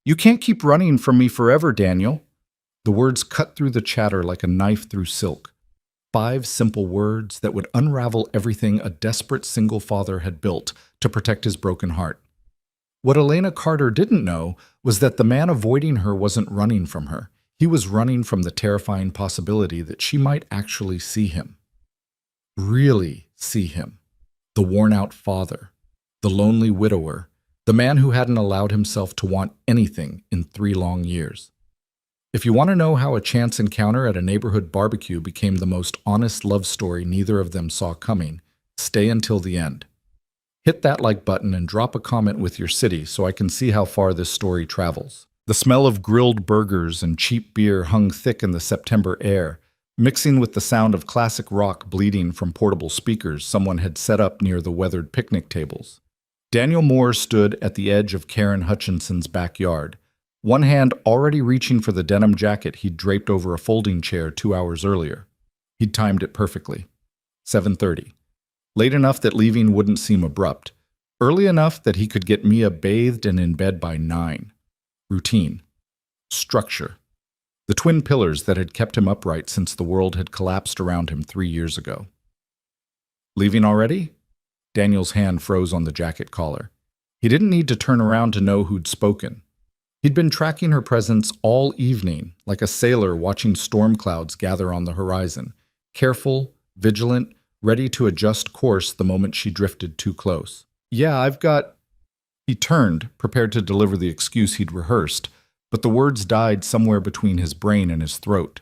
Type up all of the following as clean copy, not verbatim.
You can't keep running from me forever, Daniel. The words cut through the chatter like a knife through silk. 5 simple words that would unravel everything a desperate single father had built to protect his broken heart. What Elena Carter didn't know was that the man avoiding her wasn't running from her. He was running from the terrifying possibility that she might actually see him. Really see him. The worn-out father. The lonely widower. The man who hadn't allowed himself to want anything in 3 long years. If you want to know how a chance encounter at a neighborhood barbecue became the most honest love story neither of them saw coming, stay until the end. Hit that like button and drop a comment with your city so I can see how far this story travels. The smell of grilled burgers and cheap beer hung thick in the September air, mixing with the sound of classic rock bleeding from portable speakers someone had set up near the weathered picnic tables. Daniel Moore stood at the edge of Karen Hutchinson's backyard, one hand already reaching for the denim jacket he'd draped over a folding chair 2 hours earlier. He'd timed it perfectly. 7:30. Late enough that leaving wouldn't seem abrupt. Early enough that he could get Mia bathed and in bed by 9. Routine. Structure. The twin pillars that had kept him upright since the world had collapsed around him 3 years ago. Leaving already? Daniel's hand froze on the jacket collar. He didn't need to turn around to know who'd spoken. He'd been tracking her presence all evening, like a sailor watching storm clouds gather on the horizon, careful, vigilant, ready to adjust course the moment she drifted too close. Yeah, I've got... He turned, prepared to deliver the excuse he'd rehearsed, but the words died somewhere between his brain and his throat.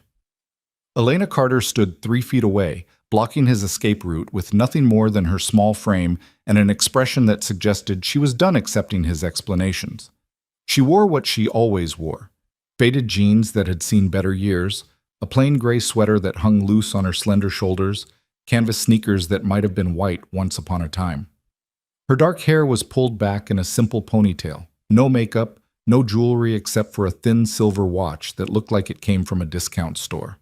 Elena Carter stood 3 feet away, blocking his escape route with nothing more than her small frame and an expression that suggested she was done accepting his explanations. She wore what she always wore, faded jeans that had seen better years, a plain gray sweater that hung loose on her slender shoulders, canvas sneakers that might have been white once upon a time. Her dark hair was pulled back in a simple ponytail, no makeup, no jewelry except for a thin silver watch that looked like it came from a discount store.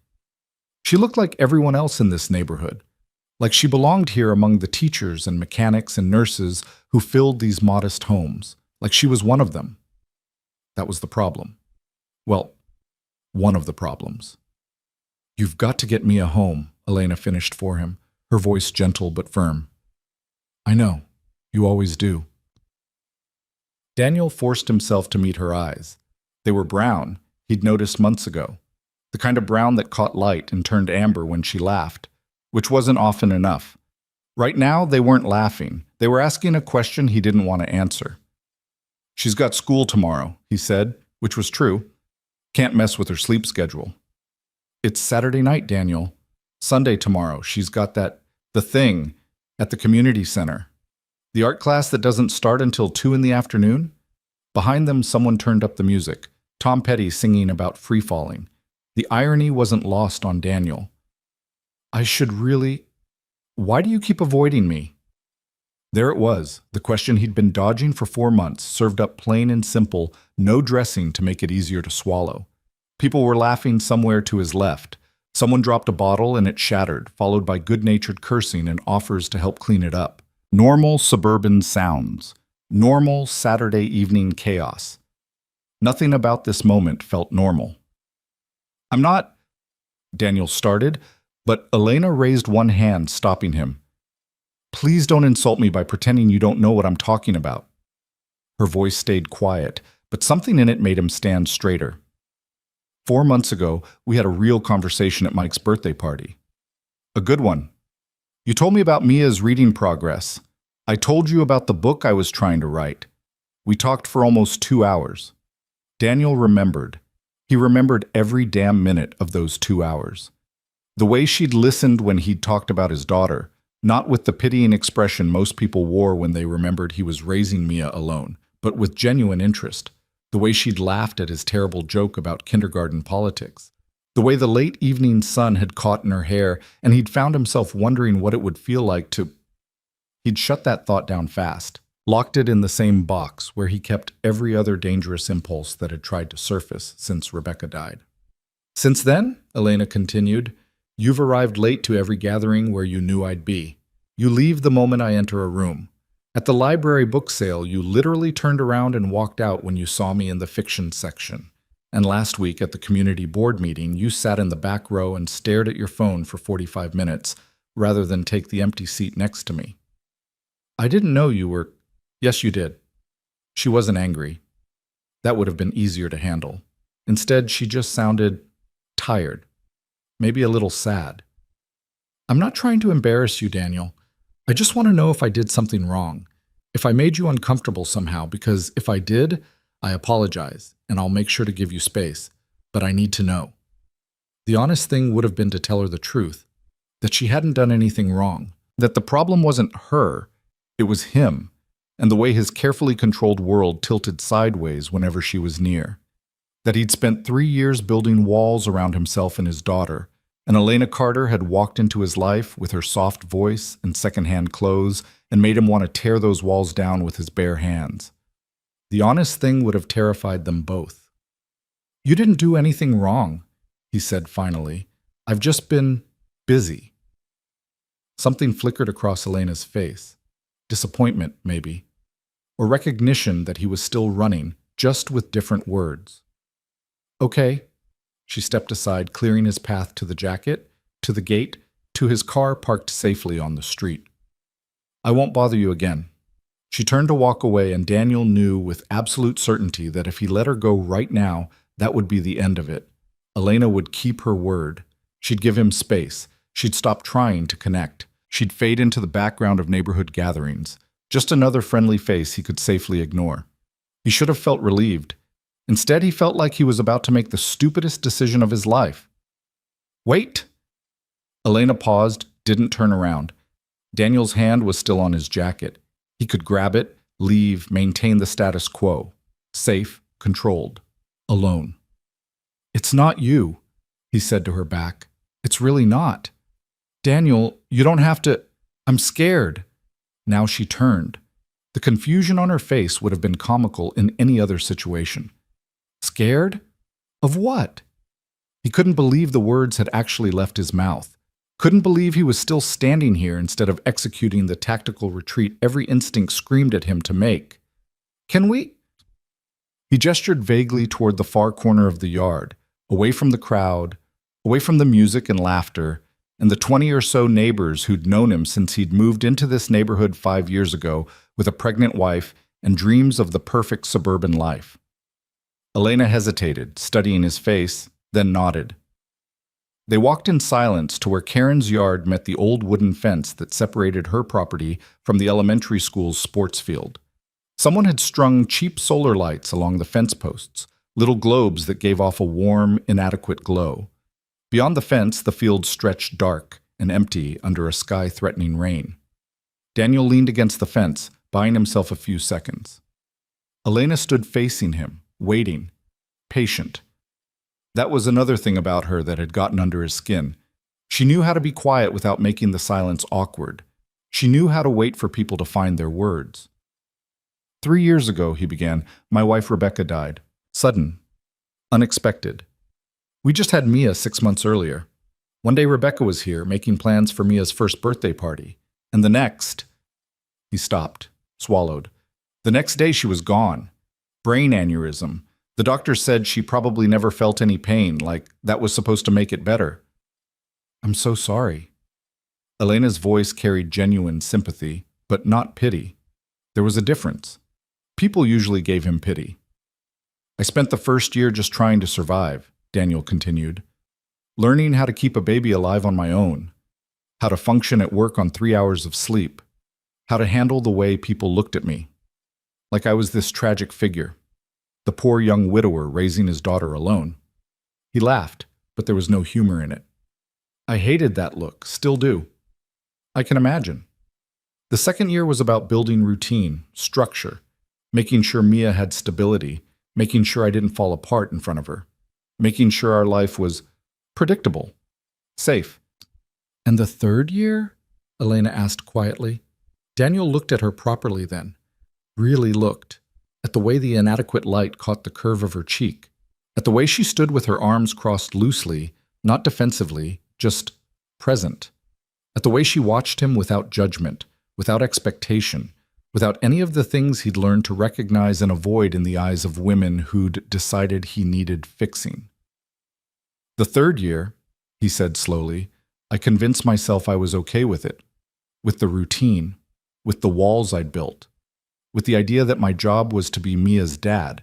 She looked like everyone else in this neighborhood, like she belonged here among the teachers and mechanics and nurses who filled these modest homes, like she was one of them. That was the problem. Well, one of the problems. You've got to get Mia home, Elena finished for him, her voice gentle but firm. I know. You always do. Daniel forced himself to meet her eyes. They were brown, he'd noticed months ago. The kind of brown that caught light and turned amber when she laughed, which wasn't often enough. Right now, they weren't laughing. They were asking a question he didn't want to answer. She's got school tomorrow, he said, which was true. Can't mess with her sleep schedule. It's Saturday night, Daniel. Sunday tomorrow. She's got the thing, at the community center. The art class that doesn't start until 2 in the afternoon? Behind them, someone turned up the music, Tom Petty singing about free-falling. The irony wasn't lost on Daniel. I should really... Why do you keep avoiding me? There it was, the question he'd been dodging for 4 months, served up plain and simple, no dressing to make it easier to swallow. People were laughing somewhere to his left. Someone dropped a bottle and it shattered, followed by good-natured cursing and offers to help clean it up. Normal suburban sounds. Normal Saturday evening chaos. Nothing about this moment felt normal. I'm not... Daniel started, but Elena raised one hand, stopping him. Please don't insult me by pretending you don't know what I'm talking about. Her voice stayed quiet, but something in it made him stand straighter. 4 months ago, we had a real conversation at Mike's birthday party. A good one. You told me about Mia's reading progress. I told you about the book I was trying to write. We talked for almost 2 hours. Daniel remembered. He remembered every damn minute of those 2 hours. The way she'd listened when he'd talked about his daughter, not with the pitying expression most people wore when they remembered he was raising Mia alone, but with genuine interest. The way she'd laughed at his terrible joke about kindergarten politics. The way the late evening sun had caught in her hair, and he'd found himself wondering what it would feel like to... He'd shut that thought down fast, locked it in the same box where he kept every other dangerous impulse that had tried to surface since Rebecca died. Since then, Elena continued, you've arrived late to every gathering where you knew I'd be. You leave the moment I enter a room. At the library book sale, you literally turned around and walked out when you saw me in the fiction section. And last week at the community board meeting, you sat in the back row and stared at your phone for 45 minutes rather than take the empty seat next to me. I didn't know you were... Yes, you did. She wasn't angry. That would have been easier to handle. Instead, she just sounded tired, maybe a little sad. I'm not trying to embarrass you, Daniel. I just want to know if I did something wrong, if I made you uncomfortable somehow, because if I did, I apologize, and I'll make sure to give you space, but I need to know. The honest thing would have been to tell her the truth, that she hadn't done anything wrong, that the problem wasn't her, it was him, and the way his carefully controlled world tilted sideways whenever she was near. That he'd spent 3 years building walls around himself and his daughter, and Elena Carter had walked into his life with her soft voice and secondhand clothes and made him want to tear those walls down with his bare hands. The honest thing would have terrified them both. You didn't do anything wrong, he said finally. I've just been busy. Something flickered across Elena's face. Disappointment, maybe. Or recognition that he was still running, just with different words. Okay. She stepped aside, clearing his path to the jacket, to the gate, to his car parked safely on the street. I won't bother you again. She turned to walk away, and Daniel knew with absolute certainty that if he let her go right now, that would be the end of it. Elena would keep her word. She'd give him space. She'd stop trying to connect. She'd fade into the background of neighborhood gatherings. Just another friendly face he could safely ignore. He should have felt relieved. Instead, he felt like he was about to make the stupidest decision of his life. Wait! Elena paused, didn't turn around. Daniel's hand was still on his jacket. He could grab it, leave, maintain the status quo. Safe, controlled, alone. It's not you, he said to her back. It's really not. Daniel, you don't have to... I'm scared. Now she turned. The confusion on her face would have been comical in any other situation. Scared? Of what? He couldn't believe the words had actually left his mouth. Couldn't believe he was still standing here instead of executing the tactical retreat every instinct screamed at him to make. Can we? He gestured vaguely toward the far corner of the yard, away from the crowd, away from the music and laughter, and the 20 or so neighbors who'd known him since he'd moved into this neighborhood 5 years ago with a pregnant wife and dreams of the perfect suburban life. Elena hesitated, studying his face, then nodded. They walked in silence to where Karen's yard met the old wooden fence that separated her property from the elementary school's sports field. Someone had strung cheap solar lights along the fence posts, little globes that gave off a warm, inadequate glow. Beyond the fence, the field stretched dark and empty under a sky-threatening rain. Daniel leaned against the fence, buying himself a few seconds. Elena stood facing him, waiting, patient. That was another thing about her that had gotten under his skin. She knew how to be quiet without making the silence awkward. She knew how to wait for people to find their words. 3 years ago, he began, my wife Rebecca died. Sudden. Unexpected. We just had Mia 6 months earlier. One day Rebecca was here, making plans for Mia's first birthday party. And the next... He stopped, swallowed. The next day she was gone. Brain aneurysm. The doctor said she probably never felt any pain, like that was supposed to make it better. I'm so sorry. Elena's voice carried genuine sympathy, but not pity. There was a difference. People usually gave him pity. I spent the first year just trying to survive, Daniel continued. Learning how to keep a baby alive on my own. How to function at work on 3 hours of sleep. How to handle the way people looked at me. Like I was this tragic figure. The poor young widower raising his daughter alone. He laughed, but there was no humor in it. I hated that look, still do. I can imagine. The second year was about building routine, structure, making sure Mia had stability, making sure I didn't fall apart in front of her, making sure our life was predictable, safe. And the third year? Elena asked quietly. Daniel looked at her properly then, really looked, at the way the inadequate light caught the curve of her cheek, at the way she stood with her arms crossed loosely, not defensively, just present, at the way she watched him without judgment, without expectation, without any of the things he'd learned to recognize and avoid in the eyes of women who'd decided he needed fixing. The third year, he said slowly, I convinced myself I was okay with it, with the routine, with the walls I'd built, with the idea that my job was to be Mia's dad,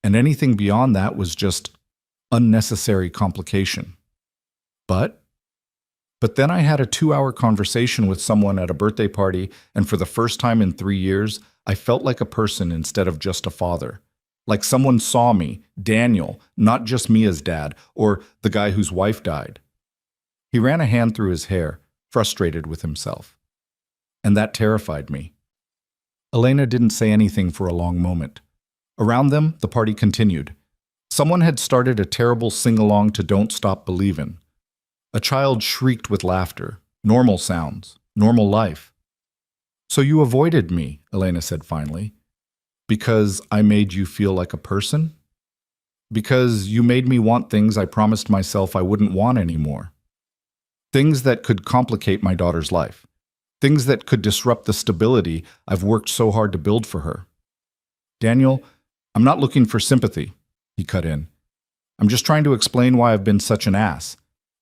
and anything beyond that was just unnecessary complication. But then I had a 2-hour conversation with someone at a birthday party, and for the first time in 3 years, I felt like a person instead of just a father. Like someone saw me, Daniel, not just Mia's dad, or the guy whose wife died. He ran a hand through his hair, frustrated with himself. And that terrified me. Elena didn't say anything for a long moment. Around them, the party continued. Someone had started a terrible sing-along to Don't Stop Believin'. A child shrieked with laughter, normal sounds, normal life. So you avoided me, Elena said finally, because I made you feel like a person? Because you made me want things I promised myself I wouldn't want anymore. Things that could complicate my daughter's life. Things that could disrupt the stability I've worked so hard to build for her. Daniel, I'm not looking for sympathy, he cut in. I'm just trying to explain why I've been such an ass.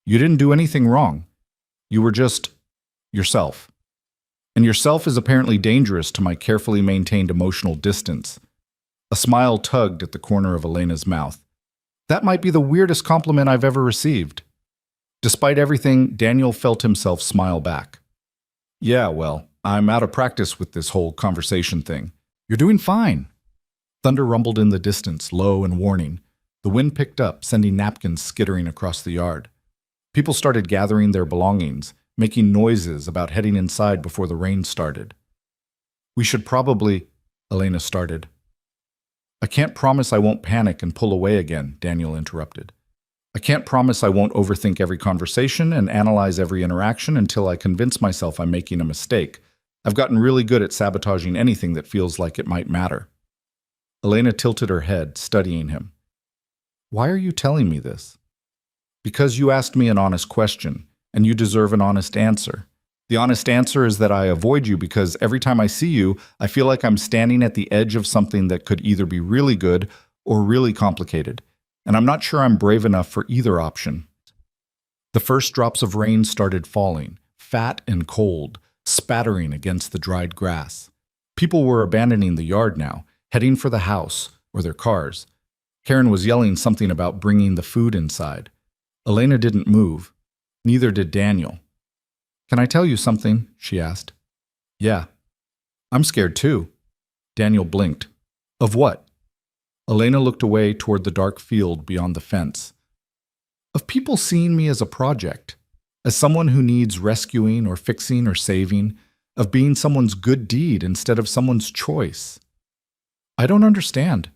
You didn't do anything wrong. You were just yourself. And yourself is apparently dangerous to my carefully maintained emotional distance. A smile tugged at the corner of Elena's mouth. That might be the weirdest compliment I've ever received. Despite everything, Daniel felt himself smile back. Yeah, well, I'm out of practice with this whole conversation thing. You're doing fine. Thunder rumbled in the distance, low and warning. The wind picked up, sending napkins skittering across the yard. People started gathering their belongings, making noises about heading inside before the rain started. We should probably, Elena started. I can't promise I won't panic and pull away again, Daniel interrupted. I can't promise I won't overthink every conversation and analyze every interaction until I convince myself I'm making a mistake. I've gotten really good at sabotaging anything that feels like it might matter. Elena tilted her head, studying him. Why are you telling me this? Because you asked me an honest question, and you deserve an honest answer. The honest answer is that I avoid you because every time I see you, I feel like I'm standing at the edge of something that could either be really good or really complicated, and I'm not sure I'm brave enough for either option. The first drops of rain started falling, fat and cold, spattering against the dried grass. People were abandoning the yard now, heading for the house or their cars. Karen was yelling something about bringing the food inside. Elena didn't move. Neither did Daniel. Can I tell you something? She asked. Yeah. I'm scared too. Daniel blinked. Of what? Elena looked away toward the dark field beyond the fence. Of people seeing me as a project, as someone who needs rescuing or fixing or saving, of being someone's good deed instead of someone's choice. I don't understand.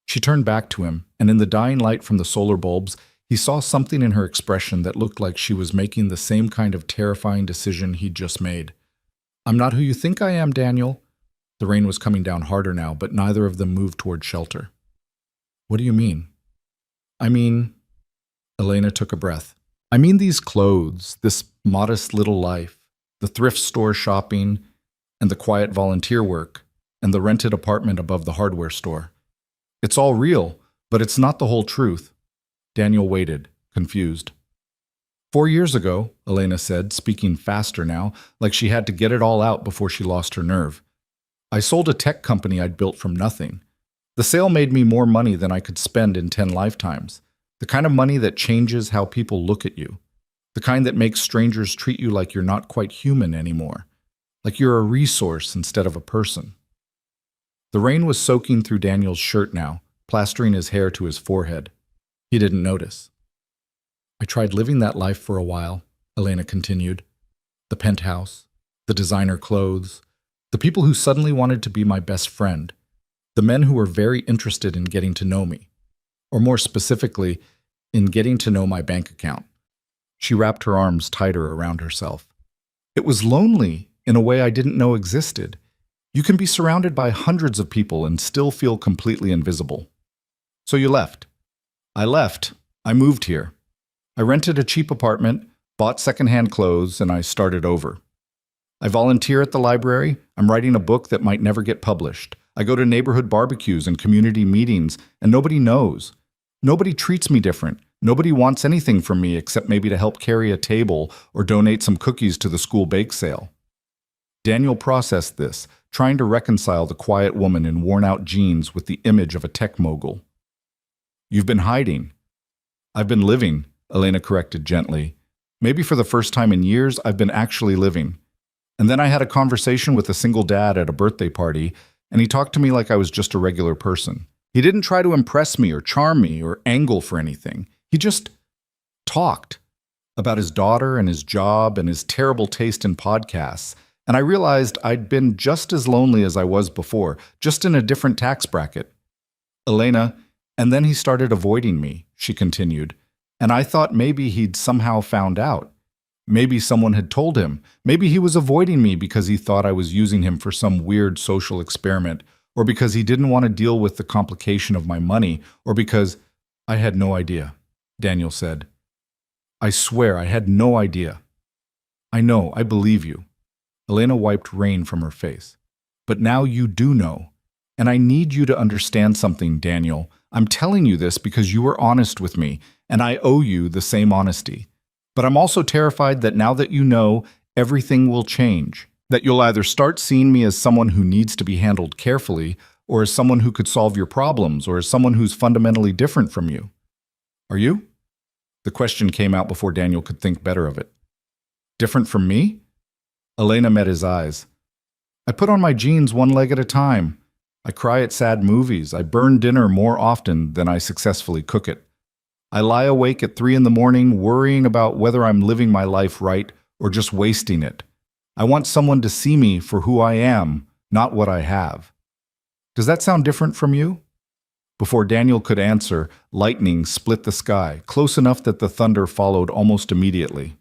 She turned back to him, and in the dying light from the solar bulbs, he saw something in her expression that looked like she was making the same kind of terrifying decision he'd just made. I'm not who you think I am, Daniel. The rain was coming down harder now, but neither of them moved toward shelter. What do you mean? I mean, Elena took a breath. I mean these clothes, this modest little life, the thrift store shopping, and the quiet volunteer work, and the rented apartment above the hardware store. It's all real, but it's not the whole truth. Daniel waited, confused. 4 years ago, Elena said, speaking faster now, like she had to get it all out before she lost her nerve. I sold a tech company I'd built from nothing. The sale made me more money than I could spend in 10 lifetimes. The kind of money that changes how people look at you. The kind that makes strangers treat you like you're not quite human anymore. Like you're a resource instead of a person. The rain was soaking through Daniel's shirt now, plastering his hair to his forehead. He didn't notice. I tried living that life for a while, Elena continued. The penthouse, the designer clothes, the people who suddenly wanted to be my best friend, the men who were very interested in getting to know me, or more specifically, in getting to know my bank account. She wrapped her arms tighter around herself. It was lonely in a way I didn't know existed. You can be surrounded by hundreds of people and still feel completely invisible. So you left. I left. I moved here. I rented a cheap apartment, bought secondhand clothes, and I started over. I volunteer at the library. I'm writing a book that might never get published. I go to neighborhood barbecues and community meetings, and nobody knows. Nobody treats me different. Nobody wants anything from me except maybe to help carry a table or donate some cookies to the school bake sale. Daniel processed this, trying to reconcile the quiet woman in worn-out jeans with the image of a tech mogul. You've been hiding. I've been living, Elena corrected gently. Maybe for the first time in years, I've been actually living. And then I had a conversation with a single dad at a birthday party, and he talked to me like I was just a regular person. He didn't try to impress me or charm me or angle for anything. He just talked about his daughter and his job and his terrible taste in podcasts. And I realized I'd been just as lonely as I was before, just in a different tax bracket. Elena, and then he started avoiding me, she continued. And I thought maybe he'd somehow found out. Maybe someone had told him. Maybe he was avoiding me because he thought I was using him for some weird social experiment, or because he didn't want to deal with the complication of my money, or because I had no idea, Daniel said. I swear I had no idea. I know, I believe you. Elena wiped rain from her face. But now you do know. And I need you to understand something, Daniel. I'm telling you this because you were honest with me, and I owe you the same honesty. But I'm also terrified that now that you know, everything will change. That you'll either start seeing me as someone who needs to be handled carefully, or as someone who could solve your problems, or as someone who's fundamentally different from you. Are you? The question came out before Daniel could think better of it. Different from me? Elena met his eyes. I put on my jeans one leg at a time. I cry at sad movies. I burn dinner more often than I successfully cook it. I lie awake at 3 a.m, worrying about whether I'm living my life right or just wasting it. I want someone to see me for who I am, not what I have. Does that sound different from you? Before Daniel could answer, lightning split the sky, close enough that the thunder followed almost immediately.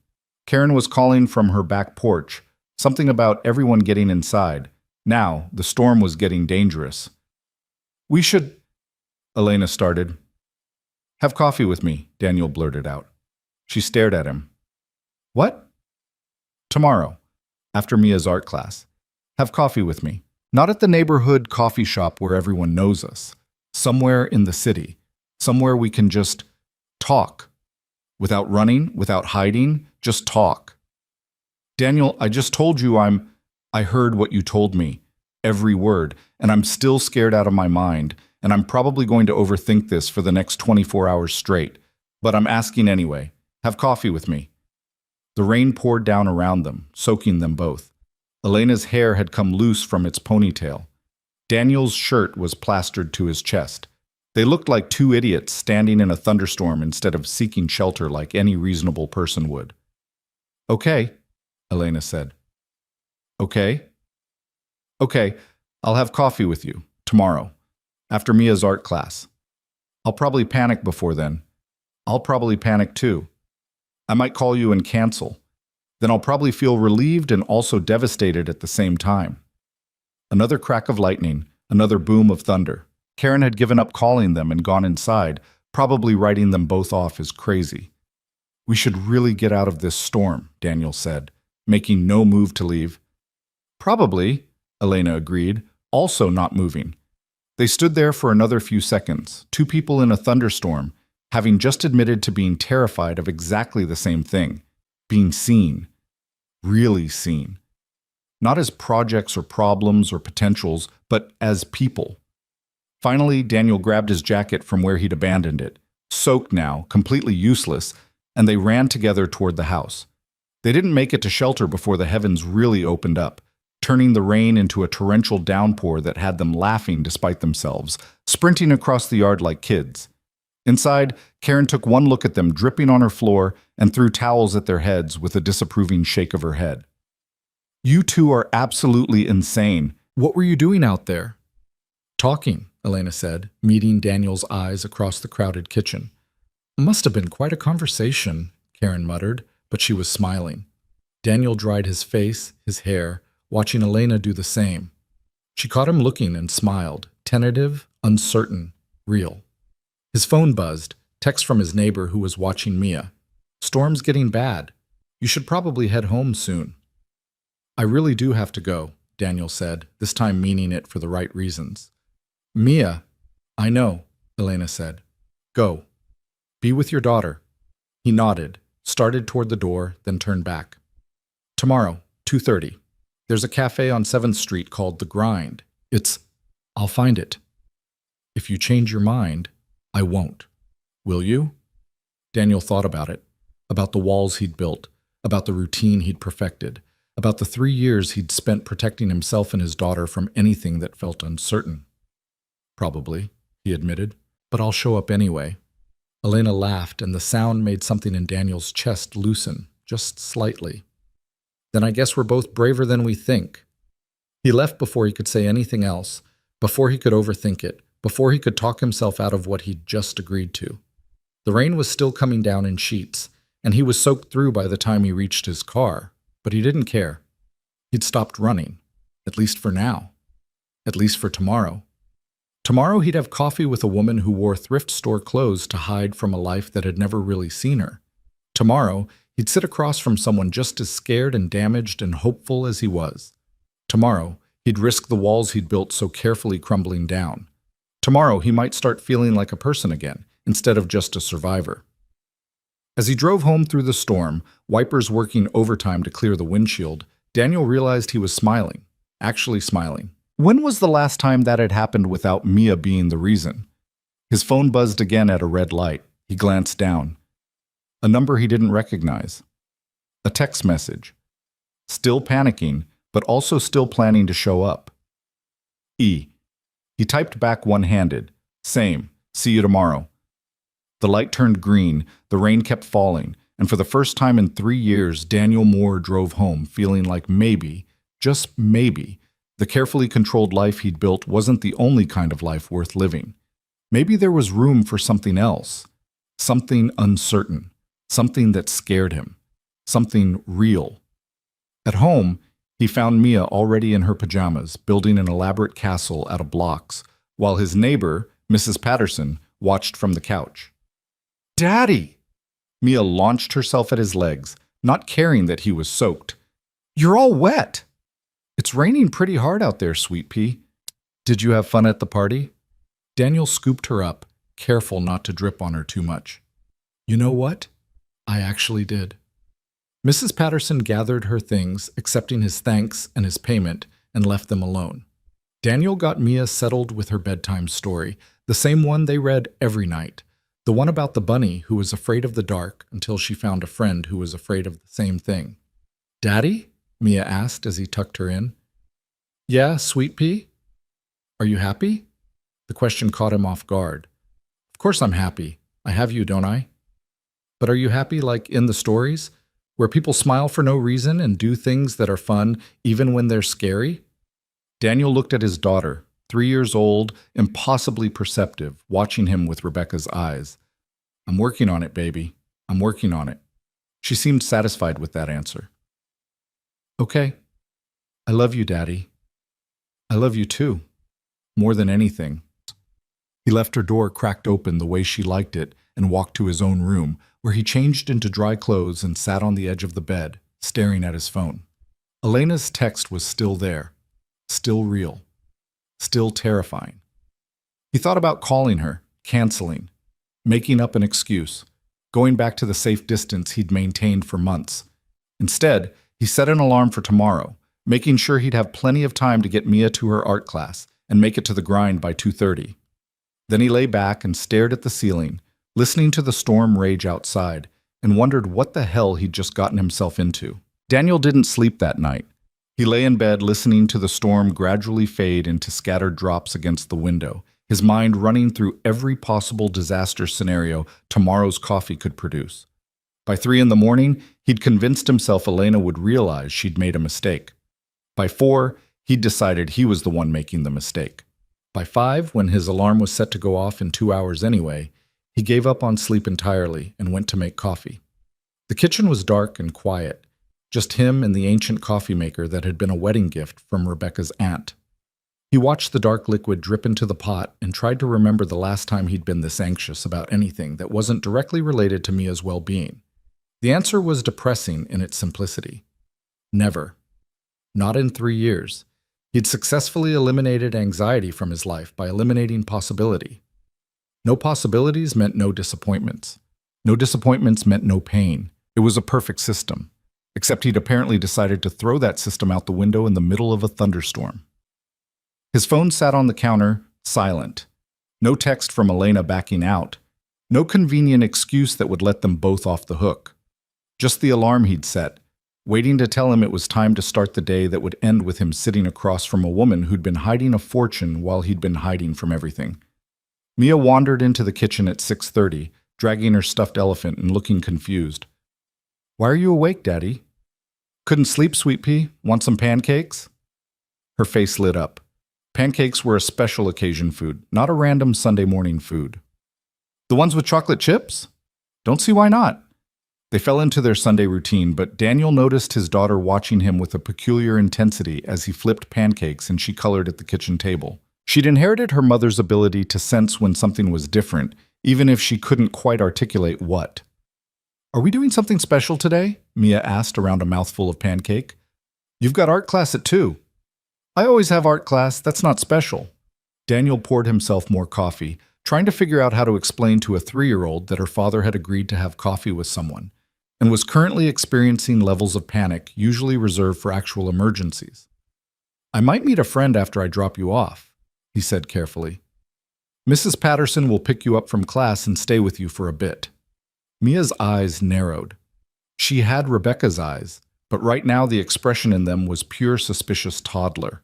Karen was calling from her back porch, something about everyone getting inside. Now, the storm was getting dangerous. We should, Elena started. Have coffee with me, Daniel blurted out. She stared at him. What? Tomorrow, after Mia's art class. Have coffee with me. Not at the neighborhood coffee shop where everyone knows us. Somewhere in the city. Somewhere we can just talk. Without running, without hiding, just talk. Daniel, I just told you I heard what you told me. Every word. And I'm still scared out of my mind. And I'm probably going to overthink this for the next 24 hours straight. But I'm asking anyway. Have coffee with me. The rain poured down around them, soaking them both. Elena's hair had come loose from its ponytail. Daniel's shirt was plastered to his chest. They looked like two idiots standing in a thunderstorm instead of seeking shelter like any reasonable person would. Okay, Elena said. Okay? Okay, I'll have coffee with you, tomorrow, after Mia's art class. I'll probably panic before then. I'll probably panic too. I might call you and cancel. Then I'll probably feel relieved and also devastated at the same time. Another crack of lightning, another boom of thunder. Karen had given up calling them and gone inside, probably writing them both off as crazy. We should really get out of this storm, Daniel said, making no move to leave. Probably, Elena agreed, also not moving. They stood there for another few seconds, two people in a thunderstorm, having just admitted to being terrified of exactly the same thing, being seen, really seen. Not as projects or problems or potentials, but as people. Finally, Daniel grabbed his jacket from where he'd abandoned it, soaked now, completely useless, and they ran together toward the house. They didn't make it to shelter before the heavens really opened up, turning the rain into a torrential downpour that had them laughing despite themselves, sprinting across the yard like kids. Inside, Karen took one look at them dripping on her floor and threw towels at their heads with a disapproving shake of her head. You two are absolutely insane. What were you doing out there? Talking, Elena said, meeting Daniel's eyes across the crowded kitchen. Must have been quite a conversation, Karen muttered, but she was smiling. Daniel dried his face, his hair, watching Elena do the same. She caught him looking and smiled, tentative, uncertain, real. His phone buzzed, text from his neighbor who was watching Mia. Storm's getting bad. You should probably head home soon. I really do have to go, Daniel said, this time meaning it for the right reasons. Mia, I know, Elena said. Go. Be with your daughter. He nodded, started toward the door, then turned back. Tomorrow, 2:30. There's a cafe on 7th Street called The Grind. I'll find it. If you change your mind, I won't. Will you? Daniel thought about it, about the walls he'd built, about the routine he'd perfected, about the 3 years he'd spent protecting himself and his daughter from anything that felt uncertain. Probably, he admitted, but I'll show up anyway. Elena laughed, and the sound made something in Daniel's chest loosen, just slightly. Then I guess we're both braver than we think. He left before he could say anything else, before he could overthink it, before he could talk himself out of what he'd just agreed to. The rain was still coming down in sheets, and he was soaked through by the time he reached his car, but he didn't care. He'd stopped running, at least for now, at least for tomorrow. Tomorrow he'd have coffee with a woman who wore thrift store clothes to hide from a life that had never really seen her. Tomorrow he'd sit across from someone just as scared and damaged and hopeful as he was. Tomorrow he'd risk the walls he'd built so carefully crumbling down. Tomorrow he might start feeling like a person again, instead of just a survivor. As he drove home through the storm, wipers working overtime to clear the windshield, Daniel realized he was smiling, actually smiling. When was the last time that had happened without Mia being the reason? His phone buzzed again at a red light. He glanced down. A number he didn't recognize. A text message. Still panicking, but also still planning to show up. E. He typed back one-handed. Same. See you tomorrow. The light turned green, the rain kept falling, and for the first time in 3 years, Daniel Moore drove home feeling like maybe, just maybe, the carefully controlled life he'd built wasn't the only kind of life worth living. Maybe there was room for something else, something uncertain, something that scared him, something real. At home, he found Mia already in her pajamas, building an elaborate castle out of blocks, while his neighbor, Mrs. Patterson, watched from the couch. "Daddy!" Mia launched herself at his legs, not caring that he was soaked. "You're all wet!" "It's raining pretty hard out there, Sweet Pea. Did you have fun at the party?" Daniel scooped her up, careful not to drip on her too much. "You know what? I actually did." Mrs. Patterson gathered her things, accepting his thanks and his payment, and left them alone. Daniel got Mia settled with her bedtime story, the same one they read every night, the one about the bunny who was afraid of the dark until she found a friend who was afraid of the same thing. "Daddy?" Mia asked as he tucked her in. "Yeah, Sweet Pea? Are you happy?" The question caught him off guard. "Of course I'm happy. I have you, don't I? But are you happy like in the stories, where people smile for no reason and do things that are fun even when they're scary?" Daniel looked at his daughter, 3 years old, impossibly perceptive, watching him with Rebecca's eyes. "I'm working on it, baby. I'm working on it." She seemed satisfied with that answer. "Okay. I love you, Daddy. I love you too. More than anything." He left her door cracked open the way she liked it and walked to his own room, where he changed into dry clothes and sat on the edge of the bed, staring at his phone. Elena's text was still there, still real, still terrifying. He thought about calling her, canceling, making up an excuse, going back to the safe distance he'd maintained for months. Instead, he set an alarm for tomorrow, making sure he'd have plenty of time to get Mia to her art class and make it to the grind by 2:30. Then he lay back and stared at the ceiling, listening to the storm rage outside, and wondered what the hell he'd just gotten himself into. Daniel didn't sleep that night. He lay in bed listening to the storm gradually fade into scattered drops against the window, his mind running through every possible disaster scenario tomorrow's coffee could produce. By 3 in the morning, he'd convinced himself Elena would realize she'd made a mistake. By 4, he'd decided he was the one making the mistake. By 5, when his alarm was set to go off in 2 hours anyway, he gave up on sleep entirely and went to make coffee. The kitchen was dark and quiet, just him and the ancient coffee maker that had been a wedding gift from Rebecca's aunt. He watched the dark liquid drip into the pot and tried to remember the last time he'd been this anxious about anything that wasn't directly related to Mia's well-being. The answer was depressing in its simplicity. Never. Not in 3 years. He'd successfully eliminated anxiety from his life by eliminating possibility. No possibilities meant no disappointments. No disappointments meant no pain. It was a perfect system. Except he'd apparently decided to throw that system out the window in the middle of a thunderstorm. His phone sat on the counter, silent. No text from Elena backing out. No convenient excuse that would let them both off the hook. Just the alarm he'd set, waiting to tell him it was time to start the day that would end with him sitting across from a woman who'd been hiding a fortune while he'd been hiding from everything. Mia wandered into the kitchen at 6:30, dragging her stuffed elephant and looking confused. "Why are you awake, Daddy?" "Couldn't sleep, Sweet Pea. Want some pancakes?" Her face lit up. Pancakes were a special occasion food, not a random Sunday morning food. "The ones with chocolate chips?" "Don't see why not." They fell into their Sunday routine, but Daniel noticed his daughter watching him with a peculiar intensity as he flipped pancakes and she colored at the kitchen table. She'd inherited her mother's ability to sense when something was different, even if she couldn't quite articulate what. "Are we doing something special today?" Mia asked around a mouthful of pancake. "You've got art class at 2. "I always have art class. That's not special." Daniel poured himself more coffee, trying to figure out how to explain to a 3-year-old that her father had agreed to have coffee with someone and was currently experiencing levels of panic usually reserved for actual emergencies. "I might meet a friend after I drop you off," he said carefully. "Mrs. Patterson will pick you up from class and stay with you for a bit." Mia's eyes narrowed. She had Rebecca's eyes, but right now the expression in them was pure suspicious toddler.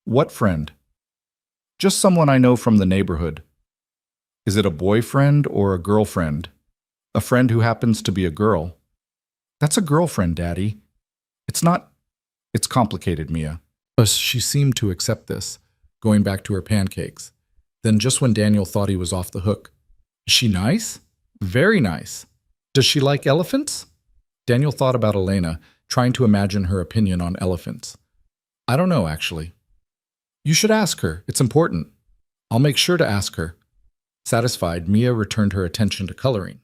"What friend?" "Just someone I know from the neighborhood." "Is it a boyfriend or a girlfriend?" "A friend who happens to be a girl." "That's a girlfriend, Daddy." "It's not." "It's complicated, Mia." But she seemed to accept this, going back to her pancakes. Then just when Daniel thought he was off the hook, "Is she nice?" "Very nice." "Does she like elephants?" Daniel thought about Elena, trying to imagine her opinion on elephants. "I don't know, actually." "You should ask her. It's important." "I'll make sure to ask her." Satisfied, Mia returned her attention to coloring,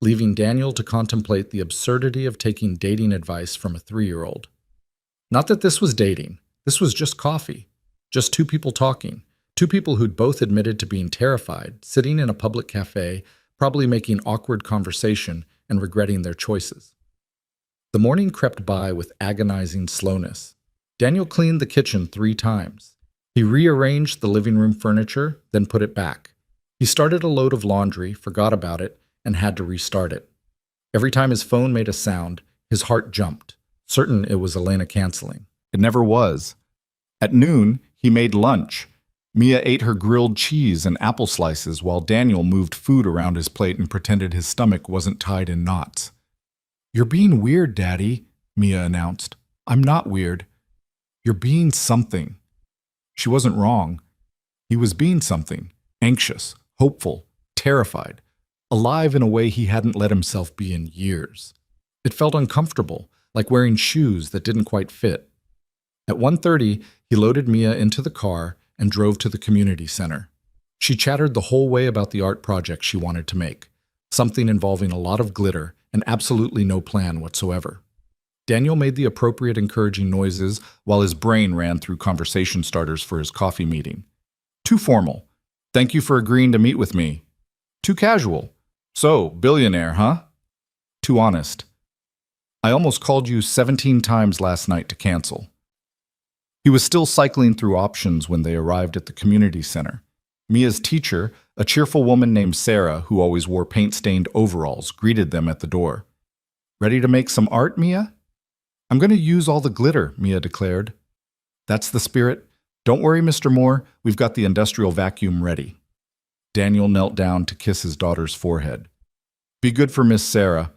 leaving Daniel to contemplate the absurdity of taking dating advice from a 3-year-old. Not that this was dating. This was just coffee. Just 2 people talking. 2 people who'd both admitted to being terrified, sitting in a public cafe, probably making awkward conversation and regretting their choices. The morning crept by with agonizing slowness. Daniel cleaned the kitchen 3 times. He rearranged the living room furniture, then put it back. He started a load of laundry, forgot about it, and had to restart it. Every time his phone made a sound, his heart jumped, certain it was Elena canceling. It never was. At noon, he made lunch. Mia ate her grilled cheese and apple slices while Daniel moved food around his plate and pretended his stomach wasn't tied in knots. "You're being weird, Daddy," Mia announced. "I'm not weird. You're being something." She wasn't wrong. He was being something, anxious, hopeful, terrified, alive in a way he hadn't let himself be in years. It felt uncomfortable, like wearing shoes that didn't quite fit. At 1:30, he loaded Mia into the car and drove to the community center. She chattered the whole way about the art project she wanted to make, something involving a lot of glitter and absolutely no plan whatsoever. Daniel made the appropriate encouraging noises while his brain ran through conversation starters for his coffee meeting. Too formal. "Thank you for agreeing to meet with me." Too casual. "So, billionaire, huh?" Too honest. "I almost called you 17 times last night to cancel." He was still cycling through options when they arrived at the community center. Mia's teacher, a cheerful woman named Sarah who always wore paint-stained overalls, greeted them at the door. "Ready to make some art, Mia?" "I'm going to use all the glitter," Mia declared. "That's the spirit. Don't worry, Mr. Moore. We've got the industrial vacuum ready." Daniel knelt down to kiss his daughter's forehead. "Be good for Miss Sarah.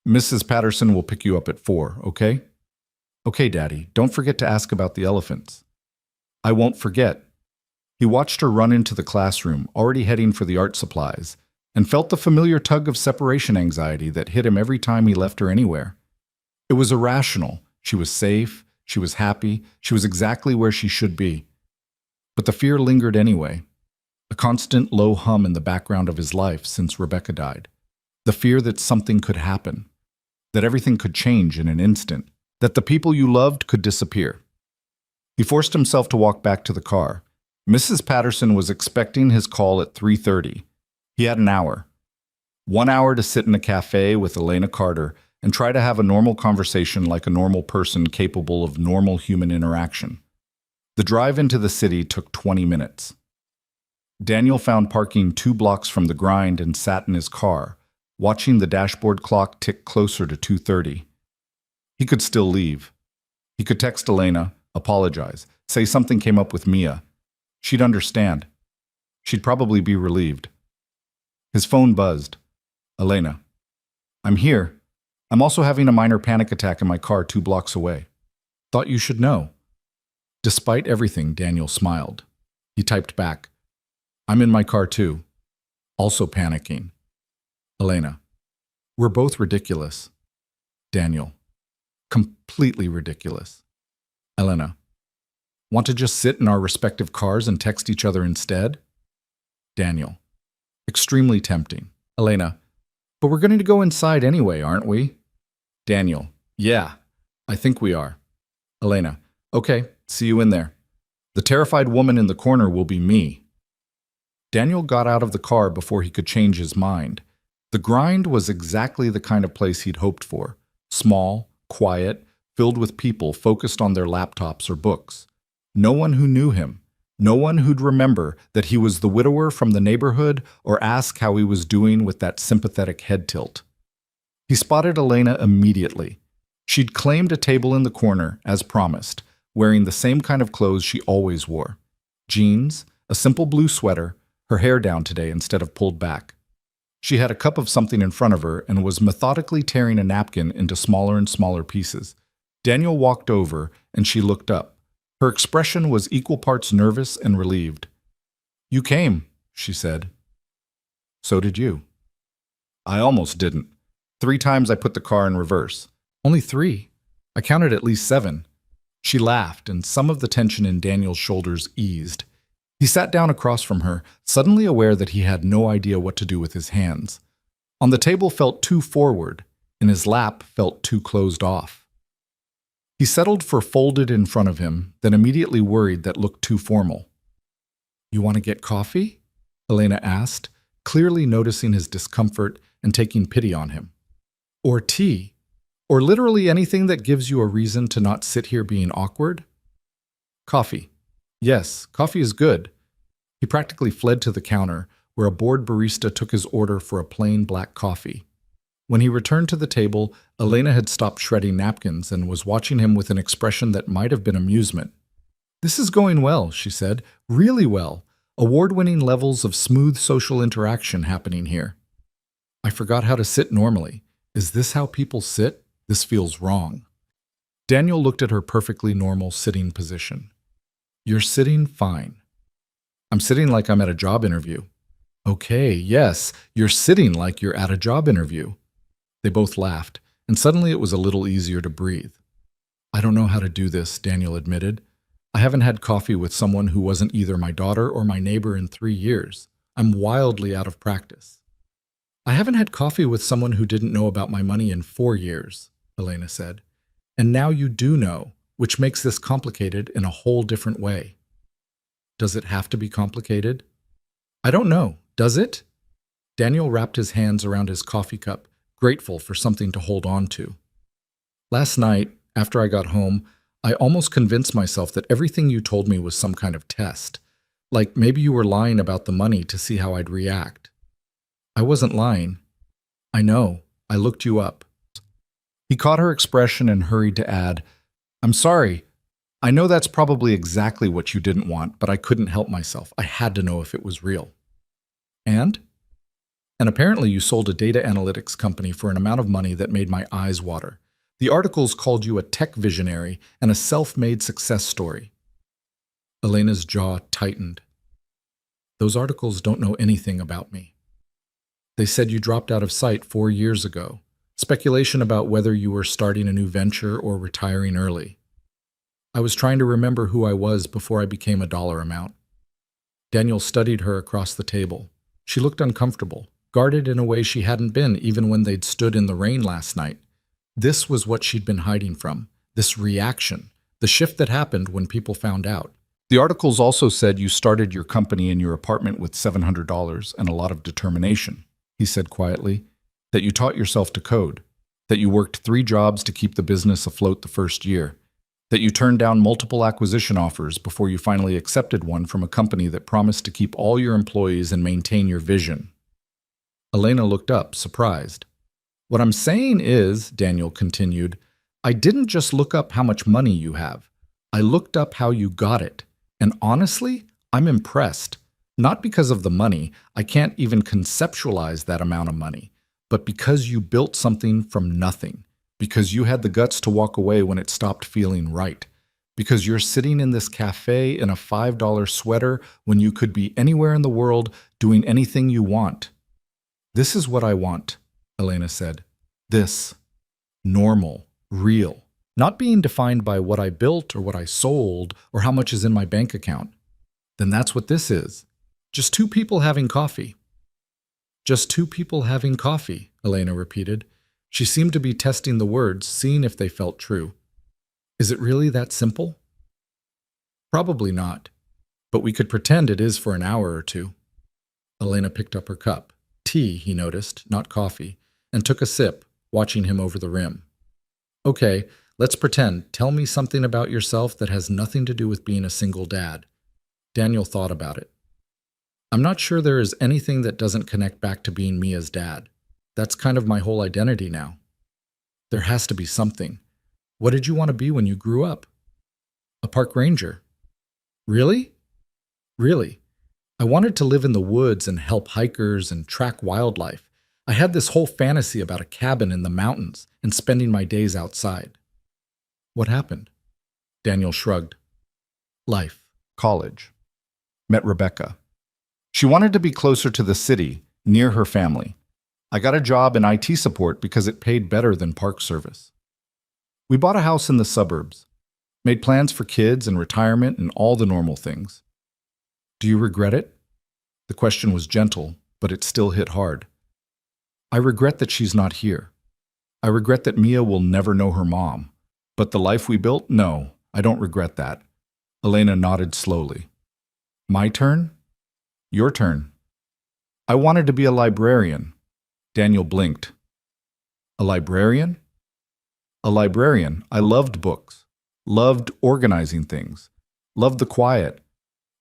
Mrs. Patterson will pick you up at 4, okay?" "Okay, Daddy. Don't forget to ask about the elephants." "I won't forget." He watched her run into the classroom, already heading for the art supplies, and felt the familiar tug of separation anxiety that hit him every time he left her anywhere. It was irrational. She was safe. She was happy. She was exactly where she should be. But the fear lingered anyway. A constant low hum in the background of his life since Rebecca died. The fear that something could happen. That everything could change in an instant. That the people you loved could disappear. He forced himself to walk back to the car. Mrs. Patterson was expecting his call at 3:30. He had an hour. 1 hour to sit in a cafe with Elena Carter and try to have a normal conversation like a normal person capable of normal human interaction. The drive into the city took 20 minutes. Daniel found parking 2 blocks from the grind and sat in his car, watching the dashboard clock tick closer to 2:30. He could still leave. He could text Elena, apologize, say something came up with Mia. She'd understand. She'd probably be relieved. His phone buzzed. Elena. I'm here. I'm also having a minor panic attack in my car 2 blocks away. Thought you should know. Despite everything, Daniel smiled. He typed back, I'm in my car too. Also panicking. Elena. We're both ridiculous. Daniel. Completely ridiculous. Elena. Want to just sit in our respective cars and text each other instead? Daniel. Extremely tempting. Elena. But we're going to go inside anyway, aren't we? Daniel. Yeah, I think we are. Elena. Okay, see you in there. The terrified woman in the corner will be me. Daniel got out of the car before he could change his mind. The grind was exactly the kind of place he'd hoped for. Small, quiet, filled with people focused on their laptops or books. No one who knew him. No one who'd remember that he was the widower from the neighborhood or ask how he was doing with that sympathetic head tilt. He spotted Elena immediately. She'd claimed a table in the corner, as promised, wearing the same kind of clothes she always wore. Jeans, a simple blue sweater, her hair down today instead of pulled back. She had a cup of something in front of her and was methodically tearing a napkin into smaller and smaller pieces. Daniel walked over and she looked up. Her expression was equal parts nervous and relieved. You came, she said. So did you. I almost didn't. 3 times I put the car in reverse. Only 3. I counted at least 7. She laughed, and some of the tension in Daniel's shoulders eased. He sat down across from her, suddenly aware that he had no idea what to do with his hands. On the table felt too forward, and his lap felt too closed off. He settled for folded in front of him, then immediately worried that looked too formal. You want to get coffee? Elena asked, clearly noticing his discomfort and taking pity on him. Or tea? Or literally anything that gives you a reason to not sit here being awkward? Coffee. Yes, coffee is good. He practically fled to the counter, where a bored barista took his order for a plain black coffee. When he returned to the table, Elena had stopped shredding napkins and was watching him with an expression that might have been amusement. This is going well, she said. Really well. Award-winning levels of smooth social interaction happening here. I forgot how to sit normally. Is this how people sit? This feels wrong. Daniel looked at her perfectly normal sitting position. You're sitting fine. I'm sitting like I'm at a job interview. Okay, yes, you're sitting like you're at a job interview. They both laughed, and suddenly it was a little easier to breathe. I don't know how to do this, Daniel admitted. I haven't had coffee with someone who wasn't either my daughter or my neighbor in 3 years. I'm wildly out of practice. I haven't had coffee with someone who didn't know about my money in 4 years, Elena said. And now you do know, which makes this complicated in a whole different way. Does it have to be complicated? I don't know. Does it? Daniel wrapped his hands around his coffee cup, grateful for something to hold on to. Last night, after I got home, I almost convinced myself that everything you told me was some kind of test. Like maybe you were lying about the money to see how I'd react. I wasn't lying. I know. I looked you up. He caught her expression and hurried to add, I'm sorry. I know that's probably exactly what you didn't want, but I couldn't help myself. I had to know if it was real. And apparently you sold a data analytics company for an amount of money that made my eyes water. The articles called you a tech visionary and a self-made success story. Elena's jaw tightened. Those articles don't know anything about me. They said you dropped out of sight 4 years ago. Speculation about whether you were starting a new venture or retiring early. I was trying to remember who I was before I became a dollar amount. Daniel studied her across the table. She looked uncomfortable, guarded in a way she hadn't been even when they'd stood in the rain last night. This was what she'd been hiding from, this reaction, The shift that happened when people found out. The articles also said you started your company in your apartment with $700 and a lot of determination, he said quietly, that you taught yourself to code, that you worked 3 jobs to keep the business afloat the first year, that you turned down multiple acquisition offers before you finally accepted one from a company that promised to keep all your employees and maintain your vision. Elena looked up, surprised. What I'm saying is, Daniel continued, I didn't just look up how much money you have. I looked up how you got it. And honestly, I'm impressed. Not because of the money, I can't even conceptualize that amount of money, but because you built something from nothing, because you had the guts to walk away when it stopped feeling right, because you're sitting in this cafe in a $5 sweater when you could be anywhere in the world doing anything you want. This is what I want, Elena said. This. Normal. Real. Not being defined by what I built or what I sold or how much is in my bank account. Then that's what this is. Just 2 people having coffee. Just 2 people having coffee, Elena repeated. She seemed to be testing the words, seeing if they felt true. Is it really that simple? Probably not, but we could pretend it is for an hour or 2. Elena picked up her cup. Tea, he noticed, not coffee, and took a sip, watching him over the rim. Okay, let's pretend. Tell me something about yourself that has nothing to do with being a single dad. Daniel thought about it. I'm not sure there is anything that doesn't connect back to being me as dad. That's kind of my whole identity now. There has to be something. What did you want to be when you grew up? A park ranger. Really? Really. I wanted to live in the woods and help hikers and track wildlife. I had this whole fantasy about a cabin in the mountains and spending my days outside. What happened? Daniel shrugged. Life. College. Met Rebecca. She wanted to be closer to the city, near her family. I got a job in IT support because it paid better than park service. We bought a house in the suburbs, made plans for kids and retirement and all the normal things. Do you regret it? The question was gentle, but it still hit hard. I regret that she's not here. I regret that Mia will never know her mom. But the life we built? No, I don't regret that. Elena nodded slowly. My turn? Your turn. I wanted to be a librarian. Daniel blinked. A librarian? A librarian. I loved books, loved organizing things, loved the quiet.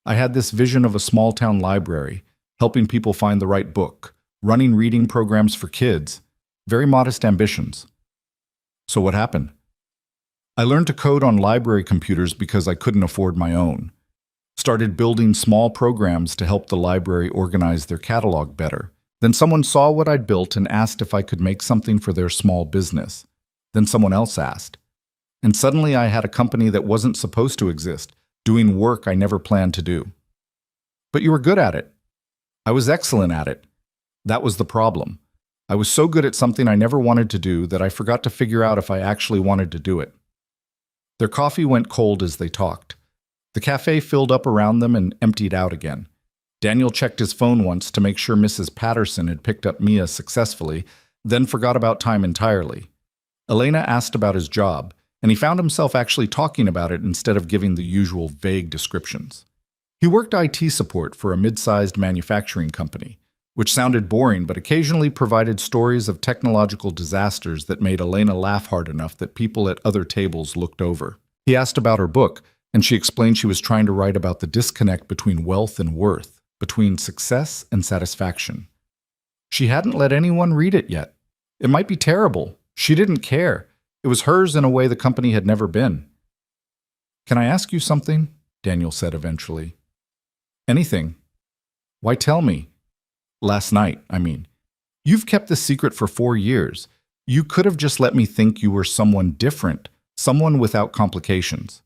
I had this vision of a small-town library, helping people find the right book, running reading programs for kids, very modest ambitions. So what happened? I learned to code on library computers because I couldn't afford my own. Started building small programs to help the library organize their catalog better. Then someone saw what I'd built and asked if I could make something for their small business. Then someone else asked. And suddenly I had a company that wasn't supposed to exist, doing work I never planned to do. But you were good at it. I was excellent at it. That was the problem. I was so good at something I never wanted to do that I forgot to figure out if I actually wanted to do it. Their coffee went cold as they talked. The cafe filled up around them and emptied out again. Daniel checked his phone once to make sure Mrs. Patterson had picked up Mia successfully, then forgot about time entirely. Elena asked about his job, and he found himself actually talking about it instead of giving the usual vague descriptions. He worked IT support for a mid-sized manufacturing company, which sounded boring but occasionally provided stories of technological disasters that made Elena laugh hard enough that people at other tables looked over. He asked about her book, and she explained she was trying to write about the disconnect between wealth and worth, between success and satisfaction. She hadn't let anyone read it yet. It might be terrible. She didn't care. It was hers in a way the company had never been. Can I ask you something? Daniel said eventually. Anything. Why tell me? Last night, I mean. You've kept this secret for 4 years. You could have just let me think you were someone different, someone without complications.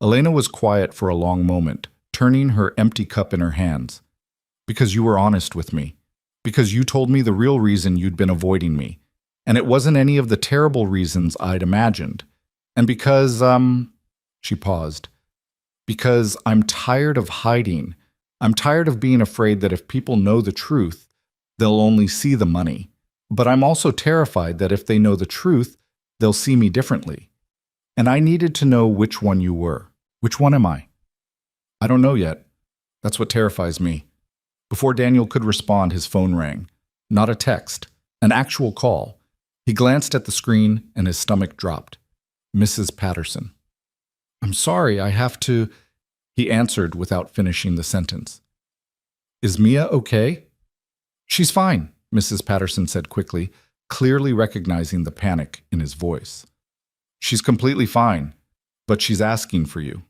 Elena was quiet for a long moment, turning her empty cup in her hands. Because you were honest with me. Because you told me the real reason you'd been avoiding me. And it wasn't any of the terrible reasons I'd imagined. And because, she paused. Because I'm tired of hiding. I'm tired of being afraid that if people know the truth, they'll only see the money. But I'm also terrified that if they know the truth, they'll see me differently. And I needed to know which one you were. Which one am I? I don't know yet. That's what terrifies me. Before Daniel could respond, his phone rang. Not a text, an actual call. He glanced at the screen and his stomach dropped. Mrs. Patterson. I'm sorry, I have to... He answered without finishing the sentence. Is Mia okay? She's fine, Mrs. Patterson said quickly, clearly recognizing the panic in his voice. She's completely fine, but she's asking for you.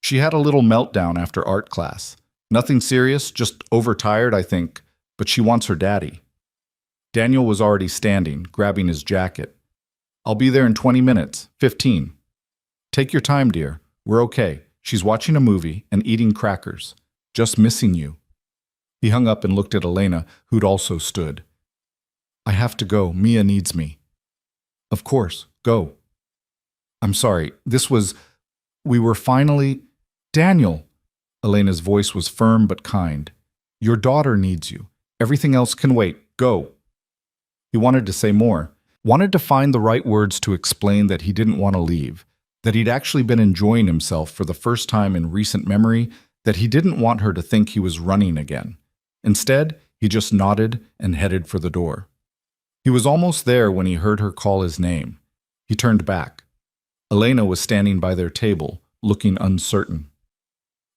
She had a little meltdown after art class. Nothing serious, just overtired, I think, but she wants her daddy. Daniel was already standing, grabbing his jacket. I'll be there in 20 minutes, 15. Take your time, dear. We're okay. She's watching a movie and eating crackers. Just missing you. He hung up and looked at Elena, who'd also stood. I have to go. Mia needs me. Of course. Go. I'm sorry. We were finally... Daniel! Elena's voice was firm but kind. Your daughter needs you. Everything else can wait. Go. He wanted to say more. Wanted to find the right words to explain that he didn't want to leave. That he'd actually been enjoying himself for the first time in recent memory. That he didn't want her to think he was running again. Instead, he just nodded and headed for the door. He was almost there when he heard her call his name. He turned back. Elena was standing by their table, looking uncertain.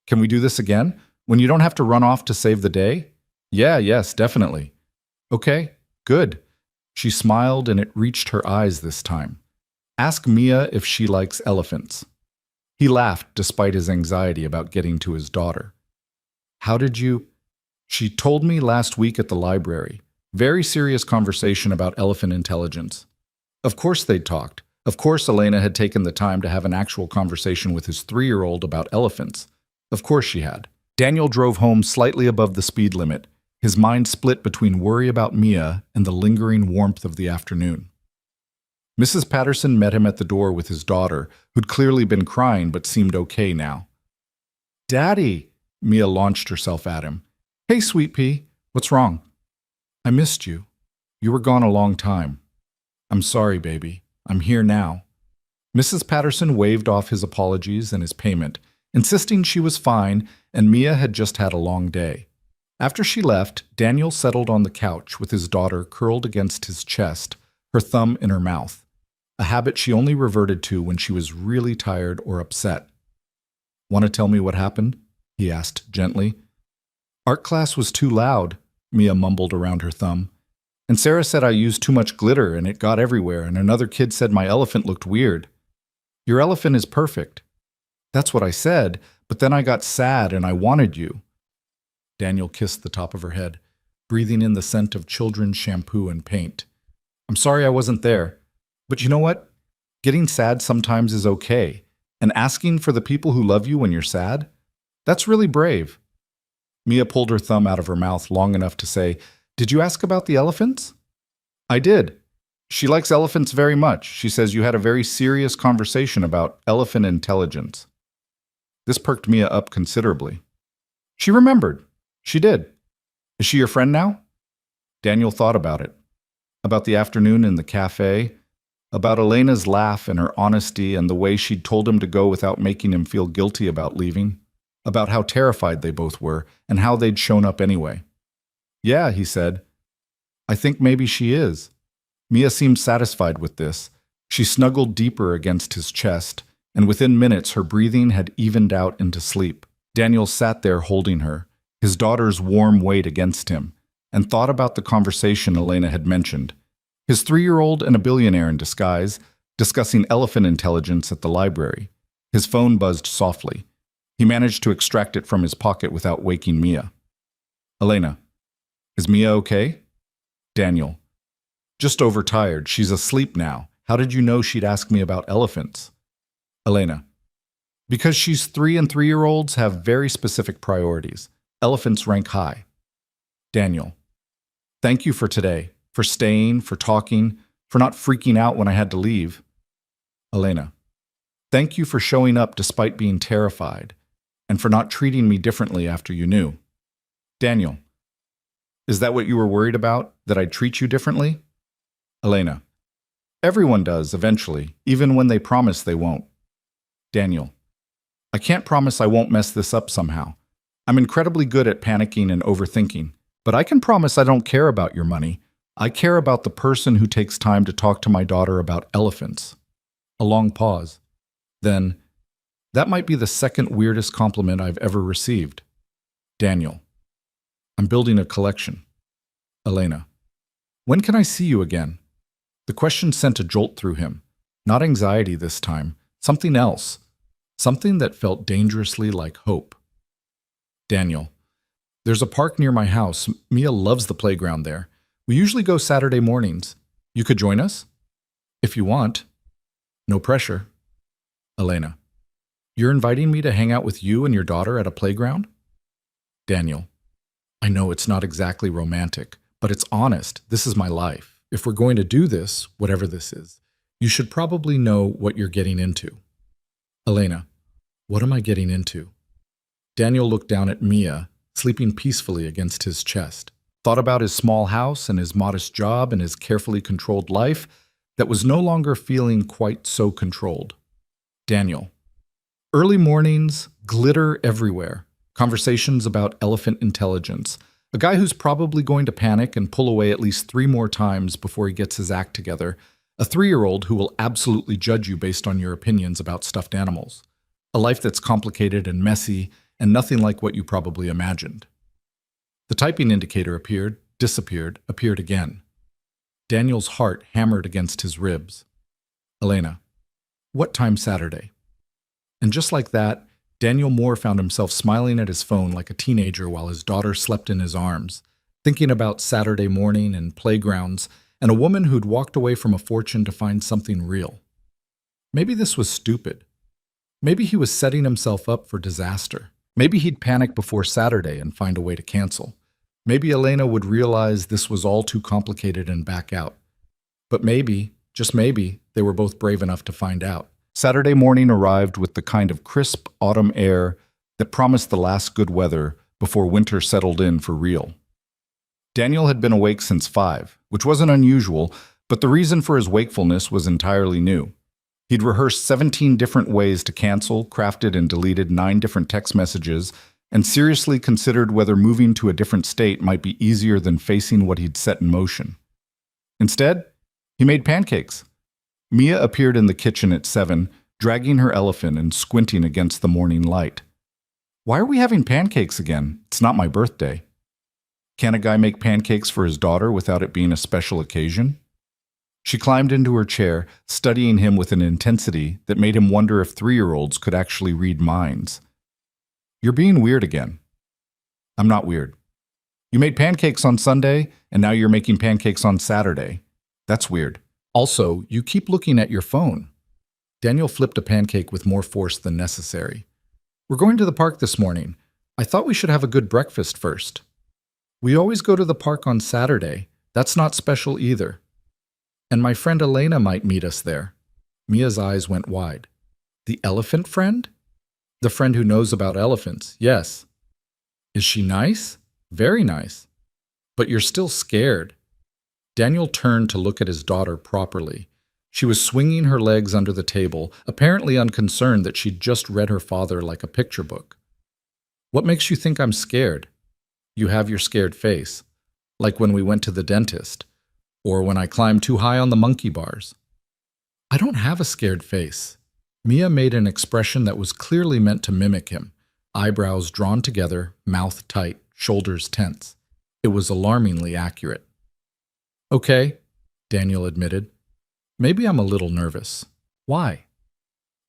Can we do this again? When you don't have to run off to save the day? Yes, definitely. Okay, good. She smiled and it reached her eyes this time. Ask Mia if she likes elephants. He laughed despite his anxiety about getting to his daughter. How did you... She told me last week at the library. Very serious conversation about elephant intelligence. Of course they'd talked. Of course Elena had taken the time to have an actual conversation with his 3-year-old about elephants. Of course she had. Daniel drove home slightly above the speed limit, his mind split between worry about Mia and the lingering warmth of the afternoon. Mrs. Patterson met him at the door with his daughter, who'd clearly been crying but seemed okay now. Daddy! Mia launched herself at him. Hey, sweet pea, what's wrong? I missed you. You were gone a long time. I'm sorry, baby. I'm here now. Mrs. Patterson waved off his apologies and his payment, insisting she was fine and Mia had just had a long day. After she left, Daniel settled on the couch with his daughter curled against his chest, her thumb in her mouth, a habit she only reverted to when she was really tired or upset. Want to tell me what happened? He asked gently. Art class was too loud, Mia mumbled around her thumb. And Sarah said I used too much glitter and it got everywhere, and another kid said my elephant looked weird. Your elephant is perfect. That's what I said, but then I got sad and I wanted you. Daniel kissed the top of her head, breathing in the scent of children's shampoo and paint. I'm sorry I wasn't there. But you know what? Getting sad sometimes is okay, and asking for the people who love you when you're sad? That's really brave. Mia pulled her thumb out of her mouth long enough to say, Did you ask about the elephants? I did. She likes elephants very much. She says you had a very serious conversation about elephant intelligence. This perked Mia up considerably. She remembered. She did. Is she your friend now? Daniel thought about it. About the afternoon in the cafe, about Elena's laugh and her honesty and the way she'd told him to go without making him feel guilty about leaving, about how terrified they both were and how they'd shown up anyway. Yeah, he said. I think maybe she is. Mia seemed satisfied with this. She snuggled deeper against his chest, and within minutes her breathing had evened out into sleep. Daniel sat there holding her, his daughter's warm weight against him, and thought about the conversation Elena had mentioned. His 3-year-old and a billionaire in disguise, discussing elephant intelligence at the library. His phone buzzed softly. He managed to extract it from his pocket without waking Mia. Elena, is Mia okay? Daniel, just overtired. She's asleep now. How did you know she'd ask me about elephants? Elena, because she's 3 and 3-year-olds have very specific priorities. Elephants rank high. Daniel, thank you for today, for staying, for talking, for not freaking out when I had to leave. Elena, thank you for showing up despite being terrified, and for not treating me differently after you knew. Daniel, is that what you were worried about, that I'd treat you differently? Elena, Everyone does, eventually, even when they promise they won't. Daniel, I can't promise I won't mess this up somehow. I'm incredibly good at panicking and overthinking, but I can promise I don't care about your money. I care about the person who takes time to talk to my daughter about elephants. A long pause. Then, that might be the second weirdest compliment I've ever received. Daniel, I'm building a collection. Elena, when can I see you again? The question sent a jolt through him. Not anxiety this time, something else. Something that felt dangerously like hope. Daniel, there's a park near my house. Mia loves the playground there. We usually go Saturday mornings. You could join us? If you want. No pressure. Elena, you're inviting me to hang out with you and your daughter at a playground? Daniel, I know it's not exactly romantic, but it's honest. This is my life. If we're going to do this, whatever this is, you should probably know what you're getting into. Elena, what am I getting into? Daniel looked down at Mia, sleeping peacefully against his chest, thought about his small house and his modest job and his carefully controlled life that was no longer feeling quite so controlled. Daniel, early mornings, glitter everywhere, conversations about elephant intelligence, a guy who's probably going to panic and pull away at least 3 more times before he gets his act together, a 3-year-old who will absolutely judge you based on your opinions about stuffed animals, a life that's complicated and messy and nothing like what you probably imagined. The typing indicator appeared, disappeared, appeared again. Daniel's heart hammered against his ribs. Elena, what time Saturday? And just like that, Daniel Moore found himself smiling at his phone like a teenager while his daughter slept in his arms, thinking about Saturday morning and playgrounds and a woman who'd walked away from a fortune to find something real. Maybe this was stupid. Maybe he was setting himself up for disaster. Maybe he'd panic before Saturday and find a way to cancel. Maybe Elena would realize this was all too complicated and back out. But maybe, just maybe, they were both brave enough to find out. Saturday morning arrived with the kind of crisp autumn air that promised the last good weather before winter settled in for real. Daniel had been awake since 5, which wasn't unusual, but the reason for his wakefulness was entirely new. He'd rehearsed 17 different ways to cancel, crafted and deleted 9 different text messages, and seriously considered whether moving to a different state might be easier than facing what he'd set in motion. Instead, he made pancakes. Mia appeared in the kitchen at 7, dragging her elephant and squinting against the morning light. Why are we having pancakes again? It's not my birthday. Can a guy make pancakes for his daughter without it being a special occasion? She climbed into her chair, studying him with an intensity that made him wonder if 3-year-olds could actually read minds. You're being weird again. I'm not weird. You made pancakes on Sunday, and now you're making pancakes on Saturday. That's weird. Also, you keep looking at your phone. Daniel flipped a pancake with more force than necessary. We're going to the park this morning. I thought we should have a good breakfast first. We always go to the park on Saturday. That's not special either. And my friend Elena might meet us there. Mia's eyes went wide. The elephant friend? The friend who knows about elephants, yes. Is she nice? Very nice. But you're still scared. Daniel turned to look at his daughter properly. She was swinging her legs under the table, apparently unconcerned that she'd just read her father like a picture book. What makes you think I'm scared? You have your scared face, like when we went to the dentist, or when I climbed too high on the monkey bars. I don't have a scared face. Mia made an expression that was clearly meant to mimic him, eyebrows drawn together, mouth tight, shoulders tense. It was alarmingly accurate. Okay, Daniel admitted. Maybe I'm a little nervous. Why?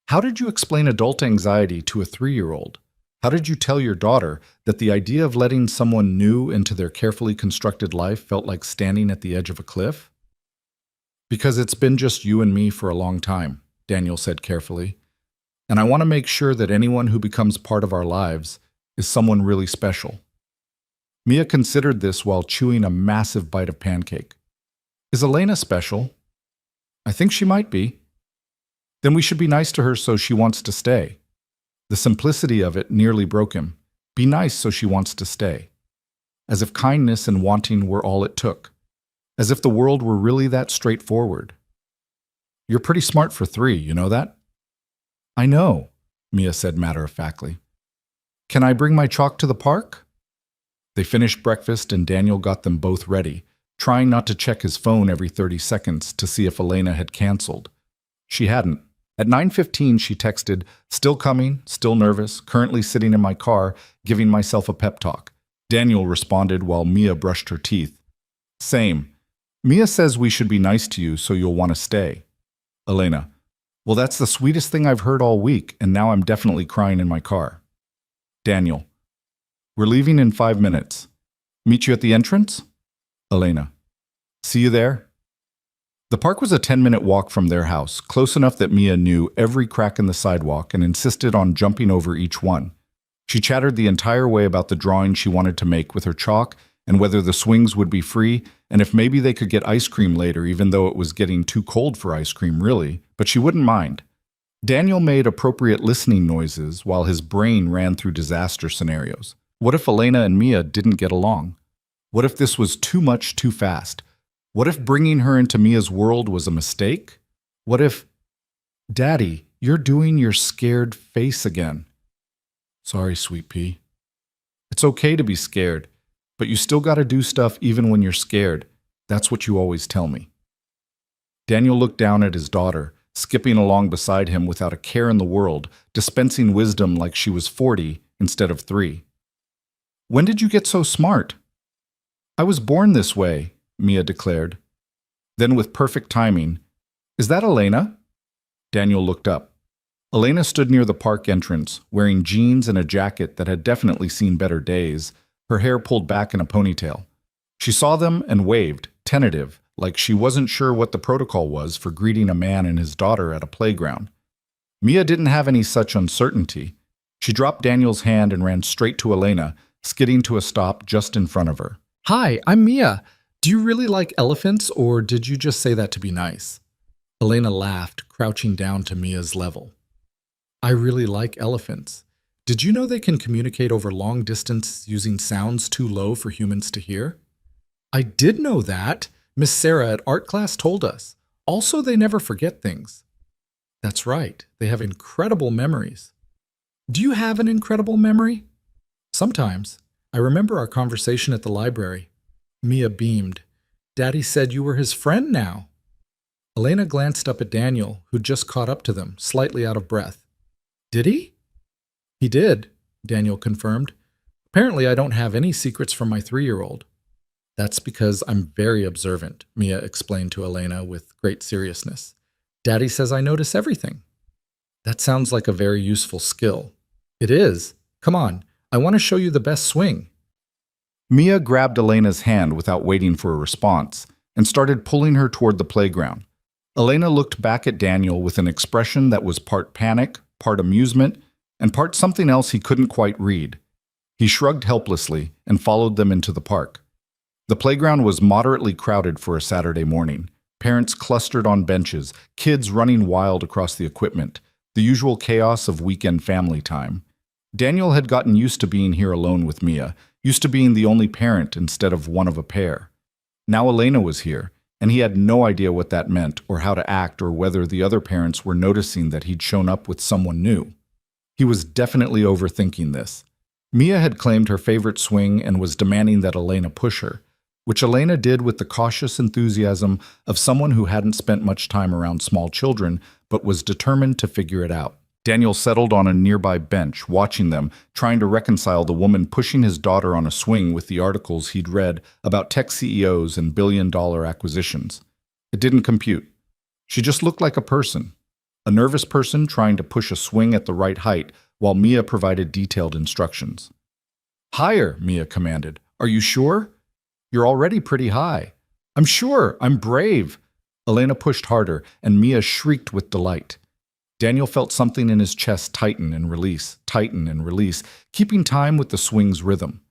How did you explain adult anxiety to a 3-year-old? How did you tell your daughter that the idea of letting someone new into their carefully constructed life felt like standing at the edge of a cliff? Because it's been just you and me for a long time, Daniel said carefully. And I want to make sure that anyone who becomes part of our lives is someone really special. Mia considered this while chewing a massive bite of pancake. Is Elena special? I think she might be. Then we should be nice to her so she wants to stay. The simplicity of it nearly broke him. Be nice so she wants to stay. As if kindness and wanting were all it took. As if the world were really that straightforward. You're pretty smart for 3, you know that? I know, Mia said matter-of-factly. Can I bring my chalk to the park? They finished breakfast and Daniel got them both ready, trying not to check his phone every 30 seconds to see if Elena had canceled. She hadn't. At 9:15, she texted, "Still coming, still nervous, currently sitting in my car, giving myself a pep talk." Daniel responded while Mia brushed her teeth. "Same. Mia says we should be nice to you so you'll want to stay." Elena, "Well, that's the sweetest thing I've heard all week, and now I'm definitely crying in my car." Daniel, "We're leaving in 5 minutes. Meet you at the entrance?" Elena, "See you there?" The park was a 10-minute walk from their house, close enough that Mia knew every crack in the sidewalk and insisted on jumping over each one. She chattered the entire way about the drawing she wanted to make with her chalk and whether the swings would be free and if maybe they could get ice cream later even though it was getting too cold for ice cream really, but she wouldn't mind. Daniel made appropriate listening noises while his brain ran through disaster scenarios. What if Elena and Mia didn't get along? What if this was too much too fast? What if bringing her into Mia's world was a mistake? What if, "Daddy, you're doing your scared face again." "Sorry, sweet pea." "It's okay to be scared, but you still gotta do stuff even when you're scared. That's what you always tell me." Daniel looked down at his daughter, skipping along beside him without a care in the world, dispensing wisdom like she was 40 instead of 3. "When did you get so smart?" "I was born this way," Mia declared. Then with perfect timing, "Is that Elena?" Daniel looked up. Elena stood near the park entrance, wearing jeans and a jacket that had definitely seen better days, her hair pulled back in a ponytail. She saw them and waved, tentative, like she wasn't sure what the protocol was for greeting a man and his daughter at a playground. Mia didn't have any such uncertainty. She dropped Daniel's hand and ran straight to Elena, skidding to a stop just in front of her. "Hi, I'm Mia. Do you really like elephants, or did you just say that to be nice?" Elena laughed, crouching down to Mia's level. "I really like elephants. Did you know they can communicate over long distance using sounds too low for humans to hear?" "I did know that. Miss Sarah at art class told us. Also, they never forget things." "That's right. They have incredible memories." "Do you have an incredible memory?" "Sometimes. I remember our conversation at the library." Mia beamed. "Daddy said you were his friend now." Elena glanced up at Daniel, who'd just caught up to them, slightly out of breath. "Did he?" "He did," Daniel confirmed. "Apparently I don't have any secrets from my 3-year-old. "That's because I'm very observant," Mia explained to Elena with great seriousness. "Daddy says I notice everything." "That sounds like a very useful skill." "It is. Come on, I want to show you the best swing." Mia grabbed Elena's hand without waiting for a response and started pulling her toward the playground. Elena looked back at Daniel with an expression that was part panic, part amusement, and part something else he couldn't quite read. He shrugged helplessly and followed them into the park. The playground was moderately crowded for a Saturday morning. Parents clustered on benches, kids running wild across the equipment, the usual chaos of weekend family time. Daniel had gotten used to being here alone with Mia, used to being the only parent instead of one of a pair. Now Elena was here, and he had no idea what that meant or how to act or whether the other parents were noticing that he'd shown up with someone new. He was definitely overthinking this. Mia had claimed her favorite swing and was demanding that Elena push her, which Elena did with the cautious enthusiasm of someone who hadn't spent much time around small children but was determined to figure it out. Daniel settled on a nearby bench, watching them, trying to reconcile the woman pushing his daughter on a swing with the articles he'd read about tech CEOs and billion-dollar acquisitions. It didn't compute. She just looked like a person. A nervous person trying to push a swing at the right height while Mia provided detailed instructions. "Higher," Mia commanded. "Are you sure?" "You're already pretty high." "I'm sure. I'm brave." Elena pushed harder, and Mia shrieked with delight. Daniel felt something in his chest tighten and release, keeping time with the swing's rhythm.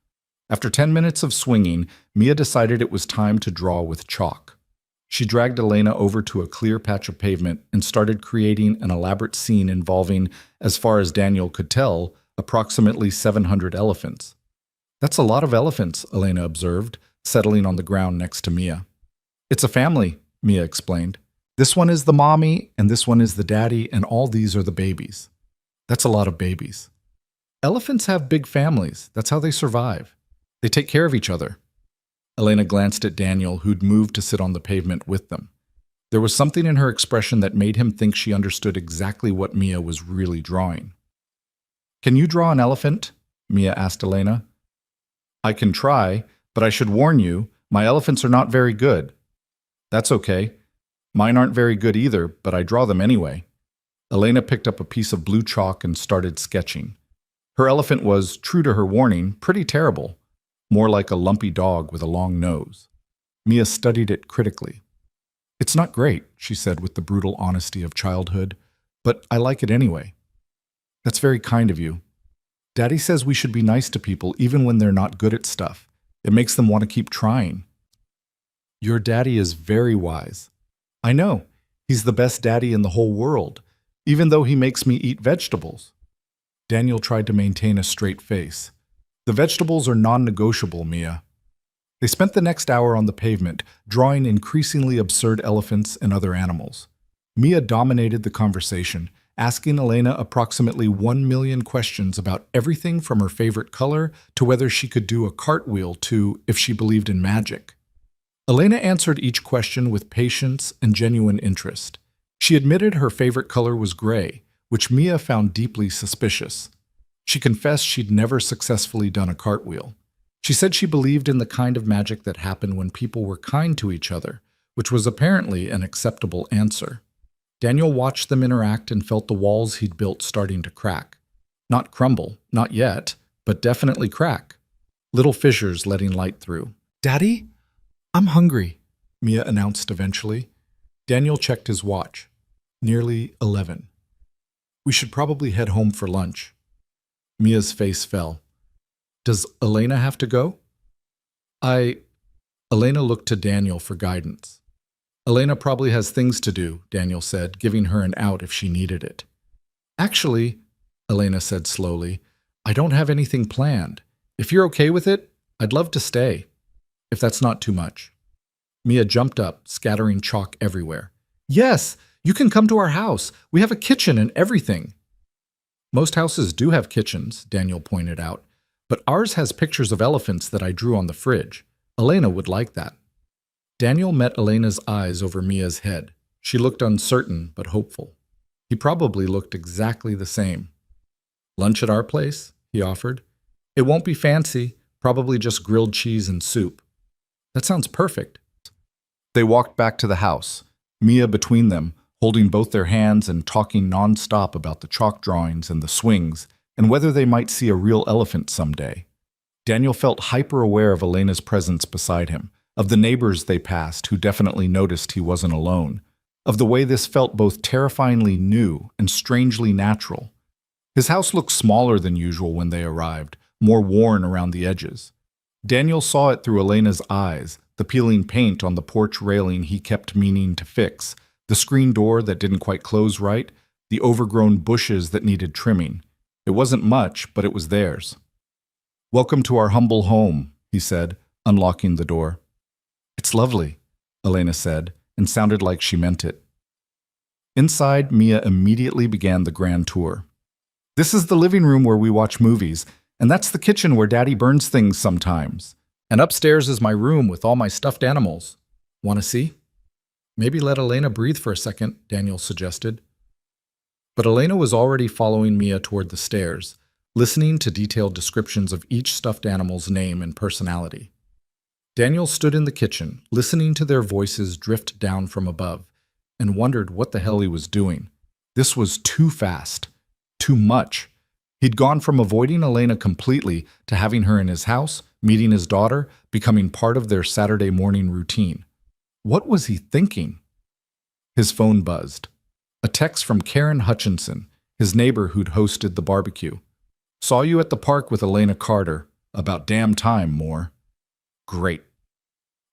After 10 minutes of swinging, Mia decided it was time to draw with chalk. She dragged Elena over to a clear patch of pavement and started creating an elaborate scene involving, as far as Daniel could tell, approximately 700 elephants. "That's a lot of elephants," Elena observed, settling on the ground next to Mia. "It's a family," Mia explained. This one is the mommy, and this one is the daddy, and all these are the babies. That's a lot of babies. Elephants have big families. That's how they survive. They take care of each other. Elena glanced at Daniel, who'd moved to sit on the pavement with them. There was something in her expression that made him think she understood exactly what Mia was really drawing. "Can you draw an elephant?" Mia asked Elena. "I can try, but I should warn you, my elephants are not very good." "That's okay. Mine aren't very good either, but I draw them anyway." Elena picked up a piece of blue chalk and started sketching. Her elephant was, true to her warning, pretty terrible, more like a lumpy dog with a long nose. Mia studied it critically. "It's not great," she said with the brutal honesty of childhood, "but I like it anyway." "That's very kind of you. Daddy says we should be nice to people even when they're not good at stuff. It makes them want to keep trying." "Your daddy is very wise." "I know. He's the best daddy in the whole world, even though he makes me eat vegetables." Daniel tried to maintain a straight face. "The vegetables are non-negotiable, Mia." They spent the next hour on the pavement, drawing increasingly absurd elephants and other animals. Mia dominated the conversation, asking Elena approximately 1,000,000 questions about everything from her favorite color to whether she could do a cartwheel to if she believed in magic. Elena answered each question with patience and genuine interest. She admitted her favorite color was gray, which Mia found deeply suspicious. She confessed she'd never successfully done a cartwheel. She said she believed in the kind of magic that happened when people were kind to each other, which was apparently an acceptable answer. Daniel watched them interact and felt the walls he'd built starting to crack. Not crumble, not yet, but definitely crack. Little fissures letting light through. "Daddy? I'm hungry," Mia announced eventually. Daniel checked his watch. Nearly 11. "We should probably head home for lunch." Mia's face fell. "Does Elena have to go?" Elena looked to Daniel for guidance. "Elena probably has things to do," Daniel said, giving her an out if she needed it. "Actually," Elena said slowly, "I don't have anything planned. If you're okay with it, I'd love to stay, if that's not too much." Mia jumped up, scattering chalk everywhere. "Yes, you can come to our house. We have a kitchen and everything." "Most houses do have kitchens," Daniel pointed out, "but ours has pictures of elephants that I drew on the fridge. Elena would like that." Daniel met Elena's eyes over Mia's head. She looked uncertain but hopeful. He probably looked exactly the same. "Lunch at our place?" he offered. "It won't be fancy, probably just grilled cheese and soup." "That sounds perfect." They walked back to the house, Mia between them, holding both their hands and talking non-stop about the chalk drawings and the swings, and whether they might see a real elephant someday. Daniel felt hyper-aware of Elena's presence beside him, of the neighbors they passed who definitely noticed he wasn't alone, of the way this felt both terrifyingly new and strangely natural. His house looked smaller than usual when they arrived, more worn around the edges. Daniel saw it through Elena's eyes, the peeling paint on the porch railing he kept meaning to fix, the screen door that didn't quite close right, the overgrown bushes that needed trimming. It wasn't much, but it was theirs. "Welcome to our humble home," he said, unlocking the door. "It's lovely," Elena said, and sounded like she meant it. Inside, Mia immediately began the grand tour. "This is the living room where we watch movies, and that's the kitchen where Daddy burns things sometimes. And upstairs is my room with all my stuffed animals. Want to see?" "Maybe let Elena breathe for a second," Daniel suggested. But Elena was already following Mia toward the stairs, listening to detailed descriptions of each stuffed animal's name and personality. Daniel stood in the kitchen, listening to their voices drift down from above, and wondered what the hell he was doing. This was too fast. Too much. He'd gone from avoiding Elena completely to having her in his house, meeting his daughter, becoming part of their Saturday morning routine. What was he thinking? His phone buzzed. A text from Karen Hutchinson, his neighbor who'd hosted the barbecue. "Saw you at the park with Elena Carter. About damn time, Moore." Great.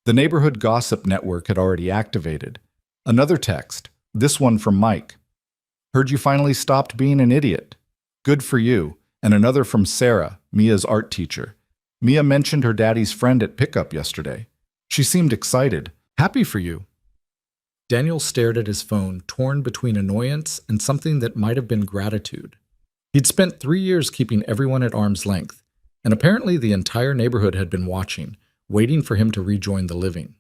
The neighborhood gossip network had already activated. Another text, this one from Mike. "Heard you finally stopped being an idiot. Good for you." And another from Sarah, Mia's art teacher. "Mia mentioned her daddy's friend at pickup yesterday. She seemed excited. Happy for you." Daniel stared at his phone, torn between annoyance and something that might have been gratitude. He'd spent 3 years keeping everyone at arm's length, and apparently the entire neighborhood had been watching, waiting for him to rejoin the living.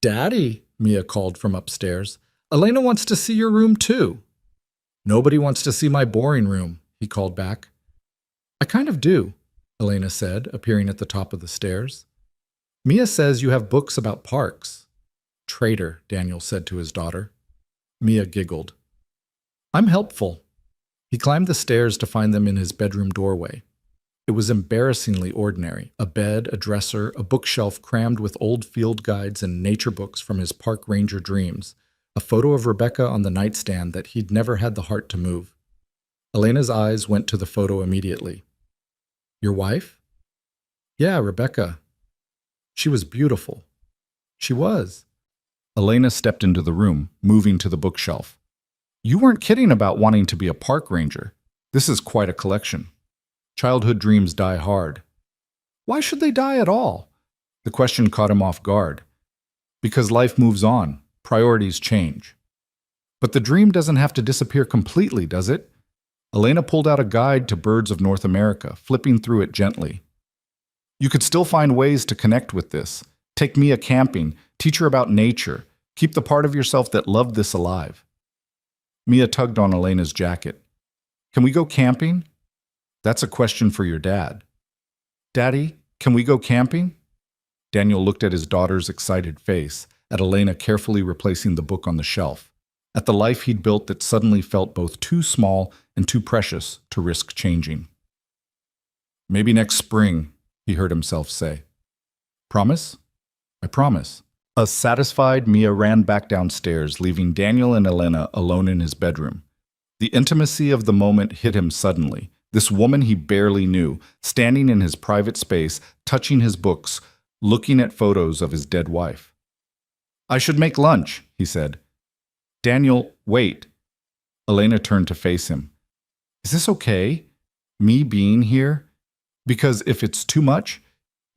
"Daddy," Mia called from upstairs, "Elena wants to see your room too." "Nobody wants to see my boring room," he called back. "I kind of do," Elena said, appearing at the top of the stairs. "Mia says you have books about parks." "Traitor," Daniel said to his daughter. Mia giggled. "I'm helpful." He climbed the stairs to find them in his bedroom doorway. It was embarrassingly ordinary. A bed, a dresser, a bookshelf crammed with old field guides and nature books from his park ranger dreams, a photo of Rebecca on the nightstand that he'd never had the heart to move. Elena's eyes went to the photo immediately. "Your wife?" "Yeah, Rebecca." "She was beautiful." "She was." Elena stepped into the room, moving to the bookshelf. "You weren't kidding about wanting to be a park ranger. This is quite a collection." Childhood dreams die hard. "Why should they die at all?" The question caught him off guard. "Because life moves on. Priorities change." "But the dream doesn't have to disappear completely, does it?" Elena pulled out a guide to birds of North America, flipping through it gently. "You could still find ways to connect with this. Take Mia camping, teach her about nature, keep the part of yourself that loved this alive." Mia tugged on Elena's jacket. "Can we go camping?" "That's a question for your dad." "Daddy, can we go camping?" Daniel looked at his daughter's excited face, at Elena carefully replacing the book on the shelf, at the life he'd built that suddenly felt both too small and too precious to risk changing. "Maybe next spring," he heard himself say. "Promise?" "I promise." A satisfied Mia ran back downstairs, leaving Daniel and Elena alone in his bedroom. The intimacy of the moment hit him suddenly. This woman he barely knew, standing in his private space, touching his books, looking at photos of his dead wife. "I should make lunch," he said. "Daniel, wait." Elena turned to face him. "Is this okay? Me being here? Because if it's too much,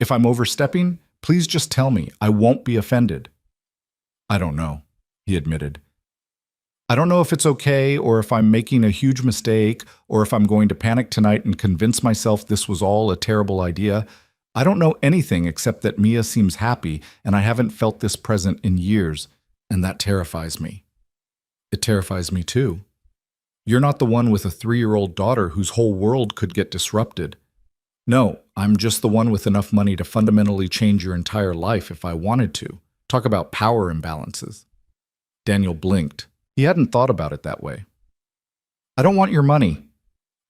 if I'm overstepping, please just tell me. I won't be offended." "I don't know," he admitted. "I don't know if it's okay, or if I'm making a huge mistake, or if I'm going to panic tonight and convince myself this was all a terrible idea. I don't know anything except that Mia seems happy, and I haven't felt this present in years, and that terrifies me." "It terrifies me too. You're not the one with a 3-year-old daughter whose whole world could get disrupted. No, I'm just the one with enough money to fundamentally change your entire life if I wanted to. Talk about power imbalances." Daniel blinked. He hadn't thought about it that way. "I don't want your money."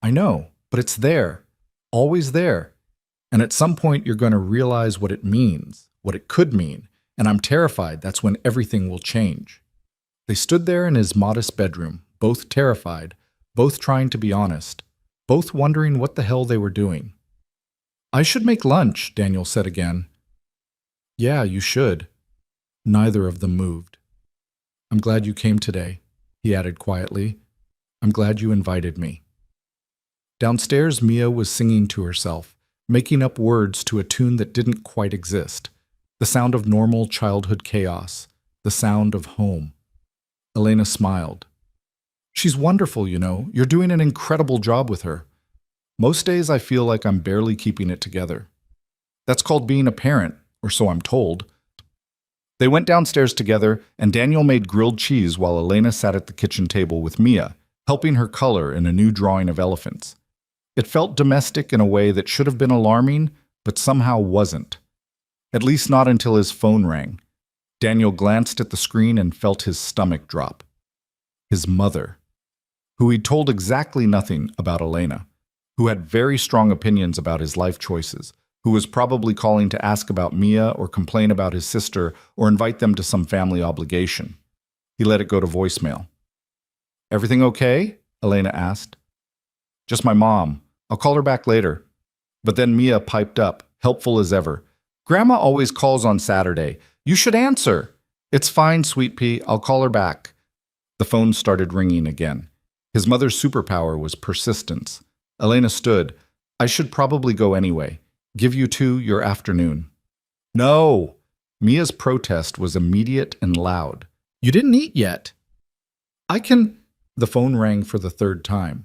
"I know, but it's there. Always there. And at some point you're going to realize what it means, what it could mean, and I'm terrified that's when everything will change." They stood there in his modest bedroom, both terrified, both trying to be honest, both wondering what the hell they were doing. "I should make lunch," Daniel said again. "Yeah, you should." Neither of them moved. "I'm glad you came today," he added quietly. "I'm glad you invited me." Downstairs, Mia was singing to herself, making up words to a tune that didn't quite exist. The sound of normal childhood chaos, the sound of home. Elena smiled. "She's wonderful, you know. You're doing an incredible job with her. Most days I feel like I'm barely keeping it together." "That's called being a parent, or so I'm told." They went downstairs together, and Daniel made grilled cheese while Elena sat at the kitchen table with Mia, helping her color in a new drawing of elephants. It felt domestic in a way that should have been alarming, but somehow wasn't. At least not until his phone rang. Daniel glanced at the screen and felt his stomach drop. His mother, who he'd told exactly nothing about Elena, who had very strong opinions about his life choices, who was probably calling to ask about Mia or complain about his sister or invite them to some family obligation. He let it go to voicemail. "Everything okay?" Elena asked. "Just my mom. I'll call her back later." But then Mia piped up, helpful as ever. "Grandma always calls on Saturday. You should answer." "It's fine, sweet pea. I'll call her back." The phone started ringing again. His mother's superpower was persistence. Elena stood. "I should probably go anyway. Give you two your afternoon." "No!" Mia's protest was immediate and loud. You didn't eat yet. I can. The phone rang for the third time.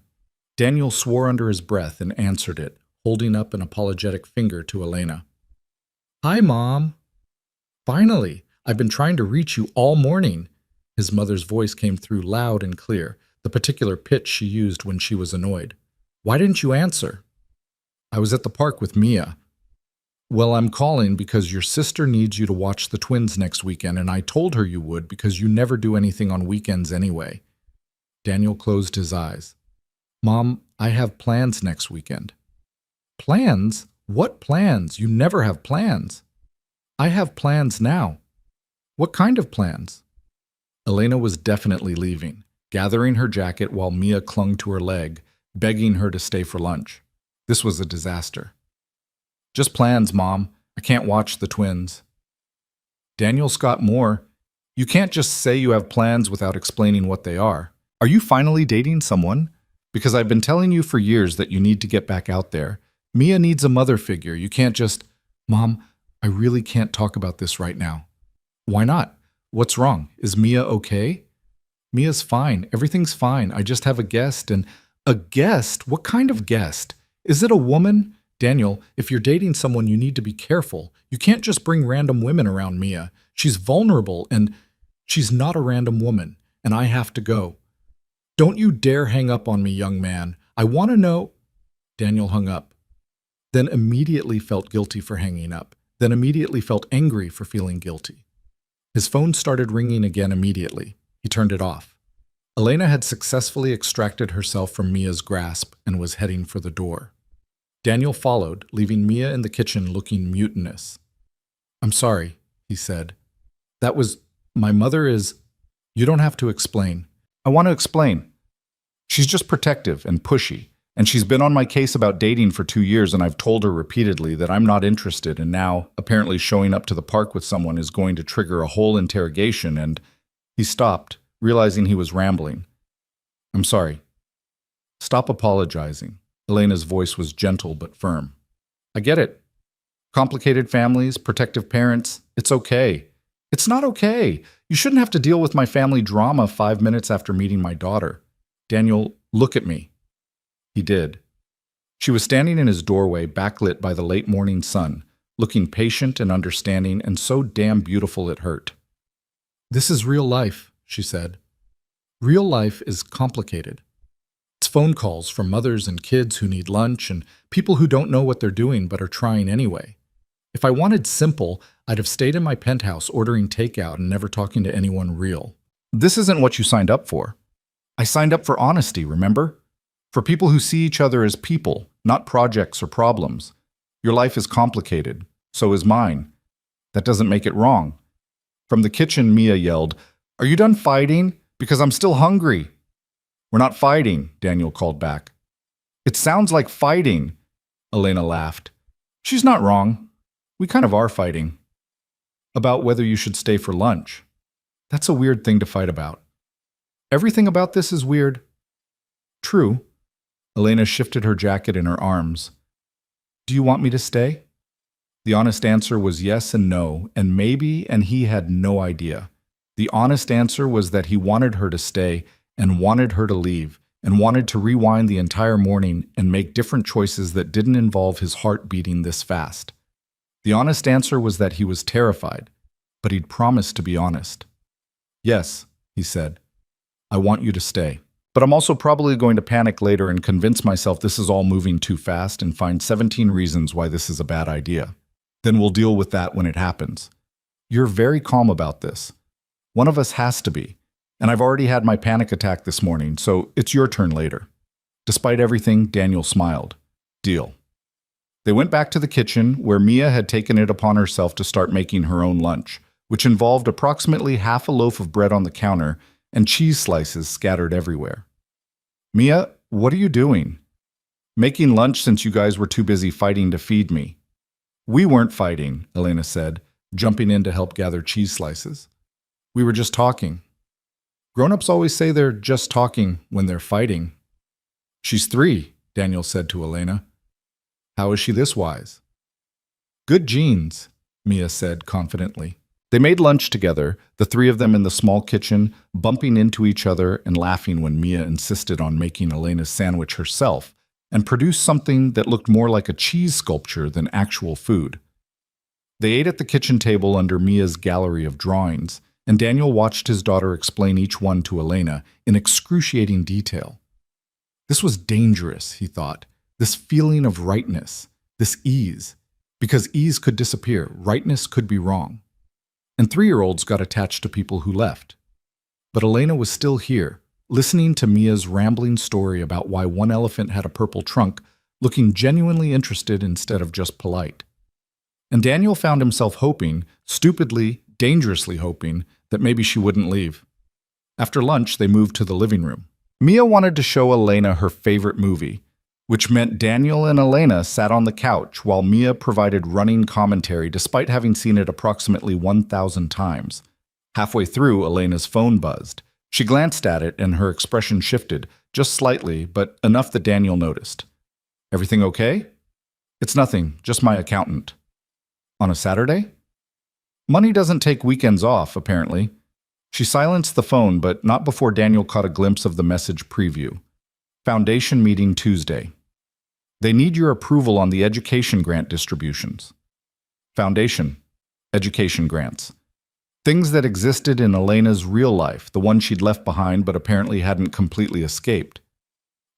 Daniel swore under his breath and answered it, holding up an apologetic finger to Elena. Hi, Mom. Finally, I've been trying to reach you all morning. His mother's voice came through loud and clear, the particular pitch she used when she was annoyed. Why didn't you answer? I was at the park with Mia. Well, I'm calling because your sister needs you to watch the twins next weekend, and I told her you would because you never do anything on weekends anyway. Daniel closed his eyes. Mom, I have plans next weekend. Plans? What plans? You never have plans. I have plans now. What kind of plans? Elena was definitely leaving, gathering her jacket while Mia clung to her leg, begging her to stay for lunch. This was a disaster. Just plans, Mom. I can't watch the twins. Daniel Scott Moore, you can't just say you have plans without explaining what they are. Are you finally dating someone? Because I've been telling you for years that you need to get back out there. Mia needs a mother figure. You can't just, Mom, I really can't talk about this right now. Why not? What's wrong? Is Mia okay? Mia's fine. Everything's fine. I just have a guest and... A guest? What kind of guest? Is it a woman? Daniel, if you're dating someone, you need to be careful. You can't just bring random women around Mia. She's vulnerable and she's not a random woman, and I have to go. Don't you dare hang up on me, young man. I want to know... Daniel hung up, then immediately felt guilty for hanging up, then immediately felt angry for feeling guilty. His phone started ringing again immediately. He turned it off. Elena had successfully extracted herself from Mia's grasp and was heading for the door. Daniel followed, leaving Mia in the kitchen looking mutinous. I'm sorry, he said. That was... My mother is... You don't have to explain. I want to explain. She's just protective and pushy, and she's been on my case about dating for 2 years, and I've told her repeatedly that I'm not interested, and now, apparently showing up to the park with someone is going to trigger a whole interrogation, and... He stopped, realizing he was rambling. I'm sorry. Stop apologizing. Elena's voice was gentle but firm. I get it. Complicated families, protective parents, it's okay. It's not okay. You shouldn't have to deal with my family drama 5 minutes after meeting my daughter. Daniel, look at me. He did. She was standing in his doorway, backlit by the late morning sun, looking patient and understanding and so damn beautiful it hurt. This is real life, she said. Real life is complicated. It's phone calls from mothers and kids who need lunch and people who don't know what they're doing but are trying anyway. If I wanted simple, I'd have stayed in my penthouse ordering takeout and never talking to anyone real. This isn't what you signed up for. I signed up for honesty, remember? For people who see each other as people, not projects or problems. Your life is complicated. So is mine. That doesn't make it wrong. From the kitchen, Mia yelled, Are you done fighting? Because I'm still hungry. We're not fighting, Daniel called back. It sounds like fighting, Elena laughed. She's not wrong. We kind of are fighting. About whether you should stay for lunch. That's a weird thing to fight about. Everything about this is weird. True. Elena shifted her jacket in her arms. Do you want me to stay? The honest answer was yes and no, and maybe, and he had no idea. The honest answer was that he wanted her to stay and wanted her to leave and wanted to rewind the entire morning and make different choices that didn't involve his heart beating this fast. The honest answer was that he was terrified, but he'd promised to be honest. Yes, he said, I want you to stay. But I'm also probably going to panic later and convince myself this is all moving too fast and find 17 reasons why this is a bad idea. Then we'll deal with that when it happens. You're very calm about this. One of us has to be. And I've already had my panic attack this morning, so it's your turn later. Despite everything, Daniel smiled. Deal. They went back to the kitchen, where Mia had taken it upon herself to start making her own lunch, which involved approximately half a loaf of bread on the counter and cheese slices scattered everywhere. Mia, what are you doing? Making lunch since you guys were too busy fighting to feed me. We weren't fighting, Elena said, jumping in to help gather cheese slices. We were just talking. Grown-ups always say they're just talking when they're fighting. She's 3, Daniel said to Elena. How is she this wise? Good genes, Mia said confidently. They made lunch together, the three of them in the small kitchen, bumping into each other and laughing when Mia insisted on making Elena's sandwich herself and produced something that looked more like a cheese sculpture than actual food. They ate at the kitchen table under Mia's gallery of drawings, and Daniel watched his daughter explain each one to Elena in excruciating detail. This was dangerous, he thought, this feeling of rightness, this ease, because ease could disappear, rightness could be wrong. And 3-year-olds got attached to people who left. But Elena was still here, listening to Mia's rambling story about why one elephant had a purple trunk, looking genuinely interested instead of just polite. And Daniel found himself hoping, stupidly, dangerously hoping, that maybe she wouldn't leave. After lunch, they moved to the living room. Mia wanted to show Elena her favorite movie, which meant Daniel and Elena sat on the couch while Mia provided running commentary despite having seen it approximately 1,000 times. Halfway through, Elena's phone buzzed. She glanced at it and her expression shifted, just slightly, but enough that Daniel noticed. "Everything okay?" "It's nothing, just my accountant." "On a Saturday?" "Money doesn't take weekends off, apparently." She silenced the phone, but not before Daniel caught a glimpse of the message preview. "Foundation meeting Tuesday. They need your approval on the education grant distributions." Foundation. Education grants. Things that existed in Elena's real life, the one she'd left behind but apparently hadn't completely escaped.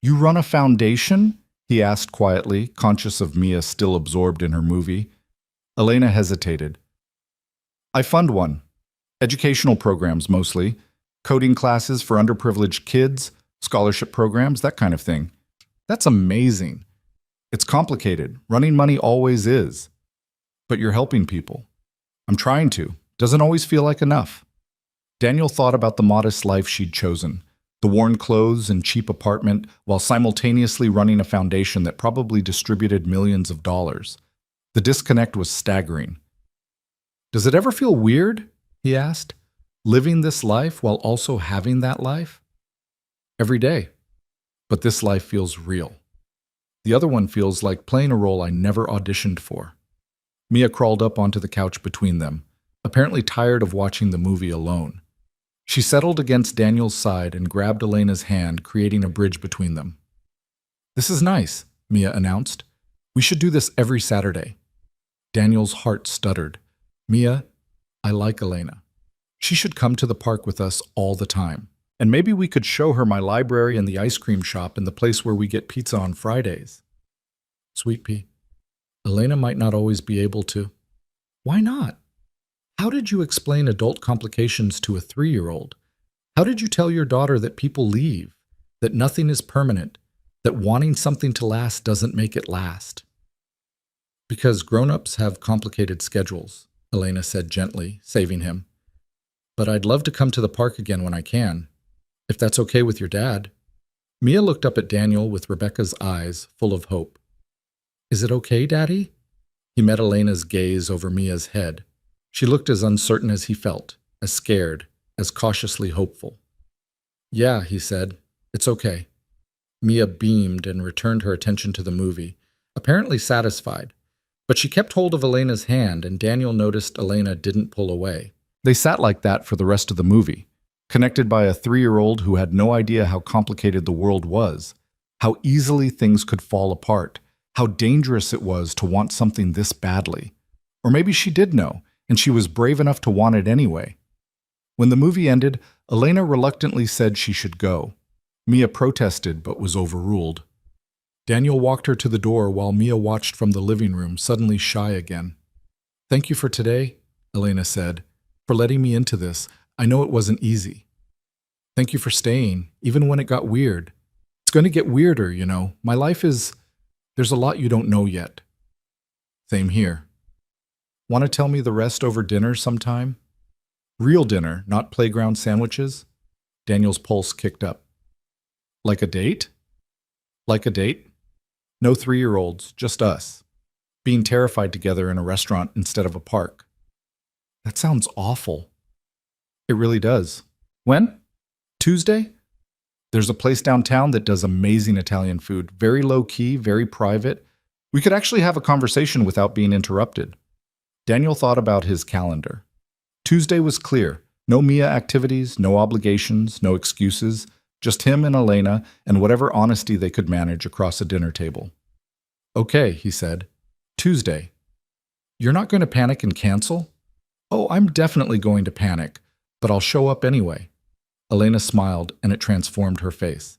"You run a foundation?" he asked quietly, conscious of Mia still absorbed in her movie. Elena hesitated. "I fund one. Educational programs mostly. Coding classes for underprivileged kids, scholarship programs, that kind of thing." "That's amazing." "It's complicated. Running money always is." "But you're helping people." "I'm trying to. Doesn't always feel like enough." Daniel thought about the modest life she'd chosen, the worn clothes and cheap apartment, while simultaneously running a foundation that probably distributed millions of dollars. The disconnect was staggering. "Does it ever feel weird?" he asked. "Living this life while also having that life?" "Every day. But this life feels real. The other one feels like playing a role I never auditioned for." Mia crawled up onto the couch between them, apparently tired of watching the movie alone. She settled against Daniel's side and grabbed Elena's hand, creating a bridge between them. "This is nice," Mia announced. "We should do this every Saturday." Daniel's heart stuttered. "Mia, I like Elena. She should come to the park with us all the time. And maybe we could show her my library and the ice cream shop and the place where we get pizza on Fridays." "Sweet pea, Elena might not always be able to." "Why not? How did you explain adult complications to a 3-year-old? How did you tell your daughter that people leave, that nothing is permanent, that wanting something to last doesn't make it last?" "Because grown-ups have complicated schedules," Elena said gently, saving him. "But I'd love to come to the park again when I can, if that's okay with your dad." Mia looked up at Daniel with Rebecca's eyes full of hope. "Is it okay, Daddy?" He met Elena's gaze over Mia's head. She looked as uncertain as he felt, as scared, as cautiously hopeful. "Yeah," he said, "it's okay." Mia beamed and returned her attention to the movie, apparently satisfied. But she kept hold of Elena's hand, and Daniel noticed Elena didn't pull away. They sat like that for the rest of the movie, connected by a 3-year-old who had no idea how complicated the world was, how easily things could fall apart, how dangerous it was to want something this badly. Or maybe she did know, and she was brave enough to want it anyway. When the movie ended, Elena reluctantly said she should go. Mia protested but was overruled. Daniel walked her to the door while Mia watched from the living room, suddenly shy again. "Thank you for today," Elena said, "for letting me into this. I know it wasn't easy. Thank you for staying, even when it got weird. It's going to get weirder, you know. My life is... There's a lot you don't know yet." "Same here." "Want to tell me the rest over dinner sometime?" "Real dinner, not playground sandwiches?" Daniel's pulse kicked up. "Like a date?" "Like a date. No 3-year-olds, just us. Being terrified together in a restaurant instead of a park." "That sounds awful." "It really does." "When?" "Tuesday? There's a place downtown that does amazing Italian food. Very low-key, very private. We could actually have a conversation without being interrupted." Daniel thought about his calendar. Tuesday was clear. No Mia activities, no obligations, no excuses, just him and Elena and whatever honesty they could manage across a dinner table. Okay, he said. Tuesday. You're not going to panic and cancel? Oh, I'm definitely going to panic, but I'll show up anyway. Elena smiled, and it transformed her face.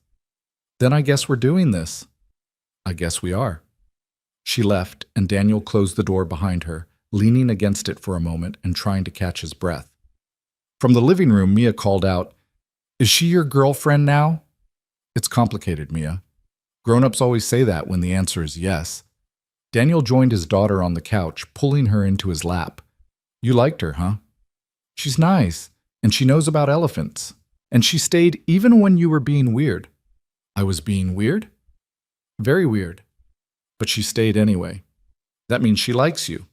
Then I guess we're doing this. I guess we are. She left, and Daniel closed the door behind her, leaning against it for a moment and trying to catch his breath. From the living room, Mia called out, "Is she your girlfriend now?" It's complicated, Mia. Grown-ups always say that when the answer is yes. Daniel joined his daughter on the couch, pulling her into his lap. You liked her, huh? She's nice, and she knows about elephants. And she stayed even when you were being weird. I was being weird? Very weird. But she stayed anyway. That means she likes you.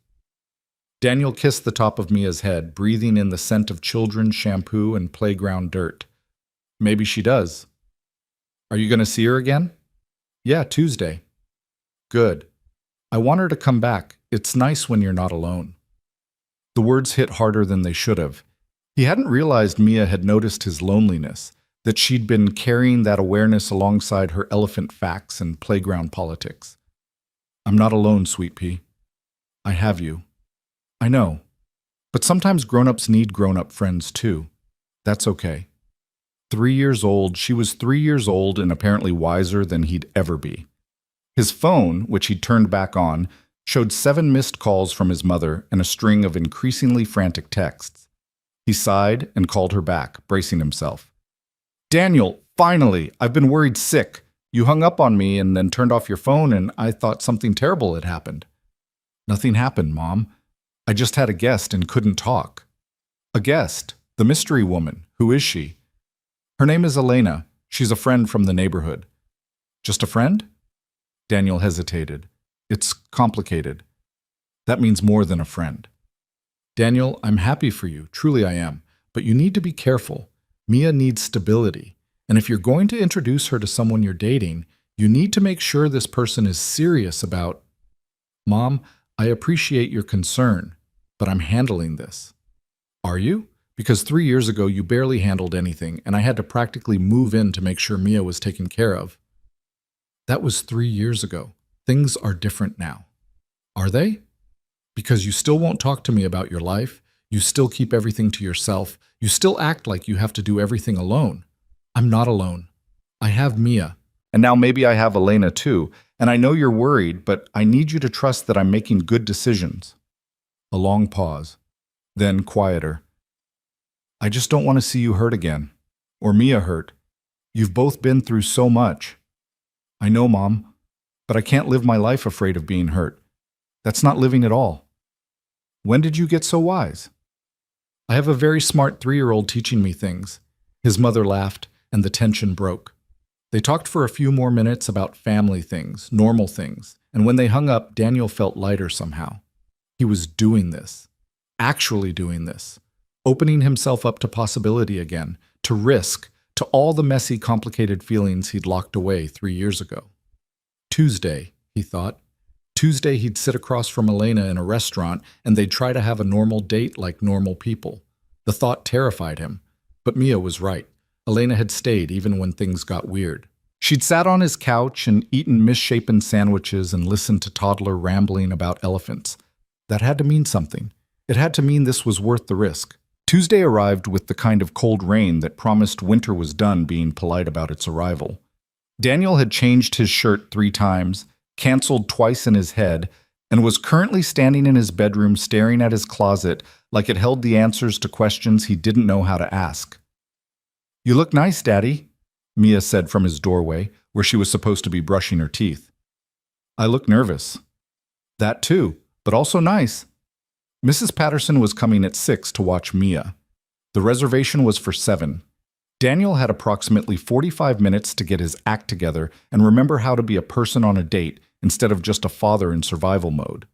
Daniel kissed the top of Mia's head, breathing in the scent of children's shampoo and playground dirt. Maybe she does. Are you going to see her again? Yeah, Tuesday. Good. I want her to come back. It's nice when you're not alone. The words hit harder than they should have. He hadn't realized Mia had noticed his loneliness, that she'd been carrying that awareness alongside her elephant facts and playground politics. I'm not alone, Sweet Pea. I have you. I know. But sometimes grown-ups need grown-up friends too. That's okay. 3 years old, she was 3 years old and apparently wiser than he'd ever be. His phone, which he'd turned back on, showed 7 missed calls from his mother and a string of increasingly frantic texts. He sighed and called her back, bracing himself. Daniel, finally! I've been worried sick. You hung up on me and then turned off your phone and I thought something terrible had happened. Nothing happened, Mom. I just had a guest and couldn't talk. A guest? The mystery woman. Who is she? Her name is Elena. She's a friend from the neighborhood. Just a friend? Daniel hesitated. It's complicated. That means more than a friend. Daniel, I'm happy for you. Truly I am. But you need to be careful. Mia needs stability. And if you're going to introduce her to someone you're dating, you need to make sure this person is serious about... Mom, I appreciate your concern, but I'm handling this. Are you? Because 3 years ago you barely handled anything, and I had to practically move in to make sure Mia was taken care of. That was 3 years ago. Things are different now. Are they? Because you still won't talk to me about your life, you still keep everything to yourself, you still act like you have to do everything alone. I'm not alone. I have Mia. And now maybe I have Elena too, and I know you're worried, but I need you to trust that I'm making good decisions. A long pause. Then quieter. I just don't want to see you hurt again. Or Mia hurt. You've both been through so much. I know, Mom, but I can't live my life afraid of being hurt. That's not living at all. When did you get so wise? I have a very smart 3-year-old teaching me things. His mother laughed, and the tension broke. They talked for a few more minutes about family things, normal things, and when they hung up, Daniel felt lighter somehow. He was doing this. Actually doing this. Opening himself up to possibility again, to risk, to all the messy, complicated feelings he'd locked away 3 years ago. Tuesday, he thought. Tuesday he'd sit across from Elena in a restaurant and they'd try to have a normal date like normal people. The thought terrified him. But Mia was right. Elena had stayed even when things got weird. She'd sat on his couch and eaten misshapen sandwiches and listened to toddler rambling about elephants. That had to mean something. It had to mean this was worth the risk. Tuesday arrived with the kind of cold rain that promised winter was done being polite about its arrival. Daniel had changed his shirt 3 times, canceled twice in his head, and was currently standing in his bedroom staring at his closet like it held the answers to questions he didn't know how to ask. You look nice, Daddy, Mia said from his doorway, where she was supposed to be brushing her teeth. I look nervous. That too, but also nice. Mrs. Patterson was coming at 6 to watch Mia. The reservation was for 7. Daniel had approximately 45 minutes to get his act together and remember how to be a person on a date instead of just a father in survival mode.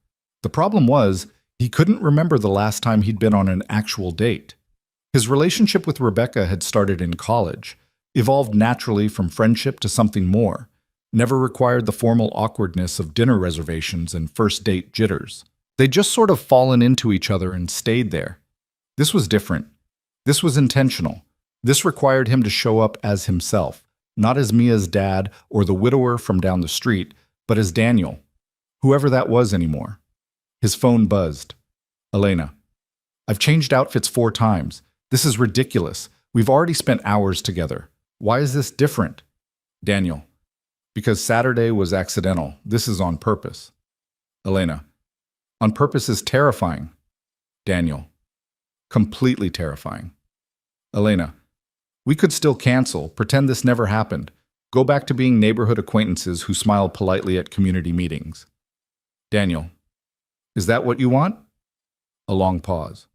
The problem was, he couldn't remember the last time he'd been on an actual date. His relationship with Rebecca had started in college, evolved naturally from friendship to something more, never required the formal awkwardness of dinner reservations and first date jitters. They'd just sort of fallen into each other and stayed there. This was different. This was intentional. This required him to show up as himself, not as Mia's dad or the widower from down the street, but as Daniel, whoever that was anymore. His phone buzzed. Elena. I've changed outfits 4 times. This is ridiculous. We've already spent hours together. Why is this different? Daniel. Because Saturday was accidental. This is on purpose. Elena. On purpose is terrifying. Daniel. Completely terrifying. Elena. We could still cancel, pretend this never happened. Go back to being neighborhood acquaintances who smile politely at community meetings. Daniel. Is that what you want? A long pause.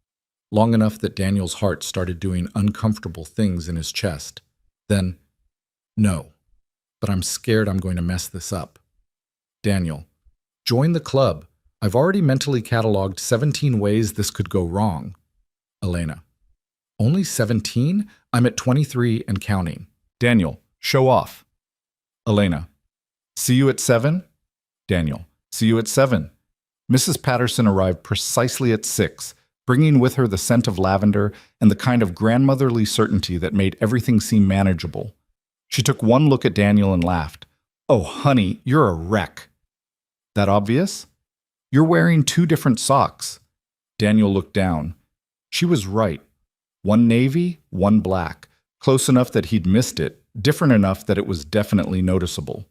Long enough that Daniel's heart started doing uncomfortable things in his chest. Then, no. But I'm scared I'm going to mess this up. Daniel. Join the club. I've already mentally cataloged 17 ways this could go wrong. Elena. Only 17? I'm at 23 and counting. Daniel. Show off. Elena. See you at 7? Daniel. See you at 7. Mrs. Patterson arrived precisely at 6, bringing with her the scent of lavender and the kind of grandmotherly certainty that made everything seem manageable. She took one look at Daniel and laughed. Oh, honey, you're a wreck. That obvious? You're wearing 2 different socks. Daniel looked down. She was right. One navy, one black. Close enough that he'd missed it, different enough that it was definitely noticeable.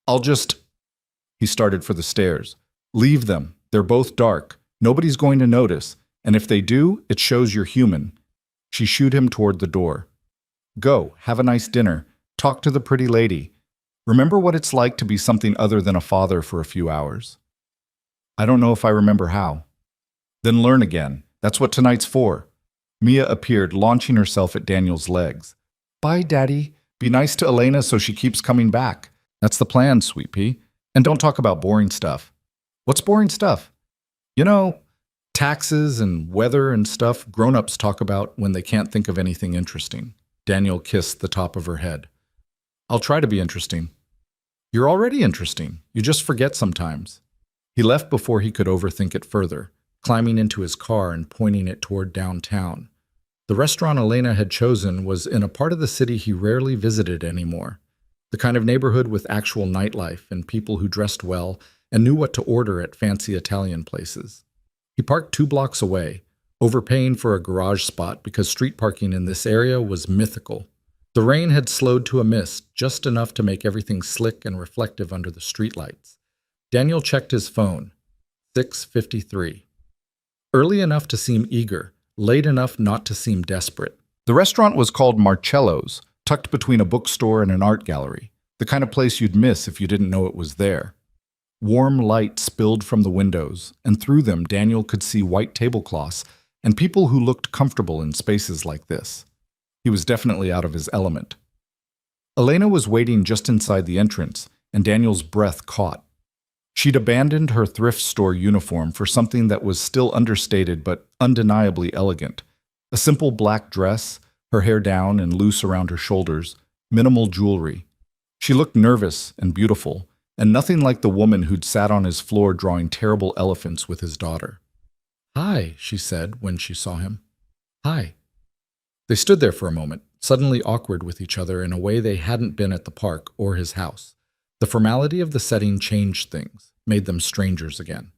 He started for the stairs. Leave them. They're both dark. Nobody's going to notice, and if they do, it shows you're human. She shooed him toward the door. Go, have a nice dinner. Talk to the pretty lady. Remember what it's like to be something other than a father for a few hours. I don't know if I remember how. Then learn again. That's what tonight's for. Mia appeared, launching herself at Daniel's legs. Bye, Daddy. Be nice to Elena so she keeps coming back. That's the plan, Sweet Pea. And don't talk about boring stuff. What's boring stuff? You know, taxes and weather and stuff grown-ups talk about when they can't think of anything interesting. Daniel kissed the top of her head. I'll try to be interesting. You're already interesting. You just forget sometimes. He left before he could overthink it further, climbing into his car and pointing it toward downtown. The restaurant Elena had chosen was in a part of the city he rarely visited anymore, the kind of neighborhood with actual nightlife and people who dressed well and knew what to order at fancy Italian places. He parked 2 blocks away, overpaying for a garage spot because street parking in this area was mythical. The rain had slowed to a mist, just enough to make everything slick and reflective under the streetlights. Daniel checked his phone. 6:53. Early enough to seem eager, late enough not to seem desperate. The restaurant was called Marcello's, tucked between a bookstore and an art gallery, the kind of place you'd miss if you didn't know it was there. Warm light spilled from the windows, and through them Daniel could see white tablecloths and people who looked comfortable in spaces like this. He was definitely out of his element. Elena was waiting just inside the entrance, and Daniel's breath caught. She'd abandoned her thrift store uniform for something that was still understated but undeniably elegant. A simple black dress, her hair down and loose around her shoulders, minimal jewelry. She looked nervous and beautiful, and nothing like the woman who'd sat on his floor drawing terrible elephants with his daughter. "Hi," she said when she saw him. "Hi." They stood there for a moment, suddenly awkward with each other in a way they hadn't been at the park or his house. The formality of the setting changed things, made them strangers again.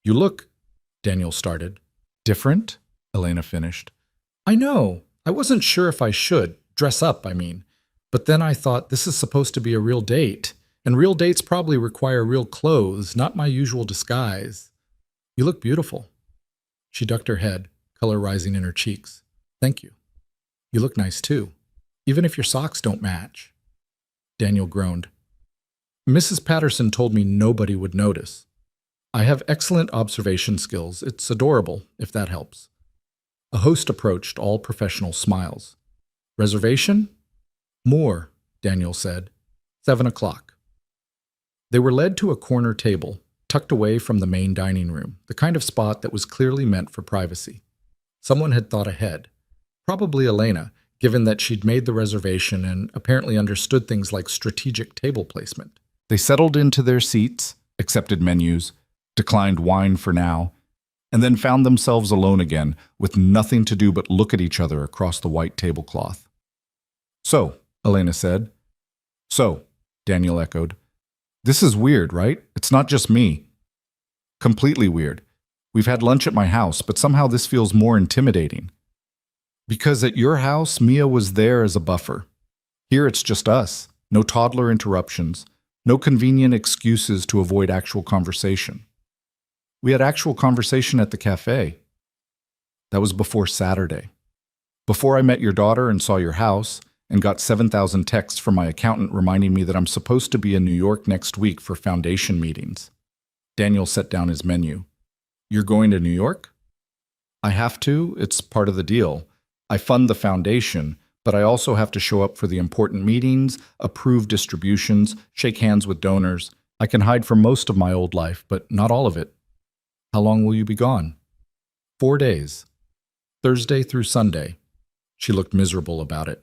"You look," Daniel started. "Different?" Elena finished. "I know. I wasn't sure if I should. Dress up, I mean. But then I thought this is supposed to be a real date, and real dates probably require real clothes, not my usual disguise. You look beautiful." She ducked her head, color rising in her cheeks. "Thank you. You look nice too, even if your socks don't match." Daniel groaned. "Mrs. Patterson told me nobody would notice. I have excellent observation skills. It's adorable, if that helps." A host approached, all professional smiles. "Reservation?" "More," Daniel said. 7 o'clock. They were led to a corner table, tucked away from the main dining room, the kind of spot that was clearly meant for privacy. Someone had thought ahead. Probably Elena, given that she'd made the reservation and apparently understood things like strategic table placement. They settled into their seats, accepted menus, declined wine for now, and then found themselves alone again, with nothing to do but look at each other across the white tablecloth. "So," Elena said. "So," Daniel echoed. "This is weird, right? It's not just me." "Completely weird. We've had lunch at my house, but somehow this feels more intimidating." "Because at your house, Mia was there as a buffer. Here it's just us. No toddler interruptions. No convenient excuses to avoid actual conversation." "We had actual conversation at the cafe." "That was before Saturday. Before I met your daughter and saw your house, and got 7,000 texts from my accountant reminding me that I'm supposed to be in New York next week for foundation meetings." Daniel set down his menu. "You're going to New York?" "I have to. It's part of the deal. I fund the foundation, but I also have to show up for the important meetings, approve distributions, shake hands with donors. I can hide from most of my old life, but not all of it." "How long will you be gone?" 4 days. Thursday through Sunday." She looked miserable about it.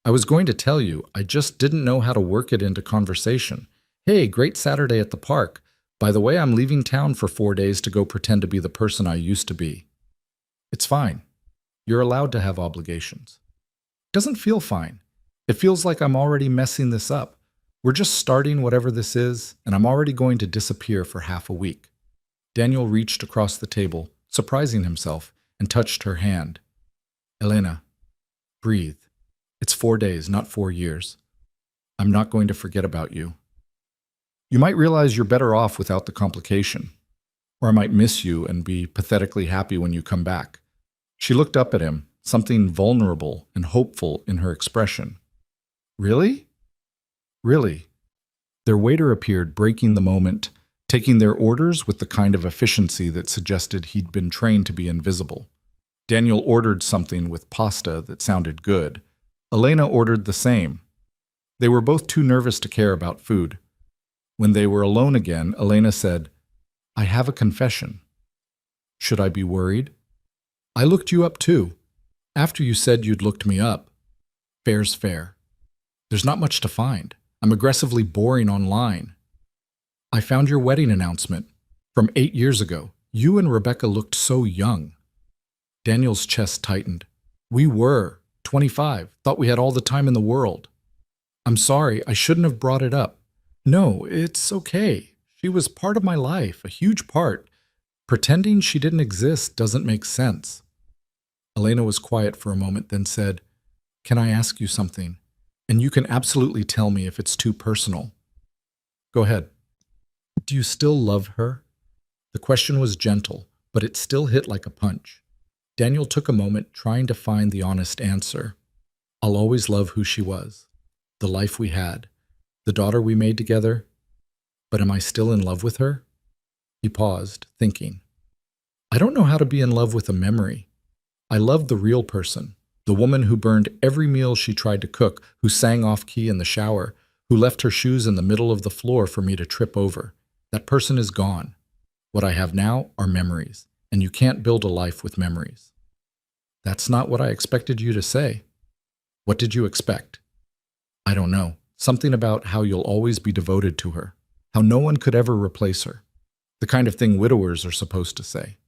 "I was going to tell you, I just didn't know how to work it into conversation. Hey, great Saturday at the park. By the way, I'm leaving town for 4 days to go pretend to be the person I used to be." "It's fine. You're allowed to have obligations." "Doesn't feel fine. It feels like I'm already messing this up. We're just starting whatever this is, and I'm already going to disappear for half a week." Daniel reached across the table, surprising himself, and touched her hand. "Elena, breathe. It's 4 days, not 4 years. I'm not going to forget about you. You might realize you're better off without the complication. Or I might miss you and be pathetically happy when you come back." She looked up at him, something vulnerable and hopeful in her expression. "Really?" "Really." Their waiter appeared, breaking the moment, taking their orders with the kind of efficiency that suggested he'd been trained to be invisible. Daniel ordered something with pasta that sounded good. Elena ordered the same. They were both too nervous to care about food. When they were alone again, Elena said, "I have a confession." "Should I be worried?" "I looked you up too. After you said you'd looked me up. Fair's fair. There's not much to find. I'm aggressively boring online. I found your wedding announcement from 8 years ago. You and Rebecca looked so young." Daniel's chest tightened. "We were 25, thought we had all the time in the world. I'm sorry, I shouldn't have brought it up. No, it's okay. She was part of my life, a huge part. Pretending she didn't exist doesn't make sense." Elena was quiet for a moment, then said, "Can I ask you something? And you can absolutely tell me if it's too personal." "Go ahead." "Do you still love her?" The question was gentle, but it still hit like a punch. Daniel took a moment, trying to find the honest answer. "I'll always love who she was, the life we had, the daughter we made together. But am I still in love with her?" He paused, thinking. "I don't know how to be in love with a memory. I love the real person, the woman who burned every meal she tried to cook, who sang off-key in the shower, who left her shoes in the middle of the floor for me to trip over. That person is gone. What I have now are memories, and you can't build a life with memories." "That's not what I expected you to say." "What did you expect?" "I don't know. Something about how you'll always be devoted to her, how no one could ever replace her. The kind of thing widowers are supposed to say."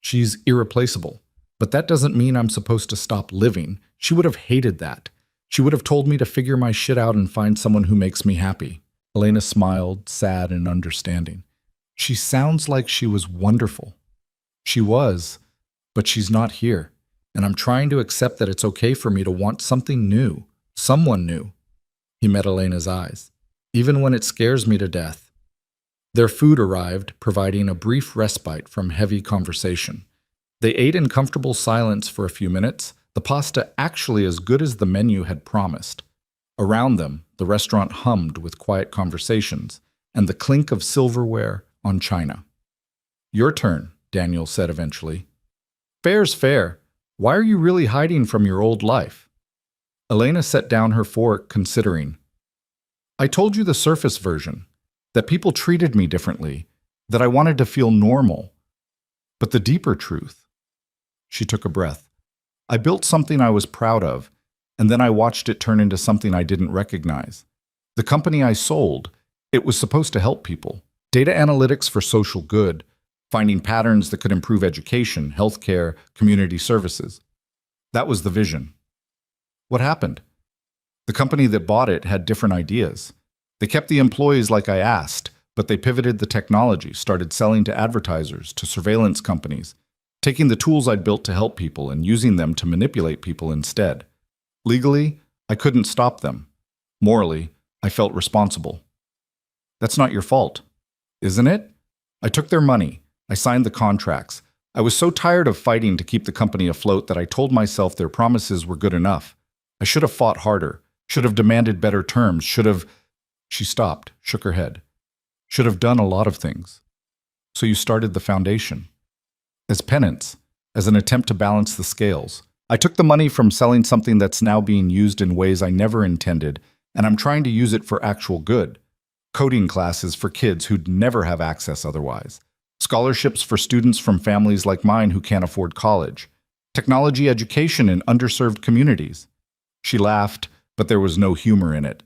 "She's irreplaceable, but that doesn't mean I'm supposed to stop living. She would have hated that. She would have told me to figure my shit out and find someone who makes me happy." Elena smiled, sad and understanding. "She sounds like she was wonderful." "She was, but she's not here, and I'm trying to accept that it's okay for me to want something new, someone new." He met Elena's eyes. "Even when it scares me to death." Their food arrived, providing a brief respite from heavy conversation. They ate in comfortable silence for a few minutes, the pasta actually as good as the menu had promised. Around them, the restaurant hummed with quiet conversations and the clink of silverware on china. "Your turn," Daniel said eventually. "Fair's fair. Why are you really hiding from your old life?" Elena set down her fork, considering. "I told you the surface version, that people treated me differently, that I wanted to feel normal. But the deeper truth..." She took a breath. "I built something I was proud of, and then I watched it turn into something I didn't recognize. The company I sold, it was supposed to help people. Data analytics for social good, finding patterns that could improve education, healthcare, community services. That was the vision. What happened? The company that bought it had different ideas. They kept the employees like I asked, but they pivoted the technology, started selling to advertisers, to surveillance companies, taking the tools I'd built to help people and using them to manipulate people instead. Legally, I couldn't stop them. Morally, I felt responsible. That's not your fault, isn't it? I took their money. I signed the contracts. I was so tired of fighting to keep the company afloat that I told myself their promises were good enough. I should have fought harder, should have demanded better terms, should have... She stopped, shook her head. Should have done a lot of things. So you started the foundation. As penance, as an attempt to balance the scales. I took the money from selling something that's now being used in ways I never intended, and I'm trying to use it for actual good. Coding classes for kids who'd never have access otherwise. Scholarships for students from families like mine who can't afford college. Technology education in underserved communities. She laughed, but there was no humor in it.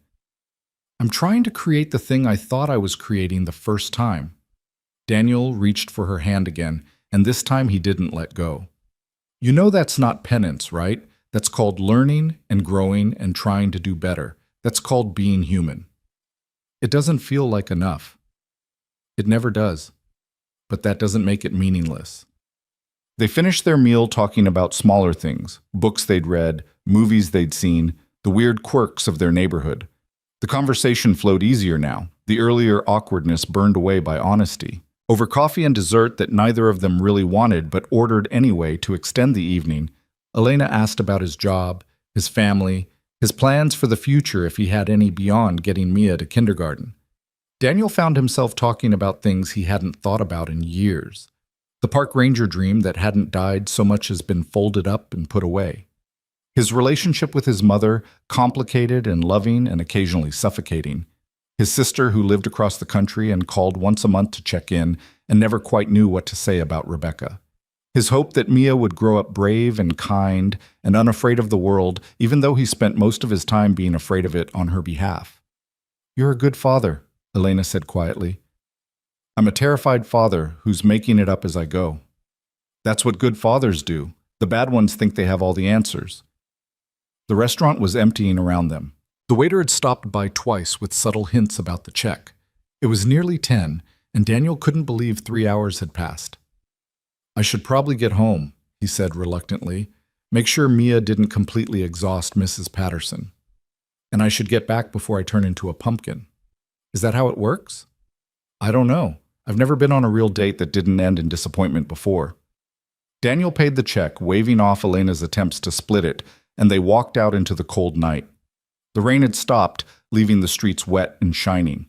I'm trying to create the thing I thought I was creating the first time. Daniel reached for her hand again, and this time he didn't let go. You know that's not penance, right? That's called learning and growing and trying to do better. That's called being human. It doesn't feel like enough. It never does. But that doesn't make it meaningless. They finished their meal talking about smaller things, books they'd read, movies they'd seen, the weird quirks of their neighborhood. The conversation flowed easier now, the earlier awkwardness burned away by honesty. Over coffee and dessert that neither of them really wanted but ordered anyway to extend the evening, Elena asked about his job, his family, his plans for the future if he had any beyond getting Mia to kindergarten. Daniel found himself talking about things he hadn't thought about in years. The park ranger dream that hadn't died so much as been folded up and put away. His relationship with his mother, complicated and loving and occasionally suffocating. His sister who lived across the country and called once a month to check in and never quite knew what to say about Rebecca. His hope that Mia would grow up brave and kind and unafraid of the world, even though he spent most of his time being afraid of it on her behalf. "You're a good father," Elena said quietly. "I'm a terrified father who's making it up as I go. That's what good fathers do. The bad ones think they have all the answers." The restaurant was emptying around them. The waiter had stopped by twice with subtle hints about the check. It was nearly 10, and Daniel couldn't believe 3 hours had passed. "I should probably get home," he said reluctantly. "Make sure Mia didn't completely exhaust Mrs. Patterson. And I should get back before I turn into a pumpkin. Is that how it works?" "I don't know. I've never been on a real date that didn't end in disappointment before." Daniel paid the check, waving off Elena's attempts to split it, and they walked out into the cold night. The rain had stopped, leaving the streets wet and shining.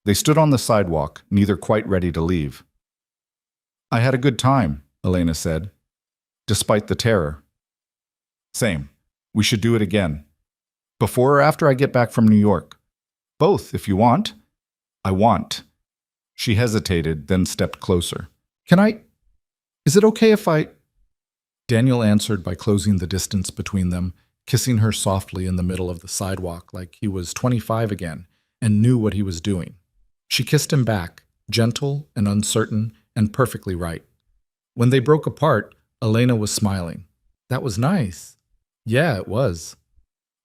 They stood on the sidewalk, neither quite ready to leave. "I had a good time," Elena said, "despite the terror." "Same. We should do it again. Before or after I get back from New York?" "Both, if you want." "I want." She hesitated, then stepped closer. Is it okay if I... Daniel answered by closing the distance between them, kissing her softly in the middle of the sidewalk like he was 25 again and knew what he was doing. She kissed him back, gentle and uncertain and perfectly right. When they broke apart, Elena was smiling. "That was nice." "Yeah, it was."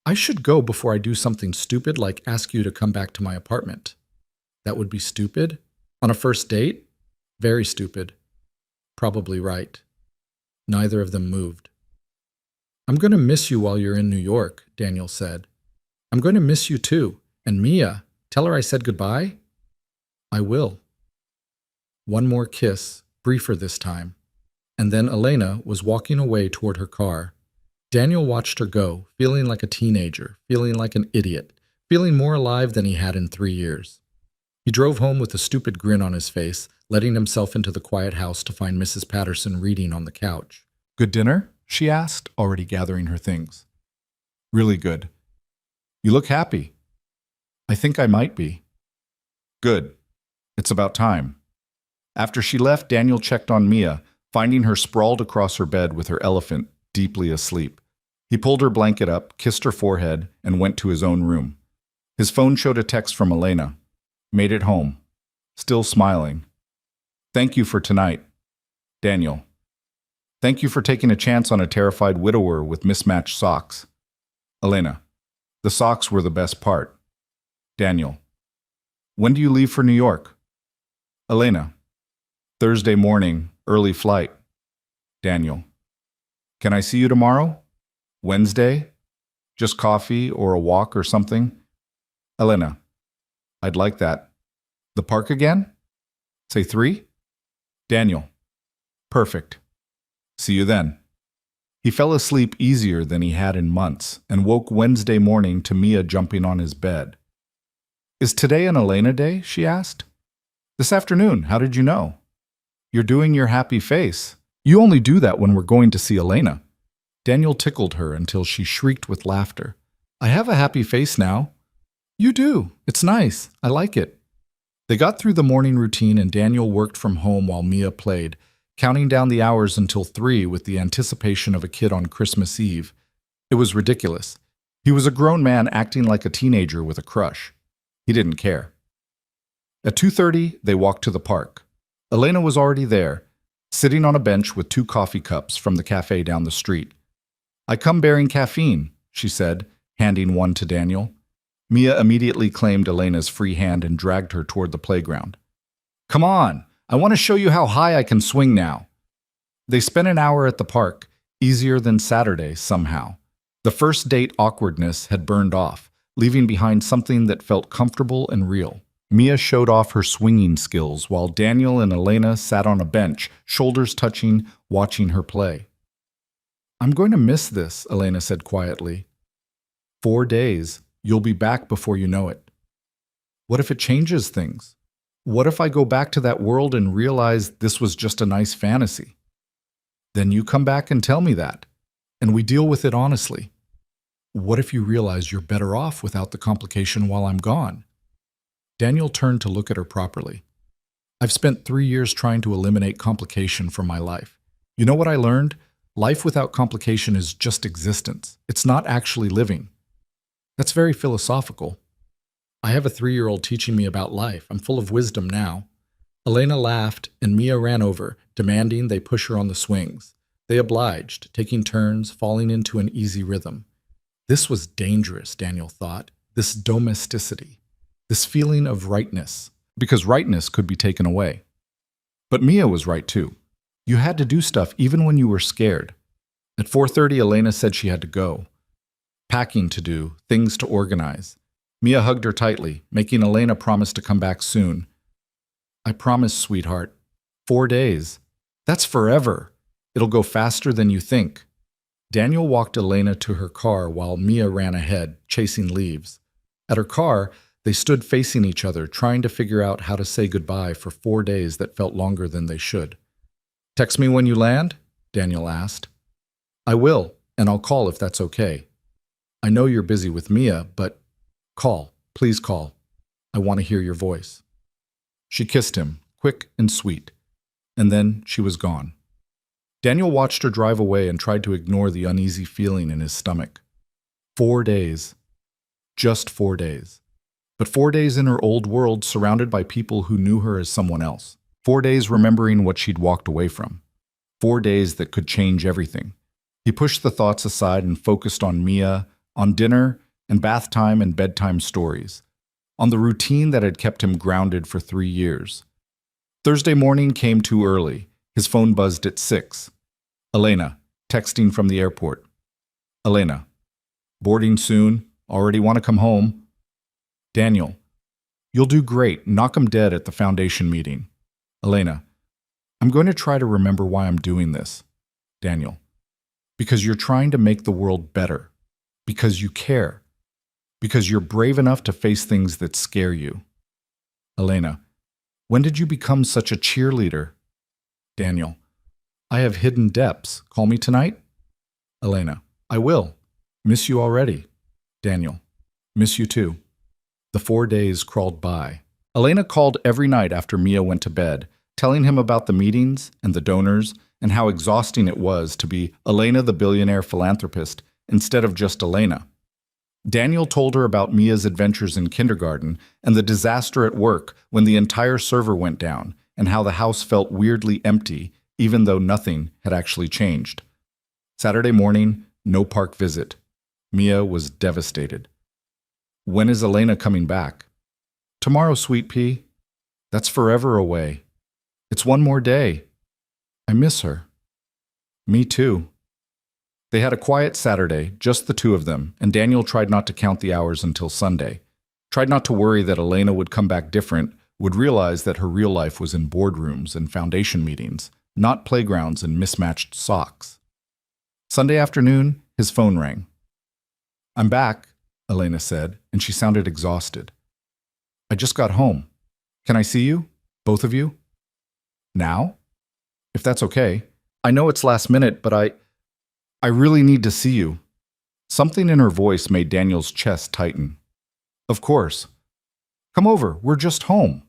"I should go before I do something stupid like ask you to come back to my apartment." "That would be stupid? On a first date?" "Very stupid." "Probably right." Neither of them moved. "I'm going to miss you while you're in New York," Daniel said. "I'm going to miss you too. And Mia, tell her I said goodbye." "I will." One more kiss, briefer this time. And then Elena was walking away toward her car. Daniel watched her go, feeling like a teenager, feeling like an idiot, feeling more alive than he had in 3 years. He drove home with a stupid grin on his face, letting himself into the quiet house to find Mrs. Patterson reading on the couch. "Good dinner?" she asked, already gathering her things. "Really good." "You look happy." "I think I might be." "Good. It's about time." After she left, Daniel checked on Mia, finding her sprawled across her bed with her elephant, deeply asleep. He pulled her blanket up, kissed her forehead, and went to his own room. His phone showed a text from Elena. "Made it home. Still smiling. Thank you for tonight. Daniel. Thank you for taking a chance on a terrified widower with mismatched socks. Elena. The socks were the best part. Daniel. When do you leave for New York? Elena. Thursday morning, early flight. Daniel. Can I see you tomorrow? Wednesday? Just coffee or a walk or something? Elena. I'd like that. The park again? Say 3? Daniel. Perfect. See you then. He fell asleep easier than he had in months and woke Wednesday morning to Mia jumping on his bed. Is today an Elena day? She asked. This afternoon. How did you know? You're doing your happy face. You only do that when we're going to see Elena. Daniel tickled her until she shrieked with laughter. I have a happy face now. You do. It's nice. I like it. They got through the morning routine and Daniel worked from home while Mia played, counting down the hours until 3 with the anticipation of a kid on Christmas Eve. It was ridiculous. He was a grown man acting like a teenager with a crush. He didn't care. At 2:30, they walked to the park. Elena was already there, sitting on a bench with 2 coffee cups from the cafe down the street. I come bearing caffeine, she said, handing one to Daniel. Mia immediately claimed Elena's free hand and dragged her toward the playground. Come on, I want to show you how high I can swing now. They spent an hour at the park, easier than Saturday somehow. The first date awkwardness had burned off, leaving behind something that felt comfortable and real. Mia showed off her swinging skills while Daniel and Elena sat on a bench, shoulders touching, watching her play. I'm going to miss this, Elena said quietly. 4 days. You'll be back before you know it. What if it changes things? What if I go back to that world and realize this was just a nice fantasy? Then you come back and tell me that, and we deal with it honestly. What if you realize you're better off without the complication while I'm gone? Daniel turned to look at her properly. I've spent 3 years trying to eliminate complication from my life. You know what I learned? Life without complication is just existence. It's not actually living. That's very philosophical. I have a 3-year-old teaching me about life. I'm full of wisdom now. Elena laughed, and Mia ran over, demanding they push her on the swings. They obliged, taking turns, falling into an easy rhythm. This was dangerous, Daniel thought, this domesticity, this feeling of rightness, because rightness could be taken away. But Mia was right too. You had to do stuff even when you were scared. At 4:30, Elena said she had to go. Packing to do, things to organize. Mia hugged her tightly, making Elena promise to come back soon. I promise, sweetheart. 4 days. That's forever. It'll go faster than you think. Daniel walked Elena to her car while Mia ran ahead, chasing leaves. At her car, they stood facing each other, trying to figure out how to say goodbye for 4 days that felt longer than they should. Text me when you land? Daniel asked. I will, and I'll call if that's okay. I know you're busy with Mia, but call. Please call. I want to hear your voice. She kissed him, quick and sweet, and then she was gone. Daniel watched her drive away and tried to ignore the uneasy feeling in his stomach. 4 days. Just 4 days. But 4 days in her old world surrounded by people who knew her as someone else. 4 days remembering what she'd walked away from. 4 days that could change everything. He pushed the thoughts aside and focused on Mia, on dinner and bath time and bedtime stories, on the routine that had kept him grounded for 3 years. Thursday morning came too early. His phone buzzed at 6. Elena, texting from the airport. Elena, boarding soon, already want to come home. Daniel, you'll do great, knock 'em dead at the foundation meeting. Elena, I'm going to try to remember why I'm doing this. Daniel, because you're trying to make the world better. Because you care. Because you're brave enough to face things that scare you. Elena, when did you become such a cheerleader? Daniel, I have hidden depths. Call me tonight? Elena, I will. Miss you already. Daniel, miss you too. The 4 days crawled by. Elena called every night after Mia went to bed, telling him about the meetings and the donors and how exhausting it was to be Elena the billionaire philanthropist instead of just Elena. Daniel told her about Mia's adventures in kindergarten and the disaster at work when the entire server went down and how the house felt weirdly empty even though nothing had actually changed. Saturday morning, no park visit. Mia was devastated. When is Elena coming back? Tomorrow, sweet pea. That's forever away. It's one more day. I miss her. Me too. They had a quiet Saturday, just the two of them, and Daniel tried not to count the hours until Sunday. Tried not to worry that Elena would come back different, would realize that her real life was in boardrooms and foundation meetings, not playgrounds and mismatched socks. Sunday afternoon, his phone rang. I'm back, Elena said, and she sounded exhausted. I just got home. Can I see you? Both of you? Now? If that's okay. I know it's last minute, but I really need to see you. Something in her voice made Daniel's chest tighten. Of course. Come over, we're just home.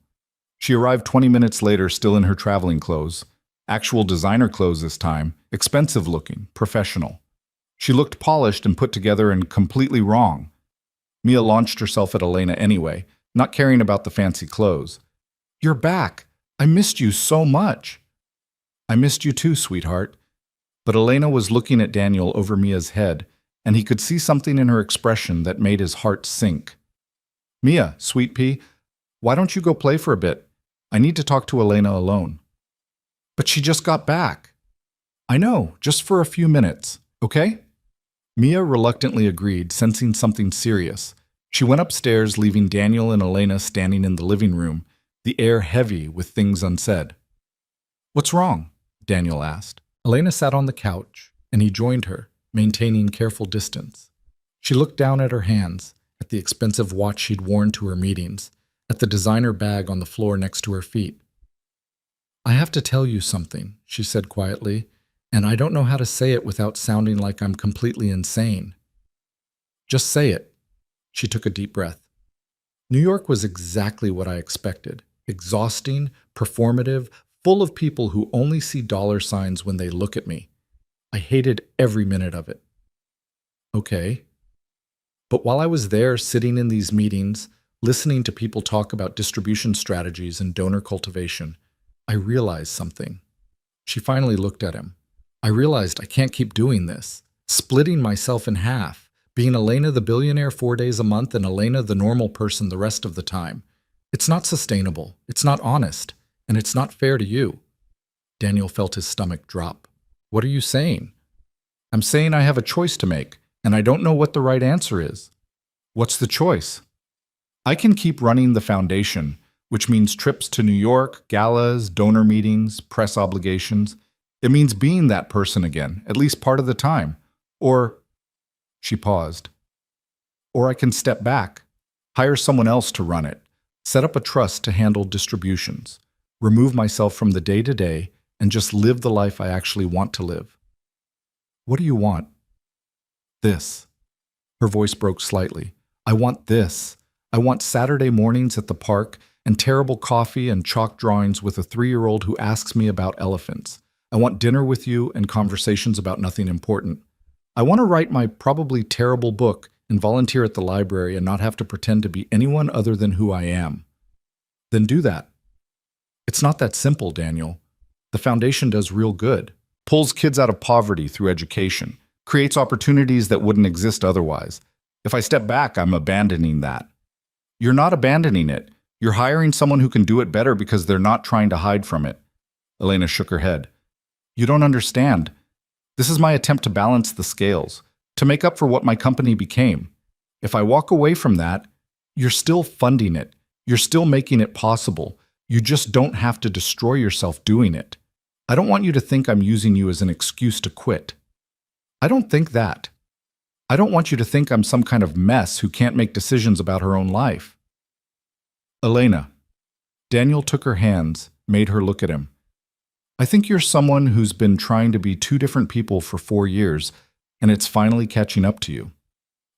She arrived 20 minutes later, still in her traveling clothes. Actual designer clothes this time, expensive looking, professional. She looked polished and put together and completely wrong. Mia launched herself at Elena anyway, not caring about the fancy clothes. You're back. I missed you so much. I missed you too, sweetheart. But Elena was looking at Daniel over Mia's head, and he could see something in her expression that made his heart sink. Mia, sweet pea, why don't you go play for a bit? I need to talk to Elena alone. But she just got back. I know, just for a few minutes, okay? Mia reluctantly agreed, sensing something serious. She went upstairs, leaving Daniel and Elena standing in the living room, the air heavy with things unsaid. What's wrong? Daniel asked. Elena sat on the couch, and he joined her, maintaining careful distance. She looked down at her hands, at the expensive watch she'd worn to her meetings, at the designer bag on the floor next to her feet. I have to tell you something, she said quietly, and I don't know how to say it without sounding like I'm completely insane. Just say it. She took a deep breath. New York was exactly what I expected. Exhausting, performative, full of people who only see dollar signs when they look at me. I hated every minute of it. Okay. But while I was there sitting in these meetings, listening to people talk about distribution strategies and donor cultivation, I realized something. She finally looked at him. I realized I can't keep doing this, splitting myself in half, being Elena the billionaire 4 days a month and Elena the normal person the rest of the time. It's not sustainable, it's not honest, and it's not fair to you. Daniel felt his stomach drop. What are you saying? I'm saying I have a choice to make, and I don't know what the right answer is. What's the choice? I can keep running the foundation, which means trips to New York, galas, donor meetings, press obligations. It means being that person again, at least part of the time. Or, she paused. Or I can step back, hire someone else to run it, set up a trust to handle distributions, remove myself from the day-to-day, and just live the life I actually want to live. What do you want? This. Her voice broke slightly. I want this. I want Saturday mornings at the park and terrible coffee and chalk drawings with a 3-year-old who asks me about elephants. I want dinner with you and conversations about nothing important. I want to write my probably terrible book and volunteer at the library and not have to pretend to be anyone other than who I am. Then do that. It's not that simple, Daniel. The foundation does real good, pulls kids out of poverty through education, creates opportunities that wouldn't exist otherwise. If I step back, I'm abandoning that. You're not abandoning it. You're hiring someone who can do it better because they're not trying to hide from it. Elena shook her head. You don't understand. This is my attempt to balance the scales, to make up for what my company became. If I walk away from that, you're still funding it. You're still making it possible. You just don't have to destroy yourself doing it. I don't want you to think I'm using you as an excuse to quit. I don't think that. I don't want you to think I'm some kind of mess who can't make decisions about her own life. Elena. Daniel took her hands, made her look at him. I think you're someone who's been trying to be 2 different people for 4 years, and it's finally catching up to you.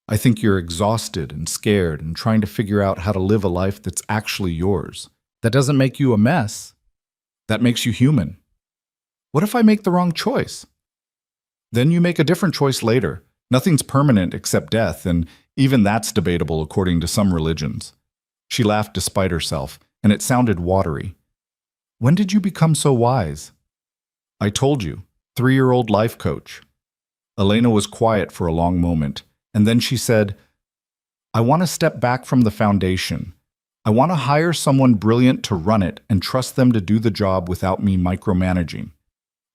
I think you're exhausted and scared and trying to figure out how to live a life that's actually yours. That doesn't make you a mess. That makes you human. What if I make the wrong choice? Then you make a different choice later. Nothing's permanent except death, and even that's debatable according to some religions. She laughed despite herself, and it sounded watery. When did you become so wise? I told you, 3-year-old life coach. Elena was quiet for a long moment, and then she said, I want to step back from the foundation. I want to hire someone brilliant to run it and trust them to do the job without me micromanaging.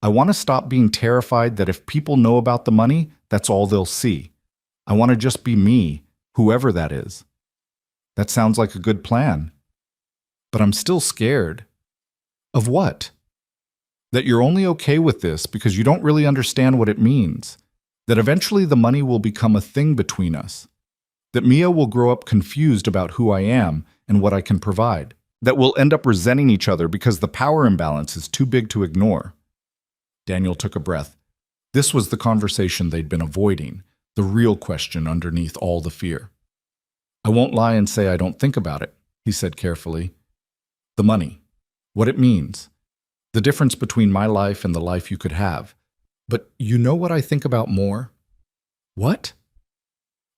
I want to stop being terrified that if people know about the money, that's all they'll see. I want to just be me, whoever that is. That sounds like a good plan. But I'm still scared. Of what? That you're only okay with this because you don't really understand what it means. That eventually the money will become a thing between us. That Mia will grow up confused about who I am and what I can provide. That we'll end up resenting each other because the power imbalance is too big to ignore. Daniel took a breath. This was the conversation they'd been avoiding, the real question underneath all the fear. I won't lie and say I don't think about it, he said carefully. The money, what it means, the difference between my life and the life you could have. But you know what I think about more? What?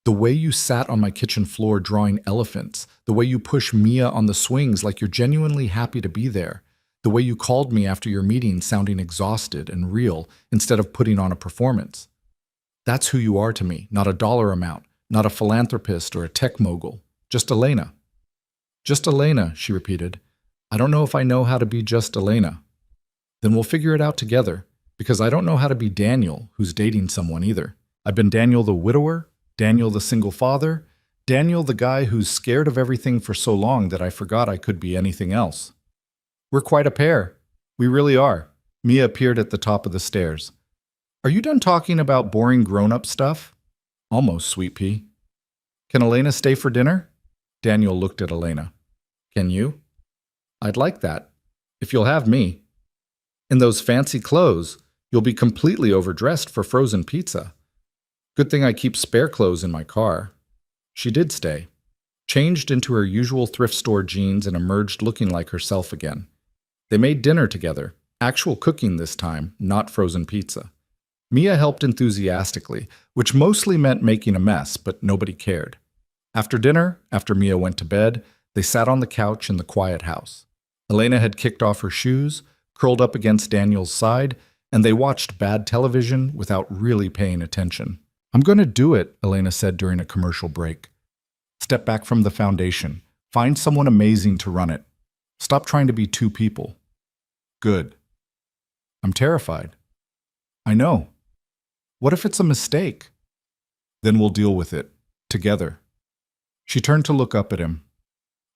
The way you sat on my kitchen floor drawing elephants, the way you push Mia on the swings like you're genuinely happy to be there, the way you called me after your meeting sounding exhausted and real instead of putting on a performance. That's who you are to me, not a dollar amount, not a philanthropist or a tech mogul, just Elena. Just Elena, she repeated. I don't know if I know how to be just Elena. Then we'll figure it out together, because I don't know how to be Daniel, who's dating someone either. I've been Daniel the widower, Daniel the single father, Daniel the guy who's scared of everything for so long that I forgot I could be anything else. We're quite a pair. We really are. Mia appeared at the top of the stairs. Are you done talking about boring grown-up stuff? Almost, sweet pea. Can Elena stay for dinner? Daniel looked at Elena. Can you? I'd like that, if you'll have me. In those fancy clothes, you'll be completely overdressed for frozen pizza. Good thing I keep spare clothes in my car. She did stay, changed into her usual thrift store jeans and emerged looking like herself again. They made dinner together, actual cooking this time, not frozen pizza. Mia helped enthusiastically, which mostly meant making a mess, but nobody cared. After dinner, after Mia went to bed, they sat on the couch in the quiet house. Elena had kicked off her shoes, curled up against Daniel's side, and they watched bad television without really paying attention. I'm going to do it, Elena said during a commercial break. Step back from the foundation. Find someone amazing to run it. Stop trying to be two people. Good. I'm terrified. I know. What if it's a mistake? Then we'll deal with it. Together. She turned to look up at him.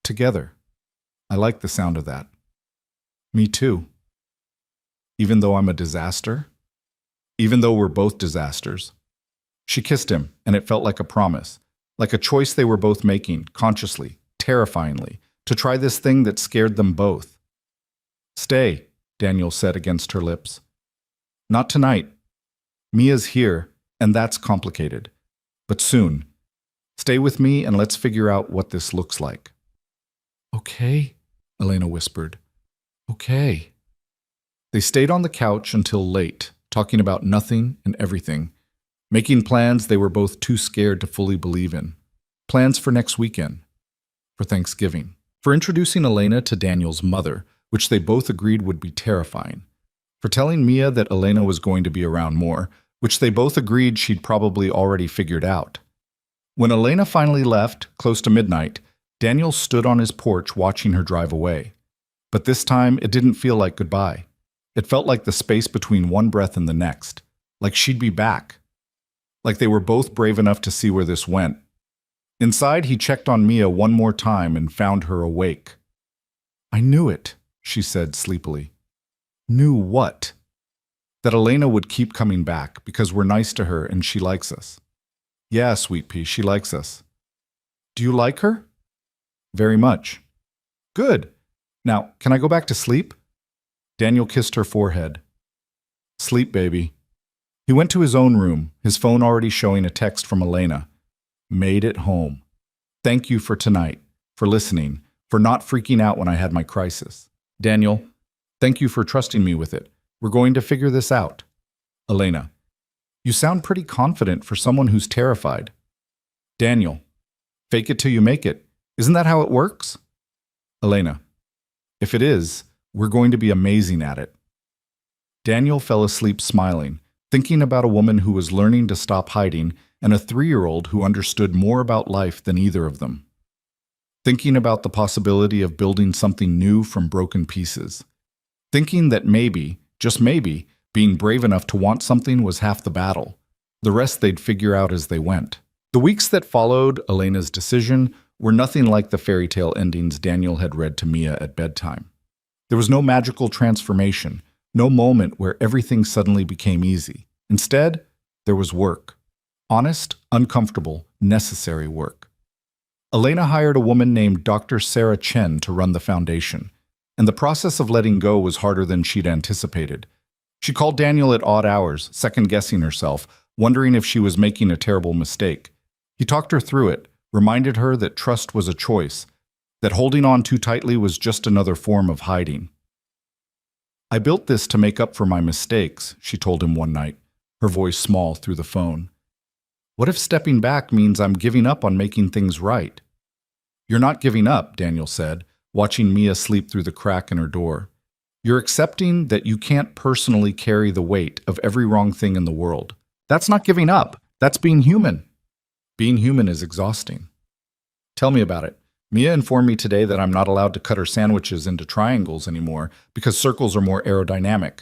Together. I like the sound of that. Me too. Even though I'm a disaster? Even though we're both disasters. She kissed him, and it felt like a promise, like a choice they were both making, consciously, terrifyingly, to try this thing that scared them both. Stay, Daniel said against her lips. Not tonight. Mia's here, and that's complicated. But soon. Stay with me and let's figure out what this looks like. Okay, Elena whispered. Okay. They stayed on the couch until late, talking about nothing and everything, making plans they were both too scared to fully believe in. Plans for next weekend, for Thanksgiving, for introducing Elena to Daniel's mother, which they both agreed would be terrifying, for telling Mia that Elena was going to be around more, which they both agreed she'd probably already figured out. When Elena finally left, close to midnight, Daniel stood on his porch watching her drive away. But this time, it didn't feel like goodbye. It felt like the space between one breath and the next, like she'd be back, like they were both brave enough to see where this went. Inside, he checked on Mia one more time and found her awake. I knew it, she said sleepily. Knew what? That Elena would keep coming back because we're nice to her and she likes us. Yeah, sweet pea, she likes us. Do you like her? Very much. Good. Now, can I go back to sleep? Daniel kissed her forehead. Sleep, baby. He went to his own room, his phone already showing a text from Elena. Made it home. Thank you for tonight, for listening, for not freaking out when I had my crisis. Daniel, thank you for trusting me with it. We're going to figure this out. Elena, you sound pretty confident for someone who's terrified. Daniel, fake it till you make it. Isn't that how it works? Elena, if it is, we're going to be amazing at it. Daniel fell asleep smiling, thinking about a woman who was learning to stop hiding and a 3-year-old who understood more about life than either of them. Thinking about the possibility of building something new from broken pieces. Thinking that maybe, just maybe, being brave enough to want something was half the battle. The rest they'd figure out as they went. The weeks that followed Elena's decision were nothing like the fairy tale endings Daniel had read to Mia at bedtime. There was no magical transformation, no moment where everything suddenly became easy. Instead, there was work. Honest, uncomfortable, necessary work. Elena hired a woman named Dr. Sarah Chen to run the foundation, and the process of letting go was harder than she'd anticipated. She called Daniel at odd hours, second-guessing herself, wondering if she was making a terrible mistake. He talked her through it, reminded her that trust was a choice, that holding on too tightly was just another form of hiding. "I built this to make up for my mistakes," she told him one night, her voice small through the phone. "What if stepping back means I'm giving up on making things right?" "You're not giving up," Daniel said, watching Mia sleep through the crack in her door. "You're accepting that you can't personally carry the weight of every wrong thing in the world. That's not giving up. That's being human." "Being human is exhausting." "Tell me about it. Mia informed me today that I'm not allowed to cut her sandwiches into triangles anymore because circles are more aerodynamic.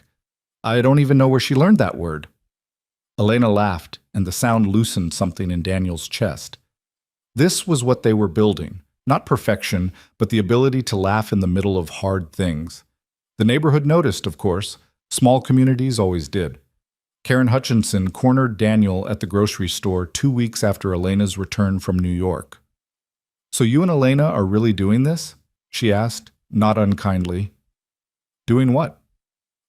I don't even know where she learned that word." Elena laughed, and the sound loosened something in Daniel's chest. This was what they were building. Not perfection, but the ability to laugh in the middle of hard things. The neighborhood noticed, of course. Small communities always did. Karen Hutchinson cornered Daniel at the grocery store 2 weeks after Elena's return from New York. "So you and Elena are really doing this?" she asked, not unkindly. "Doing what?"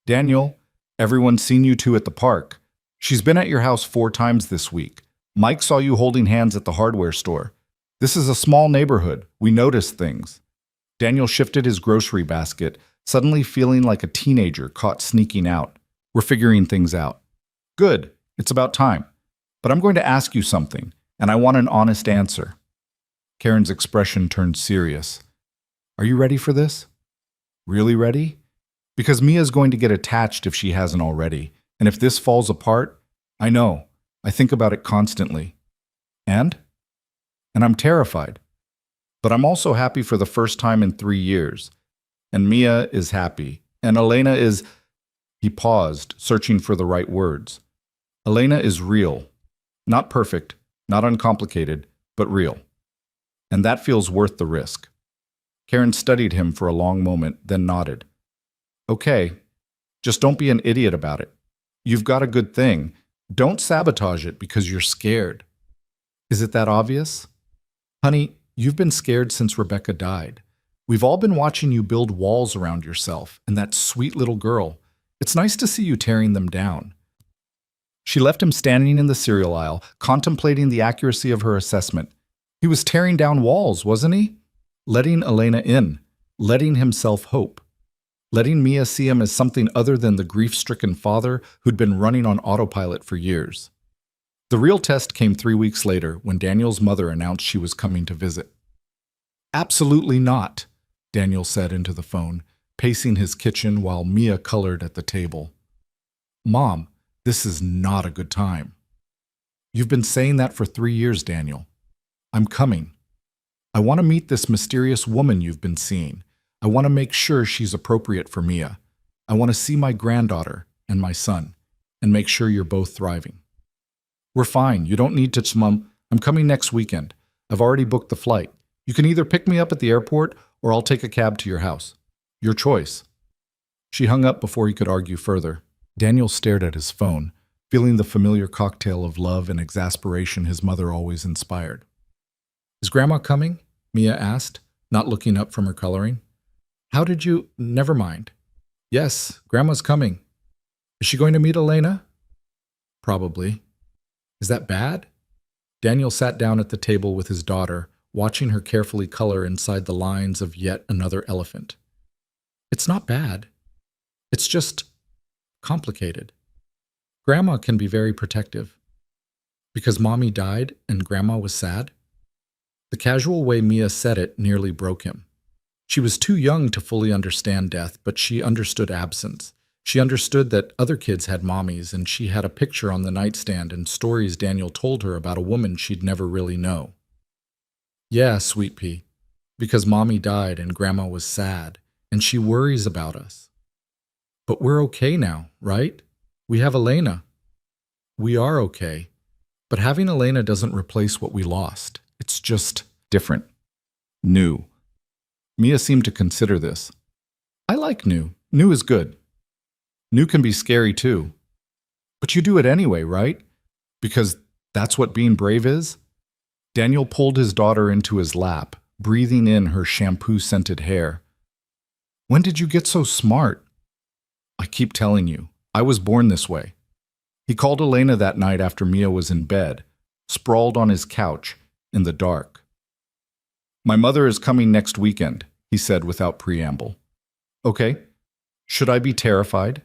"Daniel, everyone's seen you two at the park. She's been at your house 4 times this week. Mike saw you holding hands at the hardware store. This is a small neighborhood. We notice things." Daniel shifted his grocery basket, suddenly feeling like a teenager caught sneaking out. "We're figuring things out." "Good. It's about time. But I'm going to ask you something, and I want an honest answer." Karen's expression turned serious. "Are you ready for this?" "Really ready?" "Because Mia's going to get attached if she hasn't already. And if this falls apart, I know. I think about it constantly." And I'm terrified. But I'm also happy for the first time in 3 years. And Mia is happy. And Elena is... He paused, searching for the right words. Elena is real. Not perfect, not uncomplicated, but real. And that feels worth the risk. Karen studied him for a long moment, then nodded. "Okay, just don't be an idiot about it. You've got a good thing. Don't sabotage it because you're scared." "Is it that obvious?" "Honey, you've been scared since Rebecca died. We've all been watching you build walls around yourself and that sweet little girl. It's nice to see you tearing them down." She left him standing in the cereal aisle, contemplating the accuracy of her assessment. He was tearing down walls, wasn't he? Letting Elena in, letting himself hope. Letting Mia see him as something other than the grief-stricken father who'd been running on autopilot for years. The real test came 3 weeks later when Daniel's mother announced she was coming to visit. "Absolutely not," Daniel said into the phone, pacing his kitchen while Mia colored at the table. "Mom, this is not a good time." "You've been saying that for 3 years, Daniel. I'm coming. I want to meet this mysterious woman you've been seeing. I want to make sure she's appropriate for Mia. I want to see my granddaughter and my son, and make sure you're both thriving." "We're fine. You don't need to, Mom. I'm coming next weekend. I've already booked the flight. You can either pick me up at the airport or I'll take a cab to your house. Your choice." She hung up before he could argue further. Daniel stared at his phone, feeling the familiar cocktail of love and exasperation his mother always inspired. "Is Grandma coming?" Mia asked, not looking up from her coloring. "How did you... Never mind." "Yes, Grandma's coming." "Is she going to meet Elena?" "Probably." "Is that bad?" Daniel sat down at the table with his daughter, watching her carefully color inside the lines of yet another elephant. "It's not bad. It's just complicated. Grandma can be very protective. Because Mommy died and Grandma was sad?" The casual way Mia said it nearly broke him. She was too young to fully understand death, but she understood absence. She understood that other kids had mommies, and she had a picture on the nightstand and stories Daniel told her about a woman she'd never really know. Yeah, sweet pea, because mommy died and grandma was sad, and she worries about us. But we're okay now, right? We have Elena. We are okay. But having Elena doesn't replace what we lost. It's just different. New. Mia seemed to consider this. I like new. New is good. New can be scary too. But you do it anyway, right? Because that's what being brave is? Daniel pulled his daughter into his lap, breathing in her shampoo-scented hair. When did you get so smart? I keep telling you, I was born this way. He called Elena that night after Mia was in bed, sprawled on his couch, in the dark. My mother is coming next weekend, he said without preamble. Okay. Should I be terrified?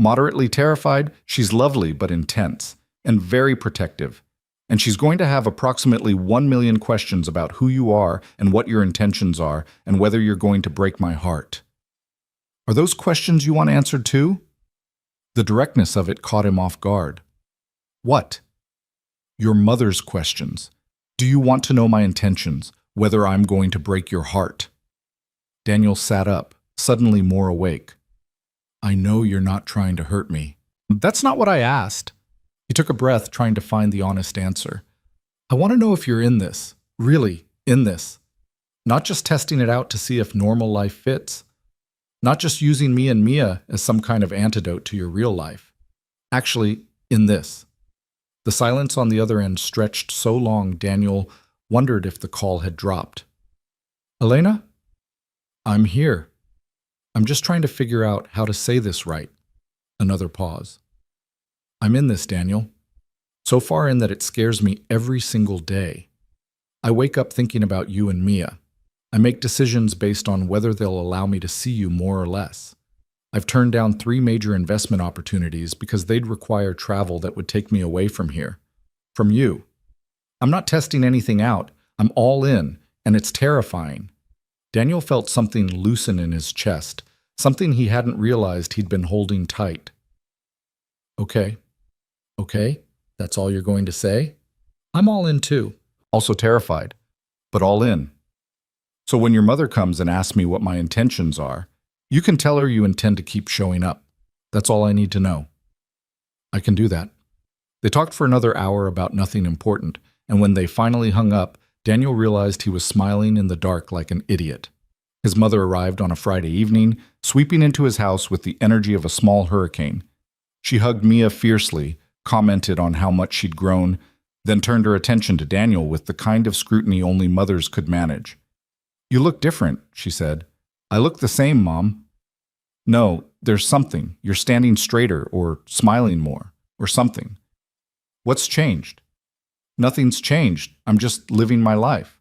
Moderately terrified, she's lovely but intense, and very protective. And she's going to have approximately 1 million questions about who you are and what your intentions are and whether you're going to break my heart. Are those questions you want answered too? The directness of it caught him off guard. What? Your mother's questions. Do you want to know my intentions, whether I'm going to break your heart? Daniel sat up, suddenly more awake. I know you're not trying to hurt me. That's not what I asked. He took a breath, trying to find the honest answer. I want to know if you're in this, really in this. Not just testing it out to see if normal life fits. Not just using me and Mia as some kind of antidote to your real life. Actually, in this. The silence on the other end stretched so long Daniel wondered if the call had dropped. Elena? I'm here. I'm just trying to figure out how to say this right. Another pause. I'm in this, Daniel. So far in that it scares me every single day. I wake up thinking about you and Mia. I make decisions based on whether they'll allow me to see you more or less. I've turned down 3 major investment opportunities because they'd require travel that would take me away from here. From you. I'm not testing anything out. I'm all in, and it's terrifying. Daniel felt something loosen in his chest, something he hadn't realized he'd been holding tight. Okay. Okay? That's all you're going to say? I'm all in too. Also terrified, but all in. So when your mother comes and asks me what my intentions are, you can tell her you intend to keep showing up. That's all I need to know. I can do that. They talked for another hour about nothing important, and when they finally hung up, Daniel realized he was smiling in the dark like an idiot. His mother arrived on a Friday evening, sweeping into his house with the energy of a small hurricane. She hugged Mia fiercely, commented on how much she'd grown, then turned her attention to Daniel with the kind of scrutiny only mothers could manage. You look different, she said. I look the same, Mom. No, there's something. You're standing straighter or smiling more or something. What's changed? Nothing's changed. I'm just living my life.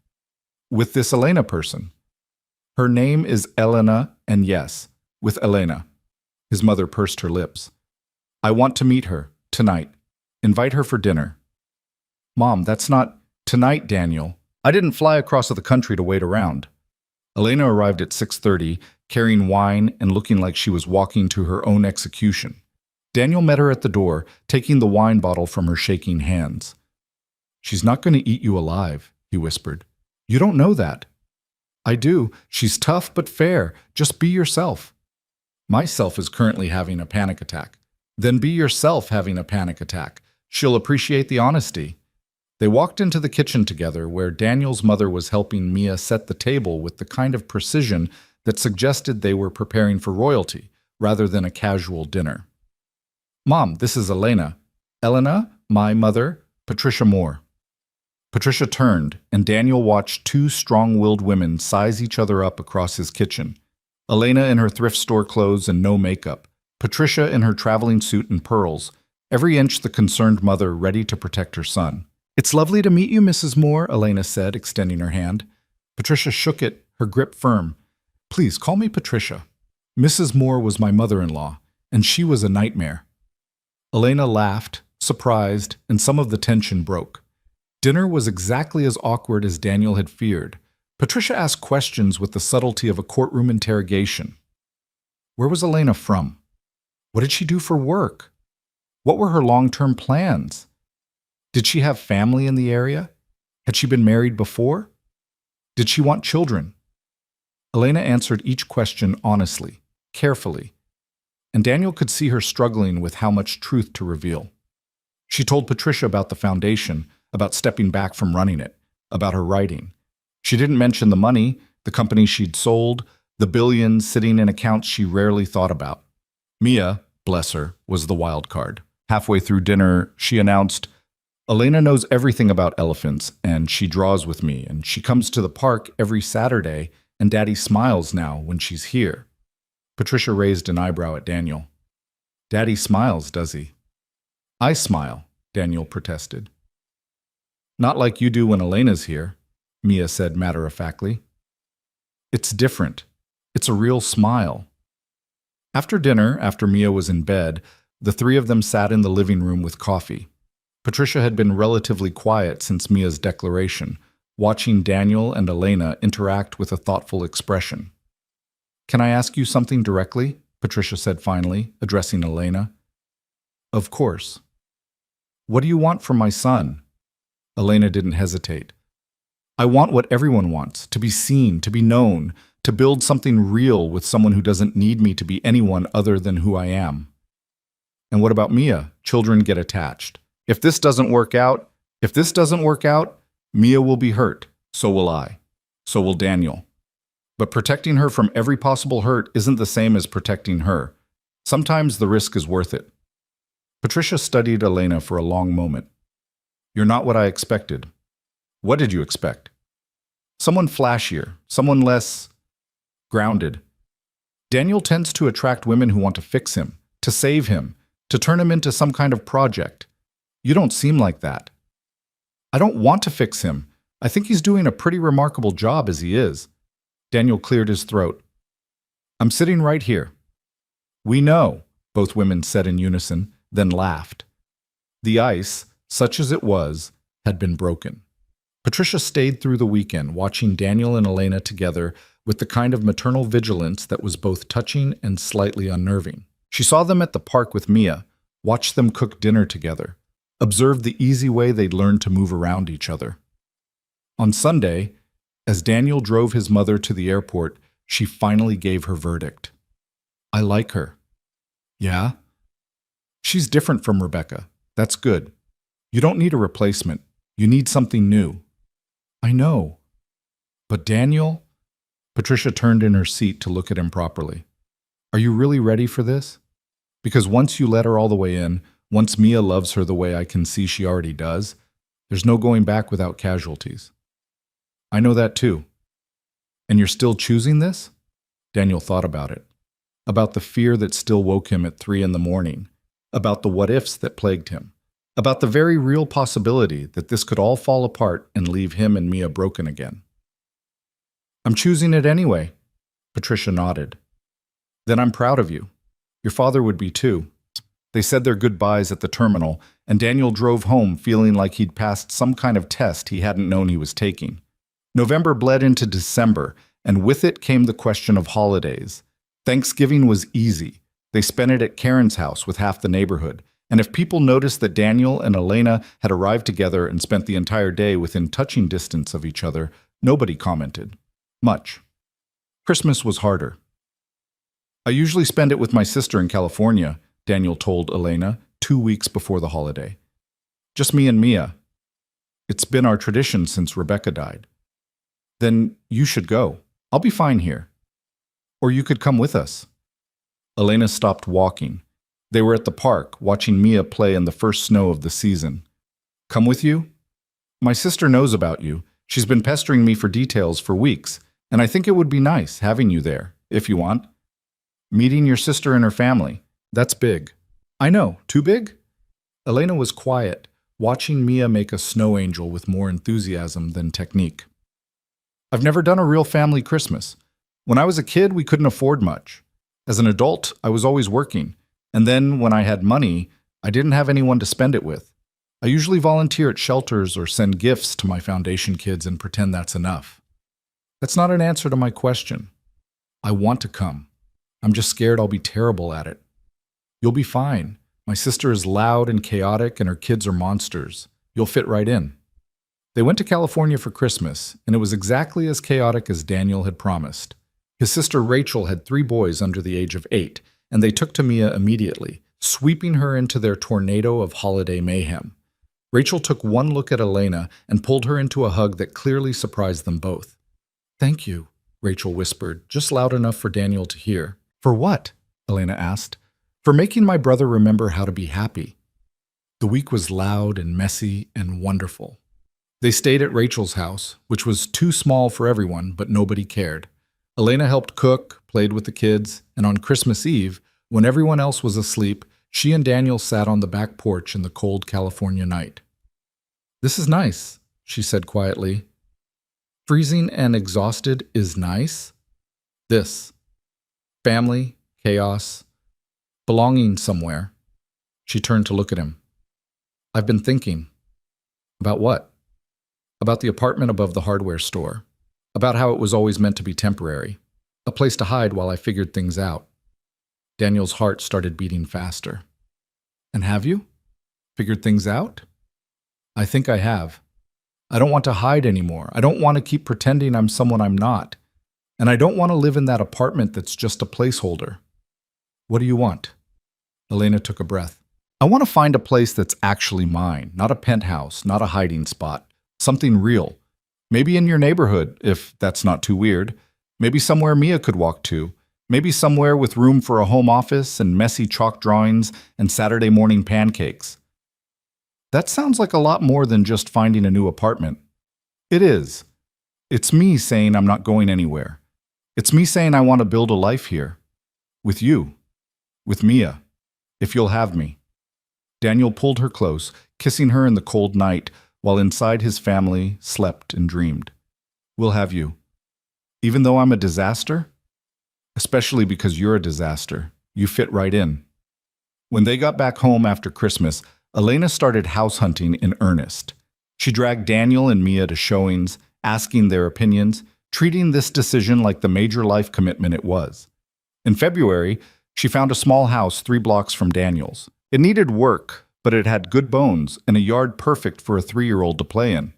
With this Elena person. Her name is Elena, and yes, with Elena. His mother pursed her lips. I want to meet her, tonight. Invite her for dinner. Mom, that's not tonight, Daniel. I didn't fly across the country to wait around. Elena arrived at 6:30, carrying wine and looking like she was walking to her own execution. Daniel met her at the door, taking the wine bottle from her shaking hands. She's not going to eat you alive, he whispered. You don't know that. I do. She's tough but fair. Just be yourself. Myself is currently having a panic attack. Then be yourself having a panic attack. She'll appreciate the honesty. They walked into the kitchen together, where Daniel's mother was helping Mia set the table with the kind of precision that suggested they were preparing for royalty, rather than a casual dinner. Mom, this is Elena. Elena, my mother, Patricia Moore. Patricia turned, and Daniel watched 2 strong-willed women size each other up across his kitchen. Elena in her thrift store clothes and no makeup. Patricia in her traveling suit and pearls, every inch the concerned mother ready to protect her son. It's lovely to meet you, Mrs. Moore, Elena said, extending her hand. Patricia shook it, her grip firm. Please, call me Patricia. Mrs. Moore was my mother-in-law, and she was a nightmare. Elena laughed, surprised, and some of the tension broke. Dinner was exactly as awkward as Daniel had feared. Patricia asked questions with the subtlety of a courtroom interrogation. Where was Elena from? What did she do for work? What were her long-term plans? Did she have family in the area? Had she been married before? Did she want children? Elena answered each question honestly, carefully, and Daniel could see her struggling with how much truth to reveal. She told Patricia about the foundation, about stepping back from running it, about her writing. She didn't mention the money, the company she'd sold, the billions sitting in accounts she rarely thought about. Mia, bless her, was the wild card. Halfway through dinner, she announced, "Elena knows everything about elephants, and she draws with me, and she comes to the park every Saturday, and Daddy smiles now when she's here." Patricia raised an eyebrow at Daniel. "Daddy smiles, does he?" "I smile," Daniel protested. "Not like you do when Elena's here," Mia said matter-of-factly. "It's different. It's a real smile." After dinner, after Mia was in bed, the three of them sat in the living room with coffee. Patricia had been relatively quiet since Mia's declaration, watching Daniel and Elena interact with a thoughtful expression. "Can I ask you something directly?" Patricia said finally, addressing Elena. "Of course." "What do you want from my son?" Elena didn't hesitate. "I want what everyone wants, to be seen, to be known, to build something real with someone who doesn't need me to be anyone other than who I am." "And what about Mia?" Children get attached. If this doesn't work out, Mia will be hurt. So will I. So will Daniel. But protecting her from every possible hurt isn't the same as protecting her. Sometimes the risk is worth it. Patricia studied Elena for a long moment. "You're not what I expected." "What did you expect?" "Someone flashier, someone less grounded." Daniel tends to attract women who want to fix him, to save him, to turn him into some kind of project. You don't seem like that. "I don't want to fix him. I think he's doing a pretty remarkable job as he is." Daniel cleared his throat. "I'm sitting right here." "We know," both women said in unison, then laughed. The ice, such as it was, had been broken. Patricia stayed through the weekend, watching Daniel and Elena together with the kind of maternal vigilance that was both touching and slightly unnerving. She saw them at the park with Mia, watched them cook dinner together, observed the easy way they'd learned to move around each other. On Sunday, as Daniel drove his mother to the airport, she finally gave her verdict. "I like her." "Yeah?" "She's different from Rebecca. That's good. You don't need a replacement. You need something new." "I know. But Daniel?" Patricia turned in her seat to look at him properly. "Are you really ready for this? Because once you let her all the way in, once Mia loves her the way I can see she already does, there's no going back without casualties." "I know that too." "And you're still choosing this?" Daniel thought about it. About the fear that still woke him at 3 a.m, about the what-ifs that plagued him, about the very real possibility that this could all fall apart and leave him and Mia broken again. "I'm choosing it anyway." Patricia nodded. "Then I'm proud of you. Your father would be too." They said their goodbyes at the terminal, and Daniel drove home feeling like he'd passed some kind of test he hadn't known he was taking. November bled into December, and with it came the question of holidays. Thanksgiving was easy. They spent it at Karen's house with half the neighborhood, and if people noticed that Daniel and Elena had arrived together and spent the entire day within touching distance of each other, nobody commented. Much. Christmas was harder. "I usually spend it with my sister in California," Daniel told Elena 2 weeks before the holiday. "Just me and Mia. It's been our tradition since Rebecca died." "Then you should go. I'll be fine here. Or you could come with us." Elena stopped walking. They were at the park, watching Mia play in the first snow of the season. "Come with you?" "My sister knows about you. She's been pestering me for details for weeks, and I think it would be nice having you there, if you want. Meeting your sister and her family. That's big." "I know. Too big?" Elena was quiet, watching Mia make a snow angel with more enthusiasm than technique. "I've never done a real family Christmas. When I was a kid, we couldn't afford much. As an adult, I was always working. And then, when I had money, I didn't have anyone to spend it with. I usually volunteer at shelters or send gifts to my foundation kids and pretend that's enough." "That's not an answer to my question. I want to come. I'm just scared I'll be terrible at it." You'll be fine. My sister is loud and chaotic, and her kids are monsters. You'll fit right in. They went to California for Christmas, and it was exactly as chaotic as Daniel had promised. His sister Rachel had 3 boys under the age of 8, and they took to Mia immediately, sweeping her into their tornado of holiday mayhem. Rachel took one look at Elena and pulled her into a hug that clearly surprised them both. "Thank you," Rachel whispered, just loud enough for Daniel to hear. "For what?" Elena asked. "For making my brother remember how to be happy." The week was loud and messy and wonderful. They stayed at Rachel's house, which was too small for everyone, but nobody cared. Elena helped cook, played with the kids, and on Christmas Eve, when everyone else was asleep, she and Daniel sat on the back porch in the cold California night. "This is nice," she said quietly. "Freezing and exhausted is nice. This. Family, chaos, belonging somewhere." She turned to look at him. "I've been thinking." "About what?" "About the apartment above the hardware store. About how it was always meant to be temporary. A place to hide while I figured things out." Daniel's heart started beating faster. "And have you? Figured things out?" "I think I have. I don't want to hide anymore. I don't want to keep pretending I'm someone I'm not. And I don't want to live in that apartment that's just a placeholder." "What do you want?" Elena took a breath. "I want to find a place that's actually mine, not a penthouse, not a hiding spot. Something real. Maybe in your neighborhood, if that's not too weird. Maybe somewhere Mia could walk to. Maybe somewhere with room for a home office and messy chalk drawings and Saturday morning pancakes." "That sounds like a lot more than just finding a new apartment." "It is. It's me saying I'm not going anywhere. It's me saying I want to build a life here. With you. With Mia. If you'll have me." Daniel pulled her close, kissing her in the cold night, while inside his family slept and dreamed. "We'll have you. Even though I'm a disaster?" "Especially because you're a disaster. You fit right in." When they got back home after Christmas, Elena started house hunting in earnest. She dragged Daniel and Mia to showings, asking their opinions, treating this decision like the major life commitment it was. In February, she found a small house 3 blocks from Daniel's. It needed work, but it had good bones and a yard perfect for a 3-year-old to play in.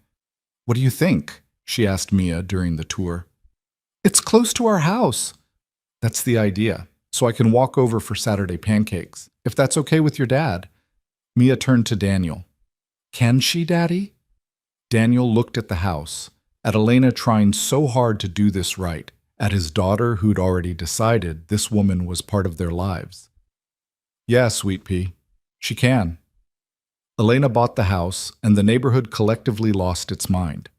"What do you think?" she asked Mia during the tour. "It's close to our house." "That's the idea, so I can walk over for Saturday pancakes, if that's okay with your dad." Mia turned to Daniel. "Can she, Daddy?" Daniel looked at the house, at Elena trying so hard to do this right, at his daughter who'd already decided this woman was part of their lives. "Yeah, sweet pea, she can." Elena bought the house, and the neighborhood collectively lost its mind.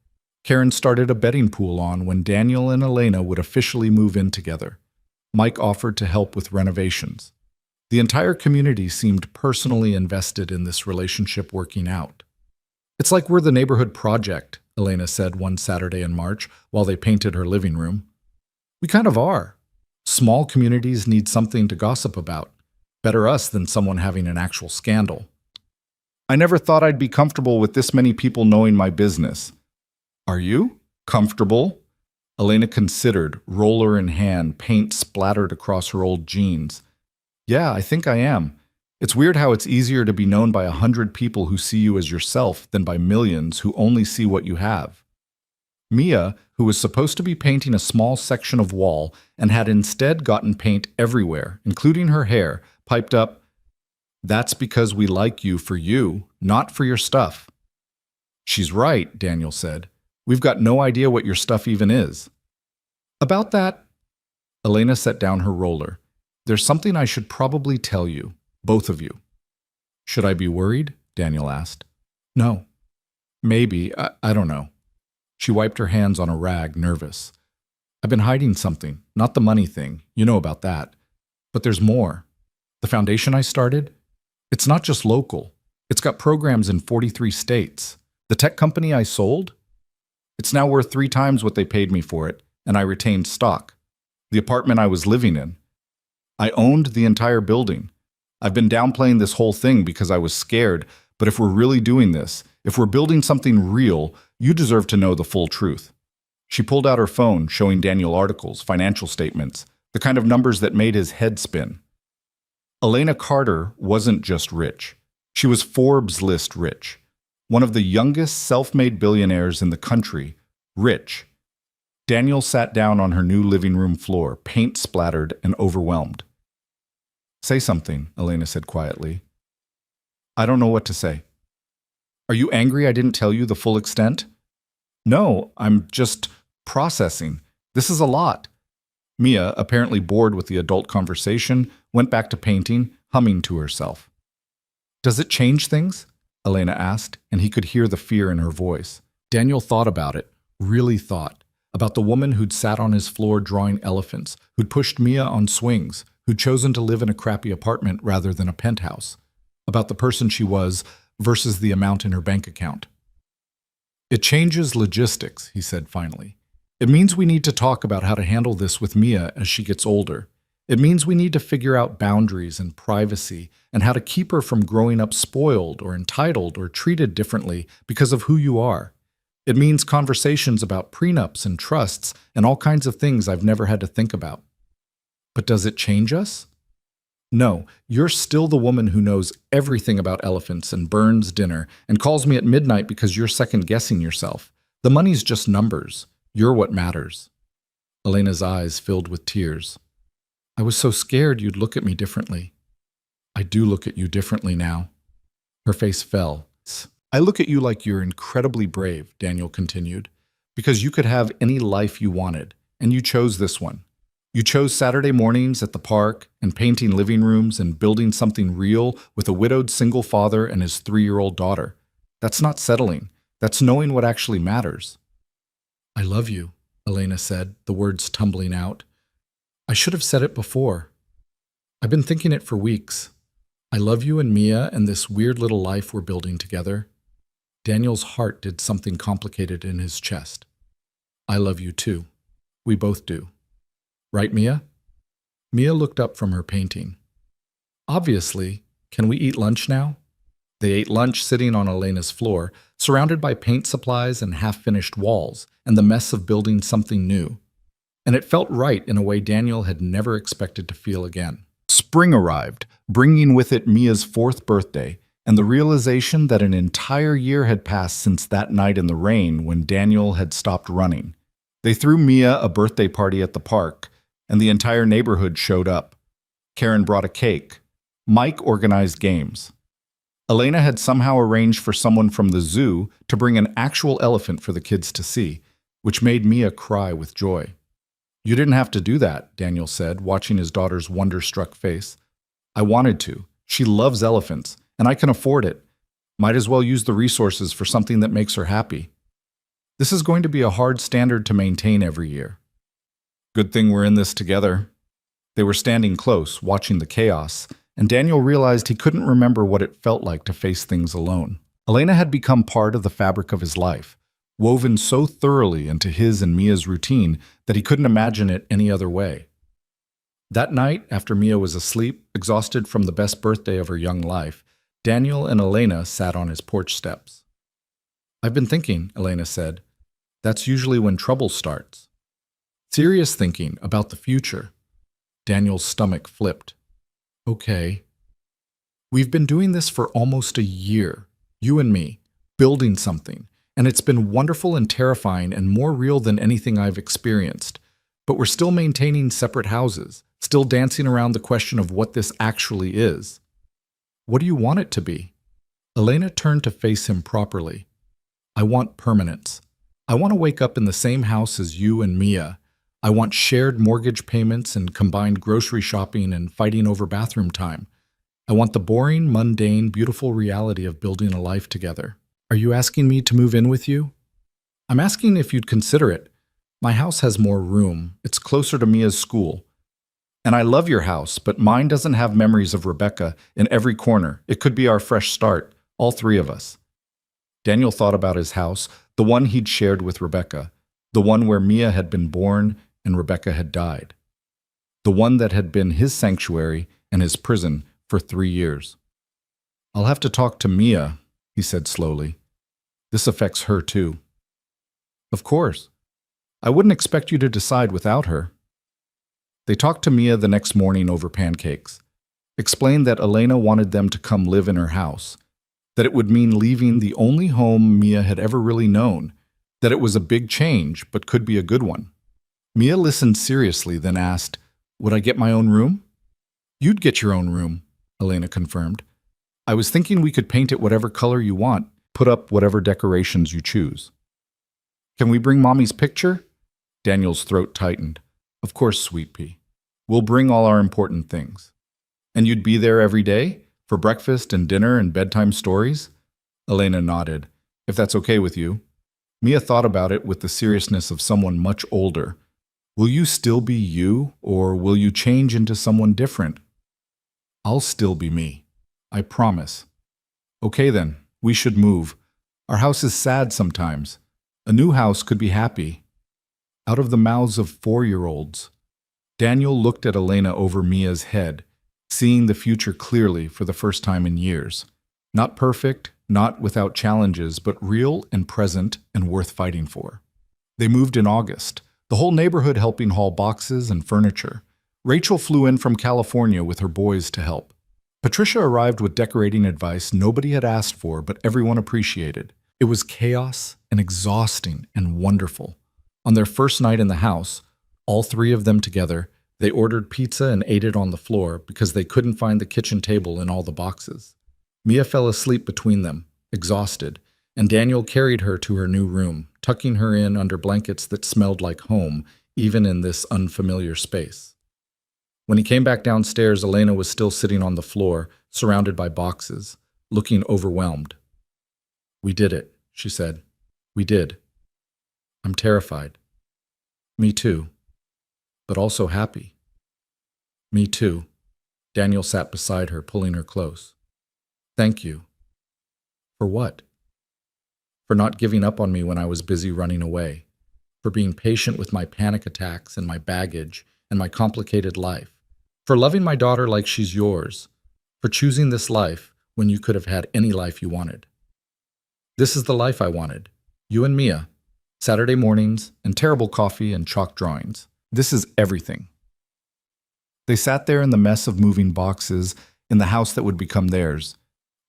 Karen started a betting pool on when Daniel and Elena would officially move in together. Mike offered to help with renovations. The entire community seemed personally invested in this relationship working out. "It's like we're the neighborhood project," Elena said one Saturday in March while they painted her living room. "We kind of are. Small communities need something to gossip about. Better us than someone having an actual scandal." "I never thought I'd be comfortable with this many people knowing my business." "Are you? Comfortable?" Elena considered, roller in hand, paint splattered across her old jeans. "Yeah, I think I am. It's weird how it's easier to be known by 100 people who see you as yourself than by millions who only see what you have." Mia, who was supposed to be painting a small section of wall and had instead gotten paint everywhere, including her hair, piped up, "That's because we like you for you, not for your stuff." "She's right," Daniel said. "We've got no idea what your stuff even is." "About that," Elena set down her roller, "there's something I should probably tell you, both of you." "Should I be worried?" Daniel asked. "No. Maybe. I don't know." She wiped her hands on a rag, nervous. "I've been hiding something, not the money thing. You know about that. But there's more. The foundation I started, it's not just local. It's got programs in 43 states. The tech company I sold, it's now worth 3 times what they paid me for it, and I retained stock. The apartment I was living in, I owned the entire building. I've been downplaying this whole thing because I was scared, but if we're really doing this, if we're building something real, you deserve to know the full truth." She pulled out her phone, showing Daniel articles, financial statements, the kind of numbers that made his head spin. Elena Carter wasn't just rich. She was Forbes list rich. One of the youngest self-made billionaires in the country, rich. Daniel sat down on her new living room floor, paint splattered and overwhelmed. "Say something," Elena said quietly. "I don't know what to say." "Are you angry I didn't tell you the full extent?" "No, I'm just processing. This is a lot." Mia, apparently bored with the adult conversation, went back to painting, humming to herself. "Does it change things?" Elena asked, and he could hear the fear in her voice. Daniel thought about it, really thought, about the woman who'd sat on his floor drawing elephants, who'd pushed Mia on swings, who'd chosen to live in a crappy apartment rather than a penthouse, about the person she was versus the amount in her bank account. "It changes logistics," he said finally. "It means we need to talk about how to handle this with Mia as she gets older. It means we need to figure out boundaries and privacy and how to keep her from growing up spoiled or entitled or treated differently because of who you are. It means conversations about prenups and trusts and all kinds of things I've never had to think about." "But does it change us?" "No, you're still the woman who knows everything about elephants and burns dinner and calls me at midnight because you're second-guessing yourself. The money's just numbers. You're what matters." Elena's eyes filled with tears. "I was so scared you'd look at me differently." "I do look at you differently now." Her face fell. "I look at you like you're incredibly brave," Daniel continued, "because you could have any life you wanted, and you chose this one. You chose Saturday mornings at the park and painting living rooms and building something real with a widowed single father and his 3-year-old daughter. That's not settling. That's knowing what actually matters." "I love you," Elena said, the words tumbling out. "I should have said it before. I've been thinking it for weeks. I love you and Mia and this weird little life we're building together." Daniel's heart did something complicated in his chest. "I love you too. We both do. Right, Mia?" Mia looked up from her painting. "Obviously. Can we eat lunch now?" They ate lunch sitting on Elena's floor, surrounded by paint supplies and half-finished walls, and the mess of building something new. And it felt right in a way Daniel had never expected to feel again. Spring arrived, bringing with it Mia's 4th birthday, and the realization that an entire year had passed since that night in the rain when Daniel had stopped running. They threw Mia a birthday party at the park, and the entire neighborhood showed up. Karen brought a cake. Mike organized games. Elena had somehow arranged for someone from the zoo to bring an actual elephant for the kids to see, which made Mia cry with joy. "You didn't have to do that," Daniel said, watching his daughter's wonder-struck face. "I wanted to. She loves elephants, and I can afford it. Might as well use the resources for something that makes her happy. This is going to be a hard standard to maintain every year." "Good thing we're in this together." They were standing close, watching the chaos, and Daniel realized he couldn't remember what it felt like to face things alone. Elena had become part of the fabric of his life, woven so thoroughly into his and Mia's routine that he couldn't imagine it any other way. That night, after Mia was asleep, exhausted from the best birthday of her young life, Daniel and Elena sat on his porch steps. "I've been thinking," Elena said. "That's usually when trouble starts." "Serious thinking about the future." Daniel's stomach flipped. "Okay. We've been doing this for almost a year, you and me, building something, and it's been wonderful and terrifying and more real than anything I've experienced. But we're still maintaining separate houses, still dancing around the question of what this actually is. What do you want it to be?" Elena turned to face him properly. "I want permanence. I want to wake up in the same house as you and Mia. I want shared mortgage payments and combined grocery shopping and fighting over bathroom time. I want the boring, mundane, beautiful reality of building a life together. Are you asking me to move in with you?" "I'm asking if you'd consider it. My house has more room. It's closer to Mia's school. And I love your house, but mine doesn't have memories of Rebecca in every corner. It could be our fresh start, all 3 of us." Daniel thought about his house, the one he'd shared with Rebecca, the one where Mia had been born and Rebecca had died, the one that had been his sanctuary and his prison for 3 years. "I'll have to talk to Mia," he said slowly. "This affects her too." "Of course. I wouldn't expect you to decide without her." They talked to Mia the next morning over pancakes. explained that Elena wanted them to come live in her house, that it would mean leaving the only home Mia had ever really known, that it was a big change but could be a good one. Mia listened seriously, then asked, "Would I get my own room?" "You'd get your own room," Elena confirmed. "I was thinking we could paint it whatever color you want, put up whatever decorations you choose." "Can we bring Mommy's picture?" Daniel's throat tightened. "Of course, sweet pea. We'll bring all our important things." "And you'd be there every day? For breakfast and dinner and bedtime stories?" Elena nodded. "If that's okay with you." Mia thought about it with the seriousness of someone much older. "Will you still be you, or will you change into someone different?" "I'll still be me. I promise." "Okay then, we should move. Our house is sad sometimes. A new house could be happy." Out of the mouths of 4-year-olds. Daniel looked at Elena over Mia's head, seeing the future clearly for the first time in years. Not perfect, not without challenges, but real and present and worth fighting for. They moved in August, the whole neighborhood helping haul boxes and furniture. Rachel flew in from California with her boys to help. Patricia arrived with decorating advice nobody had asked for, but everyone appreciated. It was chaos and exhausting and wonderful. On their first night in the house, all 3 of them together, they ordered pizza and ate it on the floor because they couldn't find the kitchen table in all the boxes. Mia fell asleep between them, exhausted, and Daniel carried her to her new room, tucking her in under blankets that smelled like home, even in this unfamiliar space. When he came back downstairs, Elena was still sitting on the floor, surrounded by boxes, looking overwhelmed. "We did it," she said. "We did. I'm terrified." "Me too. But also happy." "Me too." Daniel sat beside her, pulling her close. "Thank you." "For what?" "For not giving up on me when I was busy running away. For being patient with my panic attacks and my baggage and my complicated life. For loving my daughter like she's yours. For choosing this life when you could have had any life you wanted. This is the life I wanted. You and Mia. Saturday mornings and terrible coffee and chalk drawings. This is everything." They sat there in the mess of moving boxes in the house that would become theirs,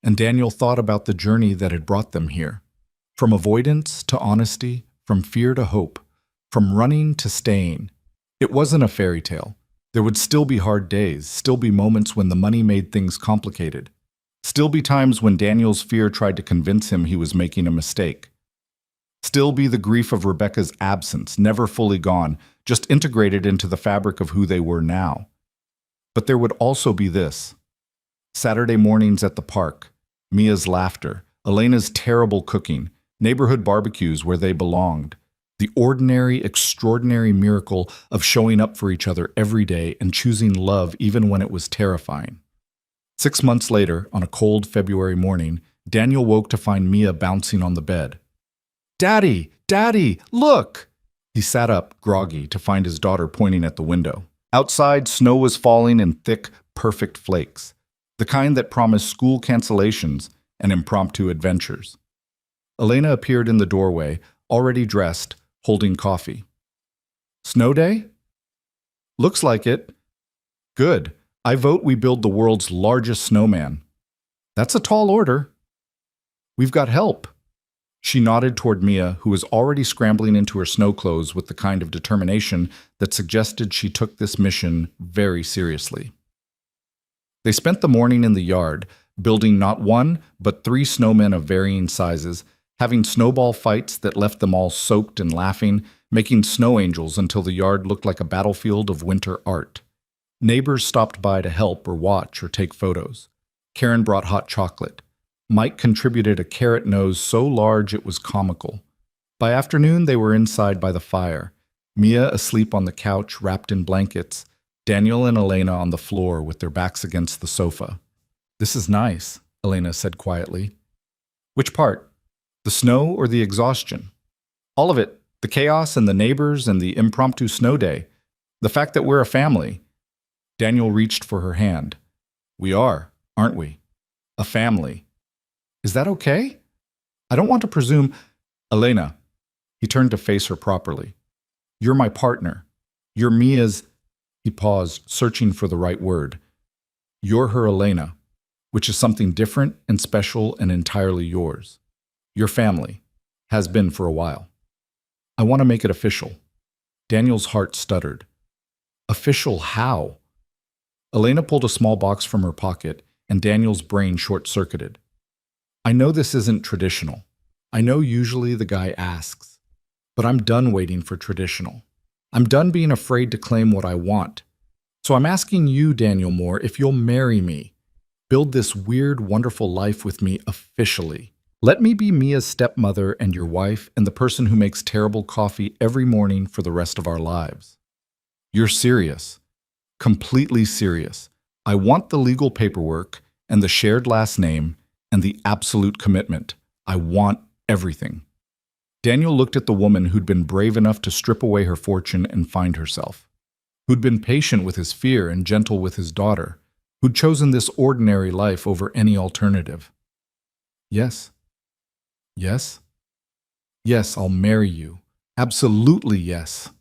and Daniel thought about the journey that had brought them here. From avoidance to honesty, from fear to hope, from running to staying. It wasn't a fairy tale. There would still be hard days, still be moments when the money made things complicated. Still be times when Daniel's fear tried to convince him he was making a mistake. Still be the grief of Rebecca's absence, never fully gone, just integrated into the fabric of who they were now. But there would also be this. Saturday mornings at the park, Mia's laughter, Elena's terrible cooking, neighborhood barbecues where they belonged, the ordinary, extraordinary miracle of showing up for each other every day and choosing love even when it was terrifying. 6 months later, on a cold February morning, Daniel woke to find Mia bouncing on the bed. "Daddy! Daddy! Look!" He sat up, groggy, to find his daughter pointing at the window. Outside, snow was falling in thick, perfect flakes, the kind that promised school cancellations and impromptu adventures. Elena appeared in the doorway, already dressed, holding coffee. "Snow day?" "Looks like it." "Good. I vote we build the world's largest snowman." "That's a tall order." "We've got help." She nodded toward Mia, who was already scrambling into her snow clothes with the kind of determination that suggested she took this mission very seriously. They spent the morning in the yard, building not 1, but 3 snowmen of varying sizes, having snowball fights that left them all soaked and laughing, making snow angels until the yard looked like a battlefield of winter art. Neighbors stopped by to help or watch or take photos. Karen brought hot chocolate. Mike contributed a carrot nose so large it was comical. By afternoon, they were inside by the fire, Mia asleep on the couch wrapped in blankets, Daniel and Elena on the floor with their backs against the sofa. "This is nice," Elena said quietly. "Which part? The snow or the exhaustion?" "All of it. The chaos and the neighbors and the impromptu snow day. The fact that we're a family." Daniel reached for her hand. "We are, aren't we? A family. Is that okay? I don't want to presume—" "Elena." He turned to face her properly. "You're my partner. You're Mia's—" He paused, searching for the right word. You're her Elena, which is something different and special and entirely yours. Your family. Has been for a while. I want to make it official. Daniel's heart stuttered. Official how? Elena pulled a small box from her pocket, and Daniel's brain short-circuited. I know this isn't traditional. I know usually the guy asks. But I'm done waiting for traditional. I'm done being afraid to claim what I want. So I'm asking you, Daniel Moore, if you'll marry me. Build this weird, wonderful life with me officially. Let me be Mia's stepmother and your wife and the person who makes terrible coffee every morning for the rest of our lives. You're serious. Completely serious. I want the legal paperwork and the shared last name and the absolute commitment. I want everything. Daniel looked at the woman who'd been brave enough to strip away her fortune and find herself, who'd been patient with his fear and gentle with his daughter, who'd chosen this ordinary life over any alternative. Yes. Yes? Yes, I'll marry you. Absolutely yes.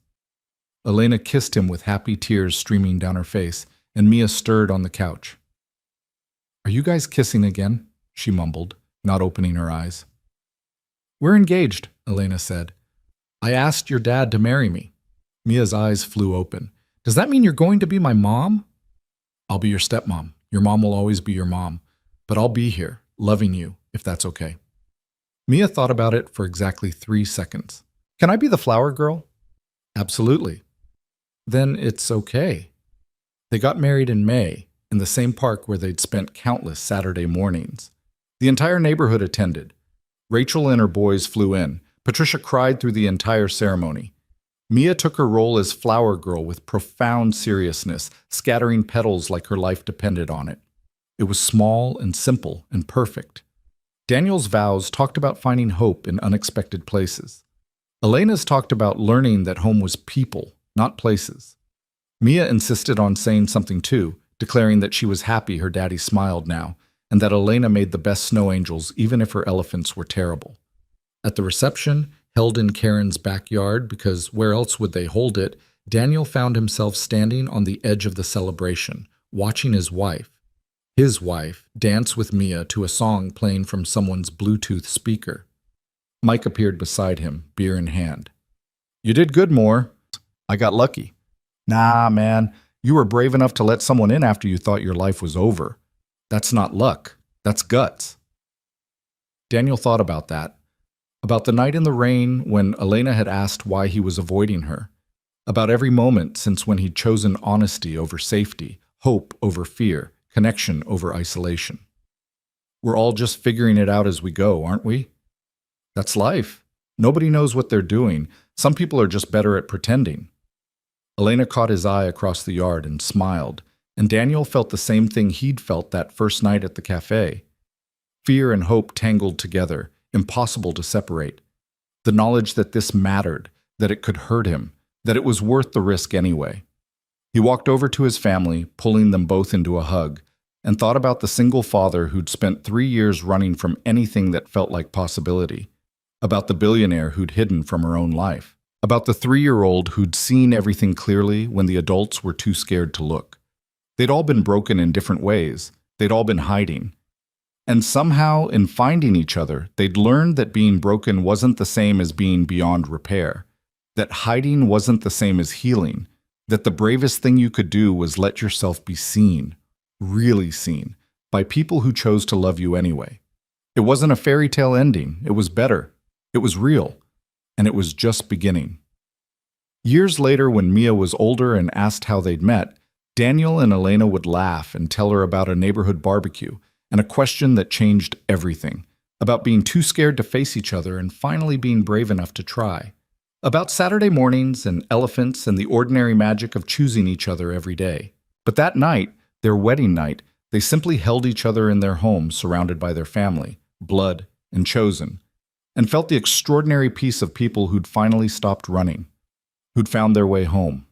Elena kissed him with happy tears streaming down her face, and Mia stirred on the couch. Are you guys kissing again? She mumbled, not opening her eyes. We're engaged, Elena said. I asked your dad to marry me. Mia's eyes flew open. Does that mean you're going to be my mom? I'll be your stepmom. Your mom will always be your mom. But I'll be here, loving you, if that's okay. Mia thought about it for exactly 3 seconds. Can I be the flower girl? Absolutely. Then it's okay. They got married in May, in the same park where they'd spent countless Saturday mornings. The entire neighborhood attended. Rachel and her boys flew in. Patricia cried through the entire ceremony. Mia took her role as flower girl with profound seriousness, scattering petals like her life depended on it. It was small and simple and perfect. Daniel's vows talked about finding hope in unexpected places. Elena's talked about learning that home was people, not places. Mia insisted on saying something too, declaring that she was happy her daddy smiled now, and that Elena made the best snow angels even if her elephants were terrible. At the reception, held in Karen's backyard because where else would they hold it, Daniel found himself standing on the edge of the celebration, watching his wife, dance with Mia to a song playing from someone's Bluetooth speaker. Mike appeared beside him, beer in hand. You did good, Moore. I got lucky. Nah, man, you were brave enough to let someone in after you thought your life was over. That's not luck. That's guts. Daniel thought about that. About the night in the rain when Elena had asked why he was avoiding her. About every moment since when he'd chosen honesty over safety, hope over fear, connection over isolation. We're all just figuring it out as we go, aren't we? That's life. Nobody knows what they're doing. Some people are just better at pretending. Elena caught his eye across the yard and smiled, and Daniel felt the same thing he'd felt that first night at the cafe. Fear and hope tangled together, impossible to separate. The knowledge that this mattered, that it could hurt him, that it was worth the risk anyway. He walked over to his family, pulling them both into a hug, and thought about the single father who'd spent 3 years running from anything that felt like possibility, about the billionaire who'd hidden from her own life, about the 3-year-old who'd seen everything clearly when the adults were too scared to look. They'd all been broken in different ways. They'd all been hiding. And somehow, in finding each other, they'd learned that being broken wasn't the same as being beyond repair, that hiding wasn't the same as healing, that the bravest thing you could do was let yourself be seen, really seen, by people who chose to love you anyway. It wasn't a fairy tale ending. It was better. It was real. And it was just beginning. Years later, when Mia was older and asked how they'd met, Daniel and Elena would laugh and tell her about a neighborhood barbecue and a question that changed everything, about being too scared to face each other and finally being brave enough to try, about Saturday mornings and elephants and the ordinary magic of choosing each other every day. But that night, their wedding night, they simply held each other in their home surrounded by their family, blood, and chosen, and felt the extraordinary peace of people who'd finally stopped running, who'd found their way home.